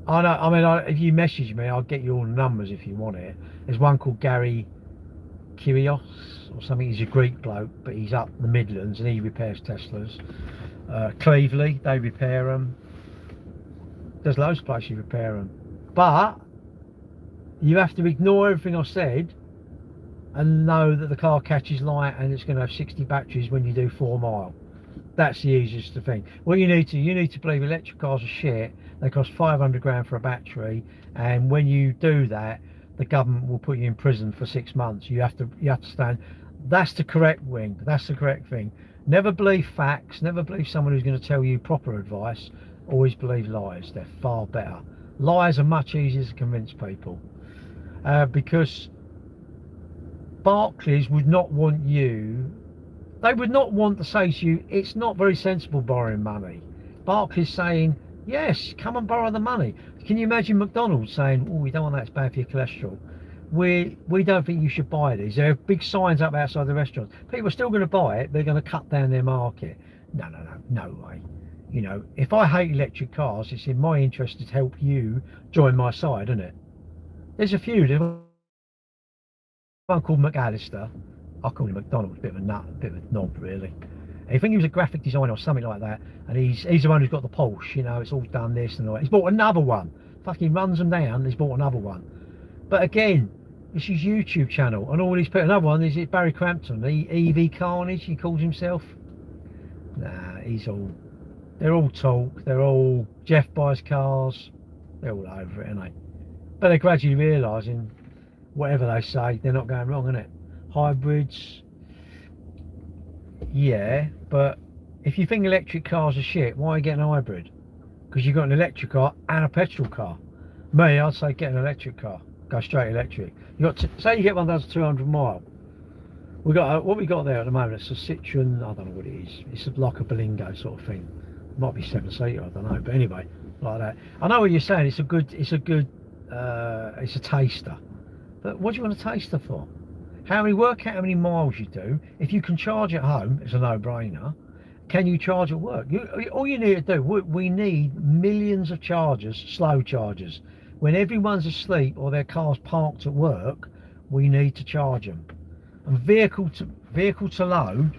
I know, I mean, if you message me, I'll get you all the numbers if you want it. There's one called Gary Kyrios or something. He's a Greek bloke, but he's up the Midlands and he repairs Teslas. Cleveley, they repair them. There's loads of places you repair them. But you have to ignore everything I said and know that the car catches light and it's going to have 60 batteries when you do 4 mile. That's the easiest thing. What you need to believe electric cars are shit. They cost 500 grand for a battery, and when you do that, the government will put you in prison for 6 months. You have to stand. That's the correct thing. That's the correct thing. Never believe facts. Never believe someone who's going to tell you proper advice. Always believe lies. They're far better. Lies are much easier to convince people, because Barclays would not want you. They would not want to say to you, it's not very sensible borrowing money. Barclays saying, yes, come and borrow the money. Can you imagine McDonald's saying, oh, we don't want that, it's bad for your cholesterol. We don't think you should buy these. There are big signs up outside the restaurants. People are still going to buy it. They're going to cut down their market. No way. You know, if I hate electric cars, it's in my interest to help you join my side, isn't it? There's a few. There's one called McAllister. I call him McDonald's, a bit of a nut, a bit of a knob, really. I think he was a graphic designer or something like that, and he's the one who's got the Porsche, you know, it's all done this and all that. He's bought another one. Fucking runs them down, he's bought another one. But again, it's his YouTube channel, and all he's put another one is Barry Crampton, EV Carnage, he calls himself. Nah, they're all talk, they're all Jeff buys cars, they're all over it, aren't they? But they're gradually realising, whatever they say, they're not going wrong, innit? Hybrids, yeah, but if you think electric cars are shit, why are you getting a hybrid? Because you've got an electric car and a petrol car. Me, I'd say get an electric car, go straight electric. You got to, say you get one that's 200 mile. We got what we got there at the moment. It's a Citroen. I don't know what it is. It's like a Berlingo sort of thing. Might be 7-seater. I don't know. But anyway, like that. I know what you're saying. It's a taster. But what do you want a taster for? Work out how many miles you do. If you can charge at home, it's a no-brainer. Can you charge at work? All you need to do, we need millions of chargers, slow chargers. When everyone's asleep or their car's parked at work, we need to charge them. And vehicle to load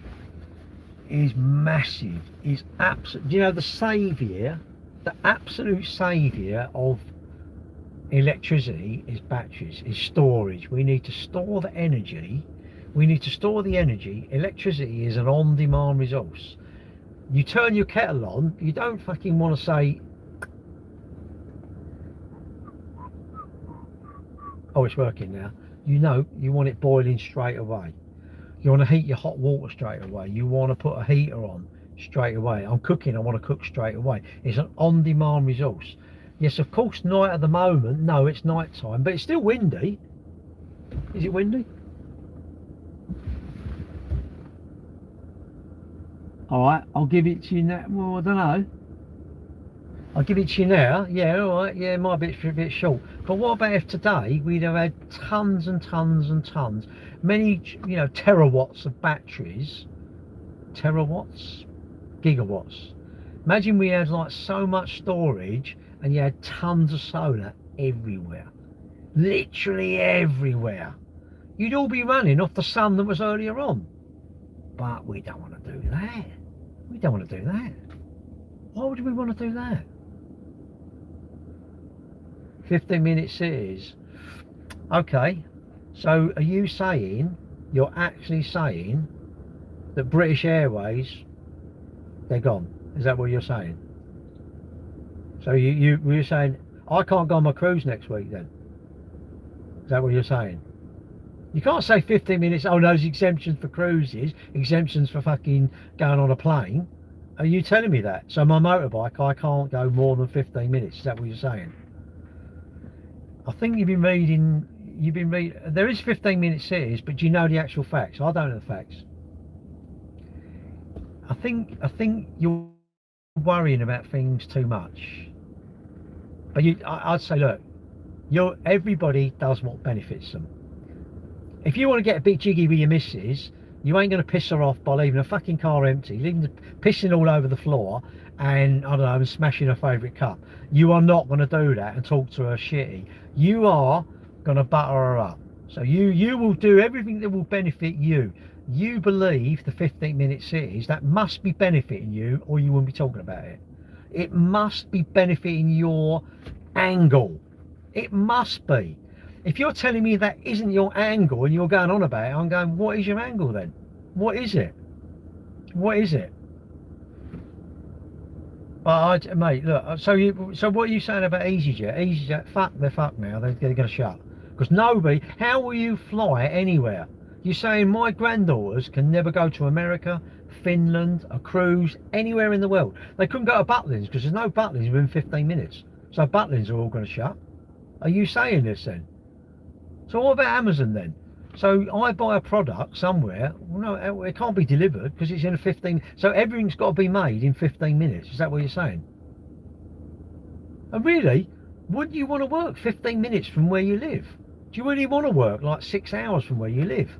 is massive. Is absolute. You know, the absolute saviour of electricity is batteries, is storage. We need to store the energy. Electricity is an on-demand resource. You turn your kettle on, you don't fucking want to say, oh, it's working now. You know, you want it boiling straight away. You want to heat your hot water straight away. You want to put a heater on straight away. I'm cooking, I want to cook straight away. It's an on-demand resource. Yes, of course, night at the moment, no, it's night time, but it's still windy. Is it windy? Alright, I'll give it to you now. Well, I don't know. I'll give it to you now. Yeah, alright, yeah, it might be a bit short. But what about if today we'd have had tons and tons and tons, many, you know, terawatts of batteries, terawatts, gigawatts. Imagine we had like so much storage and you had tons of solar everywhere, literally everywhere. You'd all be running off the sun that was earlier on. But we don't want to do that. We don't want to do that. Why would we want to do that? 15-minute cities. Okay, so are you saying, you're actually saying that British Airways, they're gone? Is that what you're saying? So you're saying, I can't go on my cruise next week then? Is that what you're saying? You can't say 15 minutes, oh no, there's exemptions for cruises, exemptions for fucking going on a plane. Are you telling me that? So my motorbike, I can't go more than 15 minutes, is that what you're saying? I think you've been reading, there is 15-minute cities, but do you know the actual facts? I don't know the facts. I think you're worrying about things too much. But I'd say, look, everybody does what benefits them. If you want to get a bit jiggy with your missus, you ain't going to piss her off by leaving her fucking car empty, pissing all over the floor, and I don't know, smashing her favourite cup. You are not going to do that and talk to her shitty. You are going to butter her up. So you will do everything that will benefit you. You believe the 15-minute cities, that must be benefiting you, or you wouldn't be talking about it. It must be benefiting your angle. It must be. If you're telling me that isn't your angle and you're going on about it, I'm going, what is your angle then? What is it? What is it? But mate, look, so what are you saying about EasyJet? EasyJet, they're fucked now, they're going to shut. Because nobody, how will you fly anywhere? You're saying my granddaughters can never go to America, Finland, a cruise, anywhere in the world. They couldn't go to Butlins because there's no Butlins within 15 minutes. So Butlins are all going to shut. Are you saying this then? So what about Amazon then? So I buy a product somewhere, well, no, it can't be delivered because it's in a 15, so everything's got to be made in 15 minutes. Is that what you're saying? And really, would you want to work 15 minutes from where you live? Do you really want to work like 6 hours from where you live?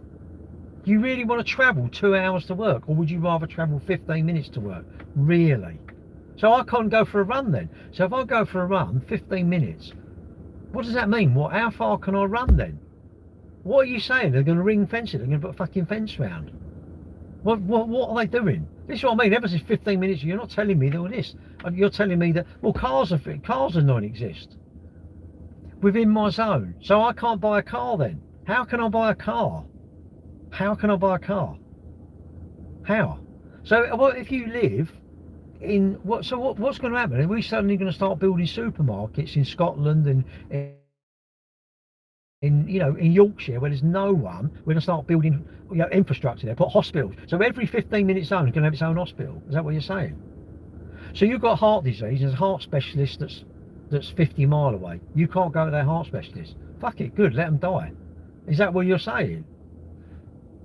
Do you really want to travel 2 hours to work, or would you rather travel 15 minutes to work? Really? So I can't go for a run then. So if I go for a run, 15 minutes, what does that mean? What? How far can I run then? What are you saying? They're going to ring fence it? They're going to put a fucking fence round? What are they doing? This is what I mean. Ever since 15 minutes, you're not telling me all this. You're telling me that, well, cars are non-exist within my zone. So I can't buy a car then. How can I buy a car? How can I buy a car? How? So what if you live in what? So what's going to happen? Are we suddenly going to start building supermarkets in Scotland and in Yorkshire where there's no one? We're going to start building infrastructure there, put hospitals. So every 15-minute zone is going to have its own hospital. Is that what you're saying? So you've got heart disease. There's a heart specialist that's 50 mile away. You can't go to their heart specialist. Fuck it, good. Let them die. Is that what you're saying?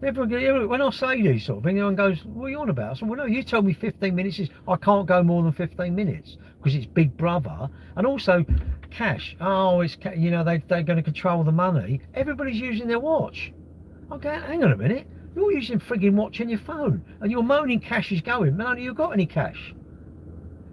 When I say these sort of things, everyone goes, what are you on about? I said, well, no, you told me 15 minutes is, I can't go more than 15 minutes because it's Big Brother. And also, cash. Oh, it's, they're going to control the money. Everybody's using their watch. Okay, hang on a minute. You're using frigging watch on your phone and you're moaning cash is going. None of you got any cash.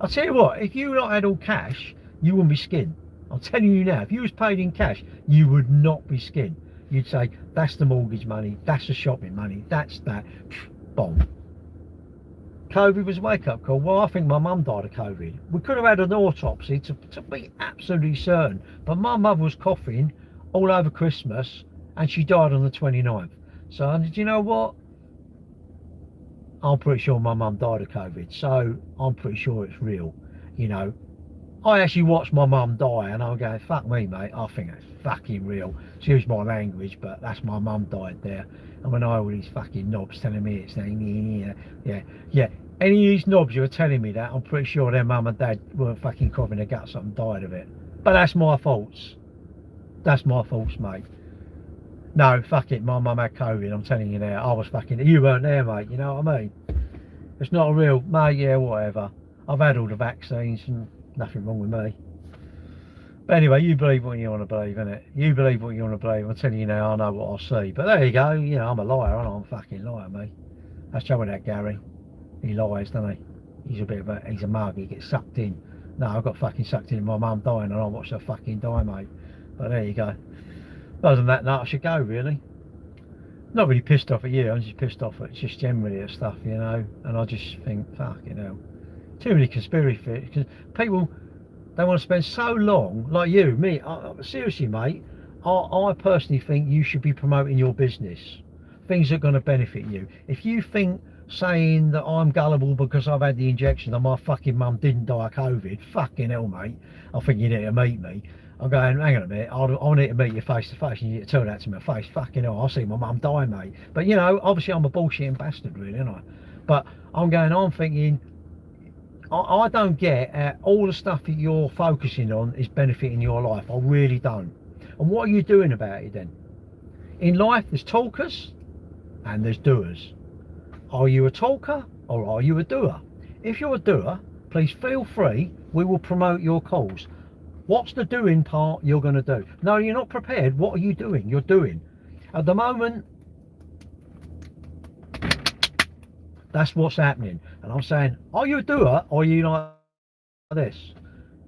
I'll tell you what, if you not had all cash, you wouldn't be skinned. I'm telling you now, if you was paid in cash, you would not be skinned. You'd say, that's the mortgage money, that's the shopping money, that's that. Bomb. COVID was a wake-up call. Well, I think my mum died of COVID. We could have had an autopsy to be absolutely certain, but my mother was coughing all over Christmas and she died on the 29th. So, do you know what? I'm pretty sure my mum died of COVID, so I'm pretty sure it's real. I actually watched my mum die and I'm going, fuck me, mate, I think it's fucking real. Excuse my language, but that's my mum died there. And when I all these fucking knobs telling me it's yeah. Any of these knobs who are telling me that, I'm pretty sure their mum and dad weren't fucking coughing their guts up and died of it. But that's my faults. That's my faults, mate. No, fuck it, my mum had COVID, I'm telling you now. I was fucking, you weren't there, mate, you know what I mean? It's not a real, mate, yeah, whatever. I've had all the vaccines and nothing wrong with me. But anyway, you believe what you want to believe, innit? You believe what you want to believe. I'm telling you now, I know what I see. But there you go, I'm a liar, aren't I? I'm a fucking liar, me. That's trouble with that Gary. He lies, doesn't he? He's a mug, he gets sucked in. No, I got fucking sucked in, my mum dying and I watched her fucking die, mate. But there you go. Other than that, no, I should go, really. Not really pissed off at you, I'm just pissed off at just generally at stuff, And I just think, fucking hell. Too many conspiracy theories, because people, they want to spend so long, like you, me, seriously, mate, I personally think you should be promoting your business, things that are going to benefit you. If you think saying that I'm gullible because I've had the injection and my fucking mum didn't die of COVID, fucking hell, mate, I think you need to meet me. I'm going, hang on a minute, I need to meet you face to face and you need to tell that to my face. Fucking hell, I'll see my mum die, mate. But obviously I'm a bullshitting bastard, really, aren't I? But I'm thinking, I don't get all the stuff that you're focusing on is benefiting your life. I really don't. And what are you doing about it then? In life, there's talkers and there's doers. Are you a talker or are you a doer? If you're a doer, please feel free. We will promote your cause. What's the doing part you're going to do? No, you're not prepared. What are you doing? You're doing. At the moment, that's what's happening. And I'm saying, are you a doer or are you like this?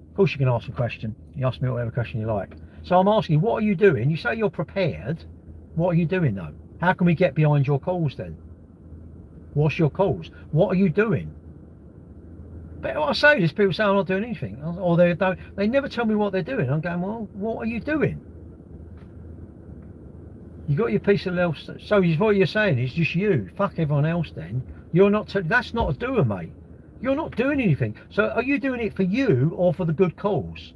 Of course you can ask a question. You ask me whatever question you like. So I'm asking, what are you doing? You say you're prepared. What are you doing though? How can we get behind your cause then? What's your cause? What are you doing? But what I say is people say I'm not doing anything, or they never tell me what they're doing. I'm going, well, what are you doing? You got your piece of little, so what you're saying is just you. Fuck everyone else then. You're not, that's not a doer, mate. You're not doing anything. So are you doing it for you or for the good cause?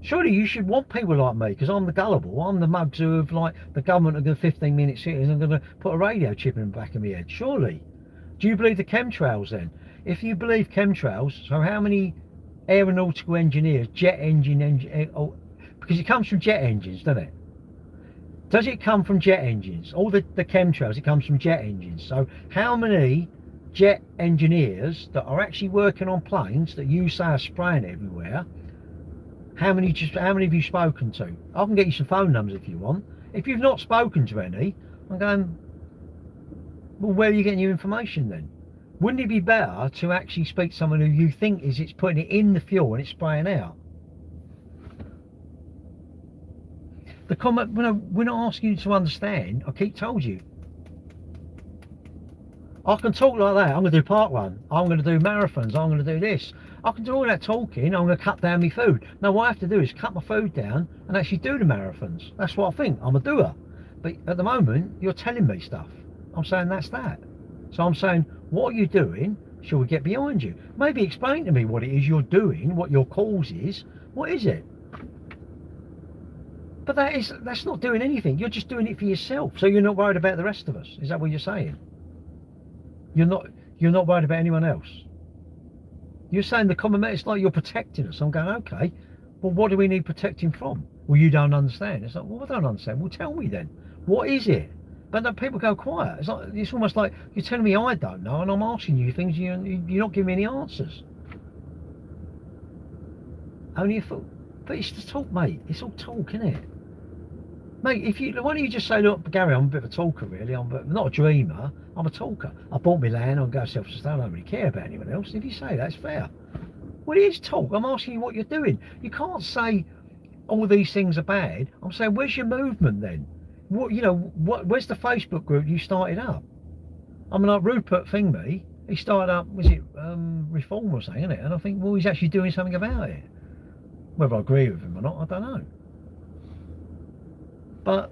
Surely you should want people like me, because I'm the gullible. I'm the mugs who have, like, the government of the 15-minute cities and going to put a radio chip in the back of my head. Surely. Do you believe the chemtrails then? If you believe chemtrails, so how many aeronautical engineers, jet engine, because it comes from jet engines, doesn't it? Does it come from jet engines? All the chemtrails, it comes from jet engines. So how many jet engineers that are actually working on planes that you say are spraying everywhere, how many have you spoken to? I can get you some phone numbers if you want. If you've not spoken to any, I'm going, well, where are you getting your information then? Wouldn't it be better to actually speak to someone who you think it's putting it in the fuel and it's spraying out? The comment, when I ask you to understand, I keep told you. I can talk like that. I'm going to do park run. I'm going to do marathons. I'm going to do this. I can do all that talking. I'm going to cut down my food. No, what I have to do is cut my food down and actually do the marathons. That's what I think. I'm a doer. But at the moment, you're telling me stuff. I'm saying that's that. So I'm saying, what are you doing? Shall we get behind you? Maybe explain to me what it is you're doing, what your cause is. What is it? But that's not doing anything. You're just doing it for yourself. So you're not worried about the rest of us. Is that what you're saying? You're not worried about anyone else. You're saying the common man, it's like you're protecting us. I'm going, okay, well, what do we need protecting from? Well, you don't understand. It's like, well, I don't understand. Well, tell me then. What is it? But then people go quiet. It's almost like you're telling me I don't know, and I'm asking you things, you're not giving me any answers. Only if, but it's just talk, mate. It's all talk, isn't it? Mate, why don't you just say, look, Gary, I'm a bit of a talker, really. I'm not a dreamer. I'm a talker. I bought my land. I'm going self-sustained. I don't really care about anyone else. If you say that's fair. Well, it is talk. I'm asking you what you're doing. You can't say all these things are bad. I'm saying, where's your movement then? Where's the Facebook group you started up? I mean, like Rupert Thingby, he started up, was it Reform or something, isn't it? And I think, well, he's actually doing something about it. Whether I agree with him or not, I don't know. But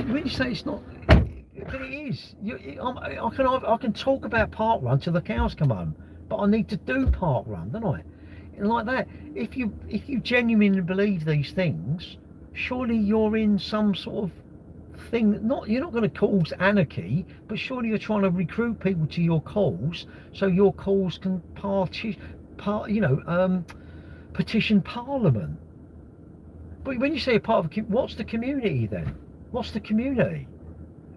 when you say it's not, but it is. I can talk about park run till the cows come home, but I need to do park run, don't I? And like that, if you genuinely believe these things, surely you're in some sort of thing. You're not going to cause anarchy, but surely you're trying to recruit people to your cause, so your cause can petition Parliament. But when you say a part of what's the community then? What's the community?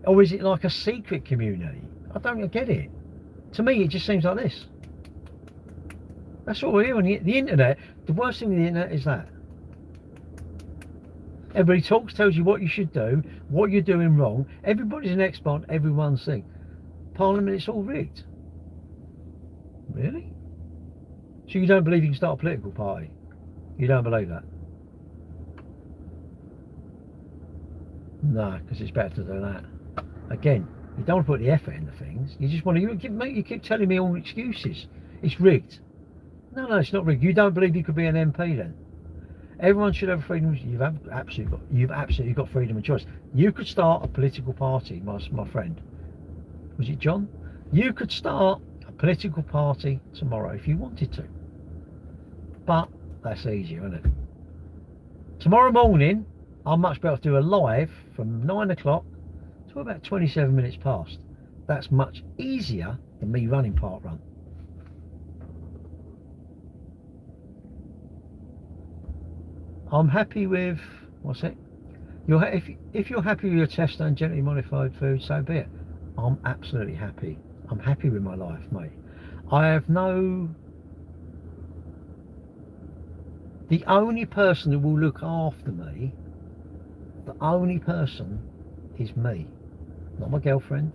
Or is it like a secret community? I don't get it. To me, it just seems like this. That's what we're here on the internet. The worst thing with the internet is that. Everybody talks, tells you what you should do, what you're doing wrong. Everybody's an expert on everyone's thing. Parliament, it's all rigged. Really? So you don't believe you can start a political party? You don't believe that? No, because it's better to do that. Again, you don't want to put the effort into things. You just want to. You keep telling me all excuses. It's rigged. No, it's not rigged. You don't believe you could be an MP then? Everyone should have freedom. You've absolutely got freedom of choice. You could start a political party, my friend. Was it John? You could start a political party tomorrow if you wanted to. But that's easier, isn't it? Tomorrow morning, I'm much better to do a live from 9 o'clock to about 27 minutes past. That's much easier than me running park run. I'm happy with, what's it? If you're happy with your Tesla and gently modified food, so be it. I'm absolutely happy. I'm happy with my life, mate. The only person who will look after me, the only person is me. Not my girlfriend,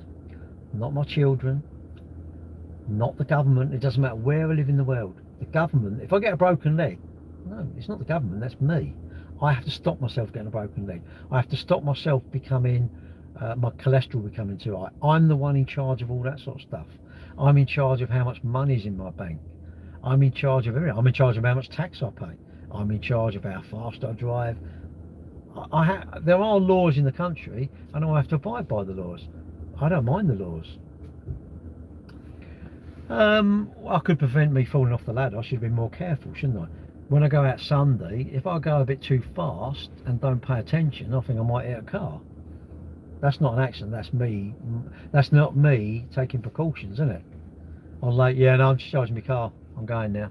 not my children, not the government. It doesn't matter where I live in the world. The government, if I get a broken leg, no, it's not the government, that's me. I have to stop myself getting a broken leg. I have to stop myself becoming, my cholesterol becoming too high. I'm the one in charge of all that sort of stuff. I'm in charge of how much money's in my bank. I'm in charge of everything. I'm in charge of how much tax I pay. I'm in charge of how fast I drive. There are laws in the country and I have to abide by the laws. I don't mind the laws. I could prevent me falling off the ladder. I should be more careful, shouldn't I? when I go out Sunday, if I go a bit too fast and don't pay attention, I think I might hit a car. That's not an accident, that's me. That's not me taking precautions, isn't it? I'm like, yeah, no, I'm just charging my car. I'm going now.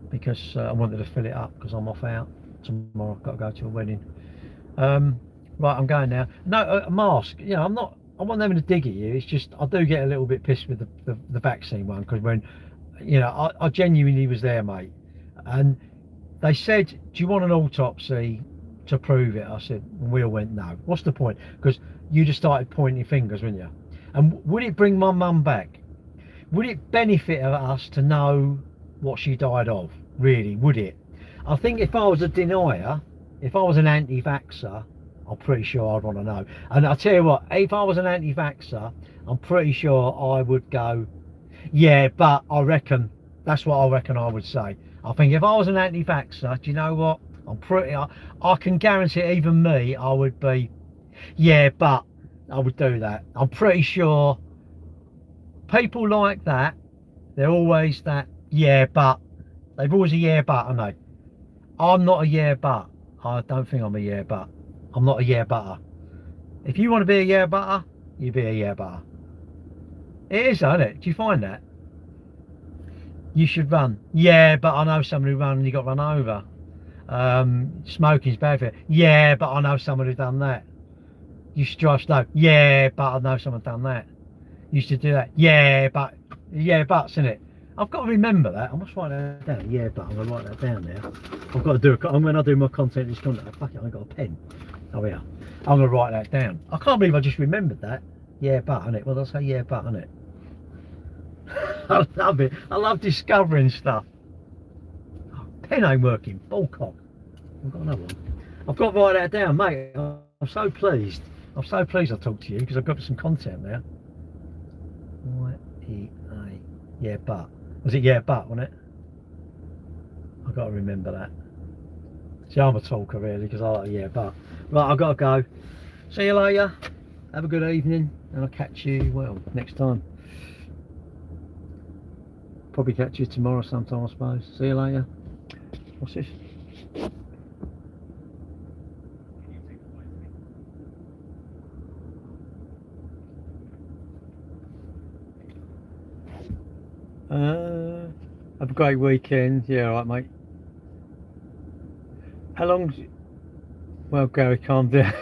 Because I wanted to fill it up because I'm off out. Tomorrow I've got to go to a wedding. Right, I'm going now. No, a mask, you know, I wasn't having a dig at you. It's just, I do get a little bit pissed with the vaccine one. Because when, you know, I genuinely was there, mate. And they said, do you want an autopsy to prove it? I said, and we all went, no. What's the point? Because you just started pointing fingers, wouldn't you? And would it bring my mum back? Would it benefit us to know what she died of? Really, would it? I think if I was a denier, if I was an anti-vaxxer, I'm pretty sure I'd want to know. And I'll tell you what, if I was an anti-vaxxer, I'm pretty sure I would go, yeah, but I reckon, that's what I reckon I would say. I think if I was an anti-vaxxer, do you know what? I can guarantee even me, I would be, yeah, but I would do that. I'm pretty sure people like that, they're always that, yeah, but. They've always a yeah, but, aren't they? I'm not a yeah, but. I don't think I'm a yeah, but. I'm not a yeah, butter. If you want to be a yeah, butter, you be a yeah, butter. It is, isn't it? Do you find that? You should run. Yeah, but I know someone who ran and he got run over. Smoking's bad for you. Yeah, but I know someone who done that. You should drive slow. Yeah, but I know someone done that. You should do that. Yeah, but buts, innit? I've got to remember that. I must write that down. Yeah, but I'm gonna write that down now. I've got to do it when I do my content. This content. Fuck it, I ain't got a pen. Oh yeah, I'm gonna write that down. I can't believe I just remembered that. Yeah, but, innit? Well, I'll say yeah, but, innit? I love it. I love discovering stuff. Oh, pen ain't working. Bullcock. I've got another one. I've got to write that down, mate. I'm so pleased. I'm so pleased I talked to you because I've got some content there. Y-E-A. Yeah, but. Was it yeah, but, wasn't it? I've got to remember that. See, I'm a talker really because I like yeah, but. Right, I've got to go. See you later. Have a good evening and I'll catch you, well, next time. Probably catch you tomorrow sometime, I suppose. See you later. What's this? Have a great weekend. Yeah, alright, mate. How long? Well, Gary, calm down.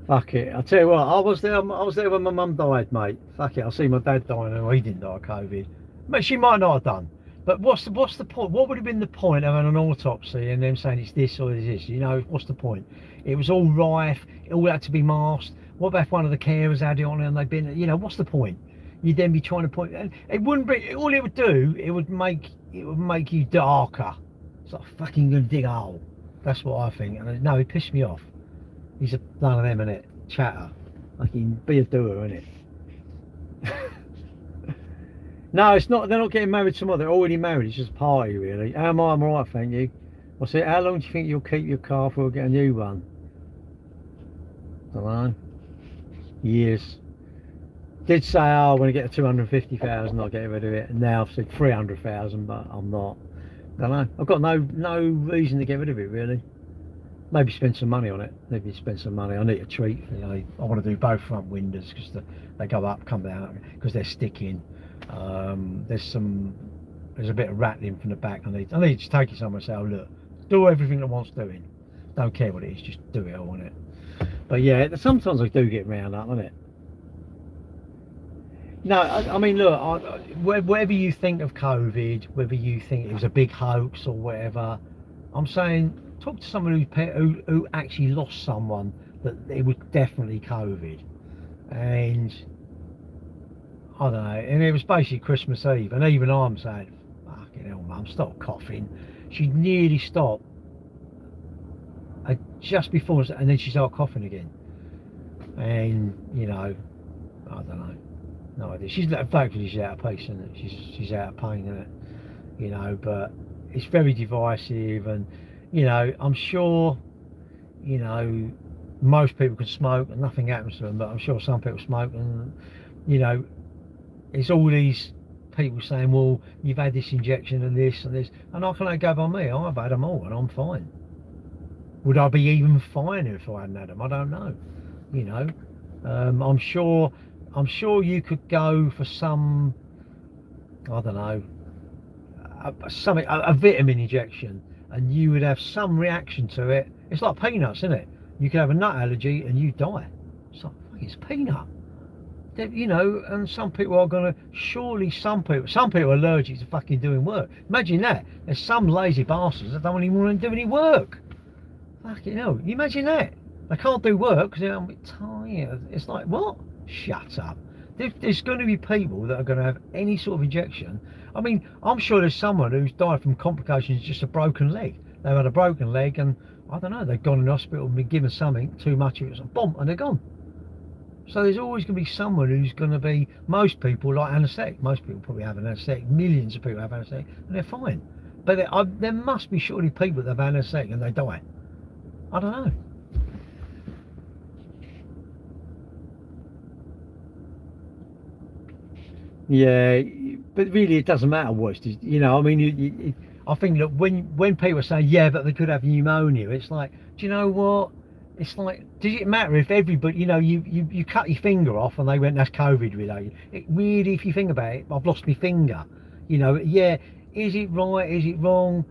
Fuck it. I'll tell you what. I was there when my mum died, mate. Fuck it. I see my dad dying, and he didn't die of COVID. But she might not have done. But what's the point? What would have been the point of an autopsy and them saying it's this or it's this? You know, what's the point? It was all rife. It all had to be masked. What about if one of the carers had it on and they've been? You know, what's the point? You'd then be trying to point, and it wouldn't be. All it would do, it would make you darker. It's like fucking gonna dig a hole. That's what I think. And no, he pissed me off. He's none of them, innit? Chatter. Like he be a doer, innit? No, it's not. They're not getting married tomorrow. They're already married. It's just a party, really. How am I? I'm alright, thank you. I said, how long do you think you'll keep your car before we get a new one? I don't know. Years. Did say, oh, when I get to 250,000 I'll get rid of it, and now I've said 300,000, but I'm not. I don't know. I've got no reason to get rid of it, really. Maybe spend some money on it. Maybe spend some money. I need a treat. You know, I want to do both front windows because they go up, come down because they're sticking. There's a bit of rattling from the back. I need to take it somewhere and say, oh look, do everything that wants doing. Don't care what it is, just do it all on it. But yeah, sometimes I do get round up, doesn't it? No, I mean, look, whatever you think of COVID, whether you think it was a big hoax or whatever, I'm saying talk to someone who actually lost someone that it was definitely COVID, and I don't know, and it was basically Christmas Eve, and even I'm saying, fucking hell, mum, stop coughing. She nearly stopped just before, and then she started coughing again, and you know, I don't know. No idea. She's thankfully she's out of pace, isn't it? She's out of pain, isn't it? You know, but it's very divisive, and you know, I'm sure, you know, most people can smoke and nothing happens to them, but I'm sure some people smoke, and you know, it's all these people saying, well, you've had this injection and this and this, and I can only go by me. I've had them all and I'm fine. Would I be even finer if I hadn't had them? I don't know. You know, I'm sure you could go for some, I don't know, a vitamin injection, and you would have some reaction to it. It's like peanuts, isn't it? You could have a nut allergy and you die. It's like, it's peanut. You know, and some people are gonna, surely some people are allergic to fucking doing work. Imagine that. There's some lazy bastards that don't even want to do any work. Fucking hell, you imagine that? They can't do work because they're a bit tired. It's like, what? Shut up. There's going to be people that are going to have any sort of injection. I mean, I'm sure there's someone who's died from complications, just a broken leg. They've had a broken leg and, I don't know, they've gone in the hospital and been given something, too much of it, it's a bomb, and they're gone. So there's always going to be someone who's going to be, most people like anaesthetic. Most people probably have an anaesthetic. Millions of people have anaesthetic and they're fine. But there must be surely people that have anaesthetic and they die. I don't know. Yeah, but really it doesn't matter what, you know, I mean, I think that when people say, yeah, but they could have pneumonia, it's like, do you know what? It's like, does it matter if everybody, you know, you cut your finger off and they went, that's COVID related? It really, if you think about it, I've lost my finger. You know, yeah, is it right? Is it wrong?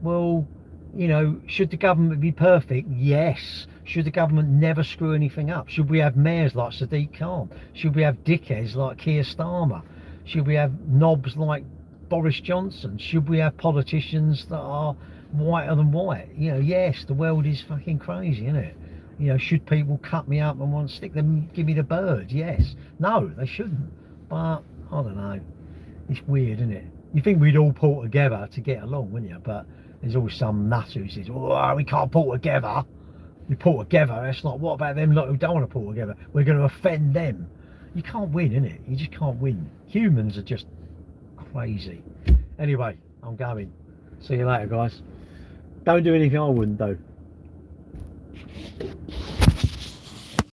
Well, you know, should the government be perfect? Yes. Should the government never screw anything up? Should we have mayors like Sadiq Khan? Should we have dickheads like Keir Starmer? Should we have knobs like Boris Johnson? Should we have politicians that are whiter than white? You know, yes, the world is fucking crazy, isn't it? You know, should people cut me up and want to stick them, give me the bird? Yes. No, they shouldn't. But, I don't know. It's weird, isn't it? You think we'd all pull together to get along, wouldn't you? But there's always some nutter who says, oh, we can't pull together. We pull together. It's like, what about them lot who don't want to pull together? We're going to offend them. You can't win, innit? You just can't win. Humans are just crazy. Anyway, I'm going. See you later, guys. Don't do anything I wouldn't do.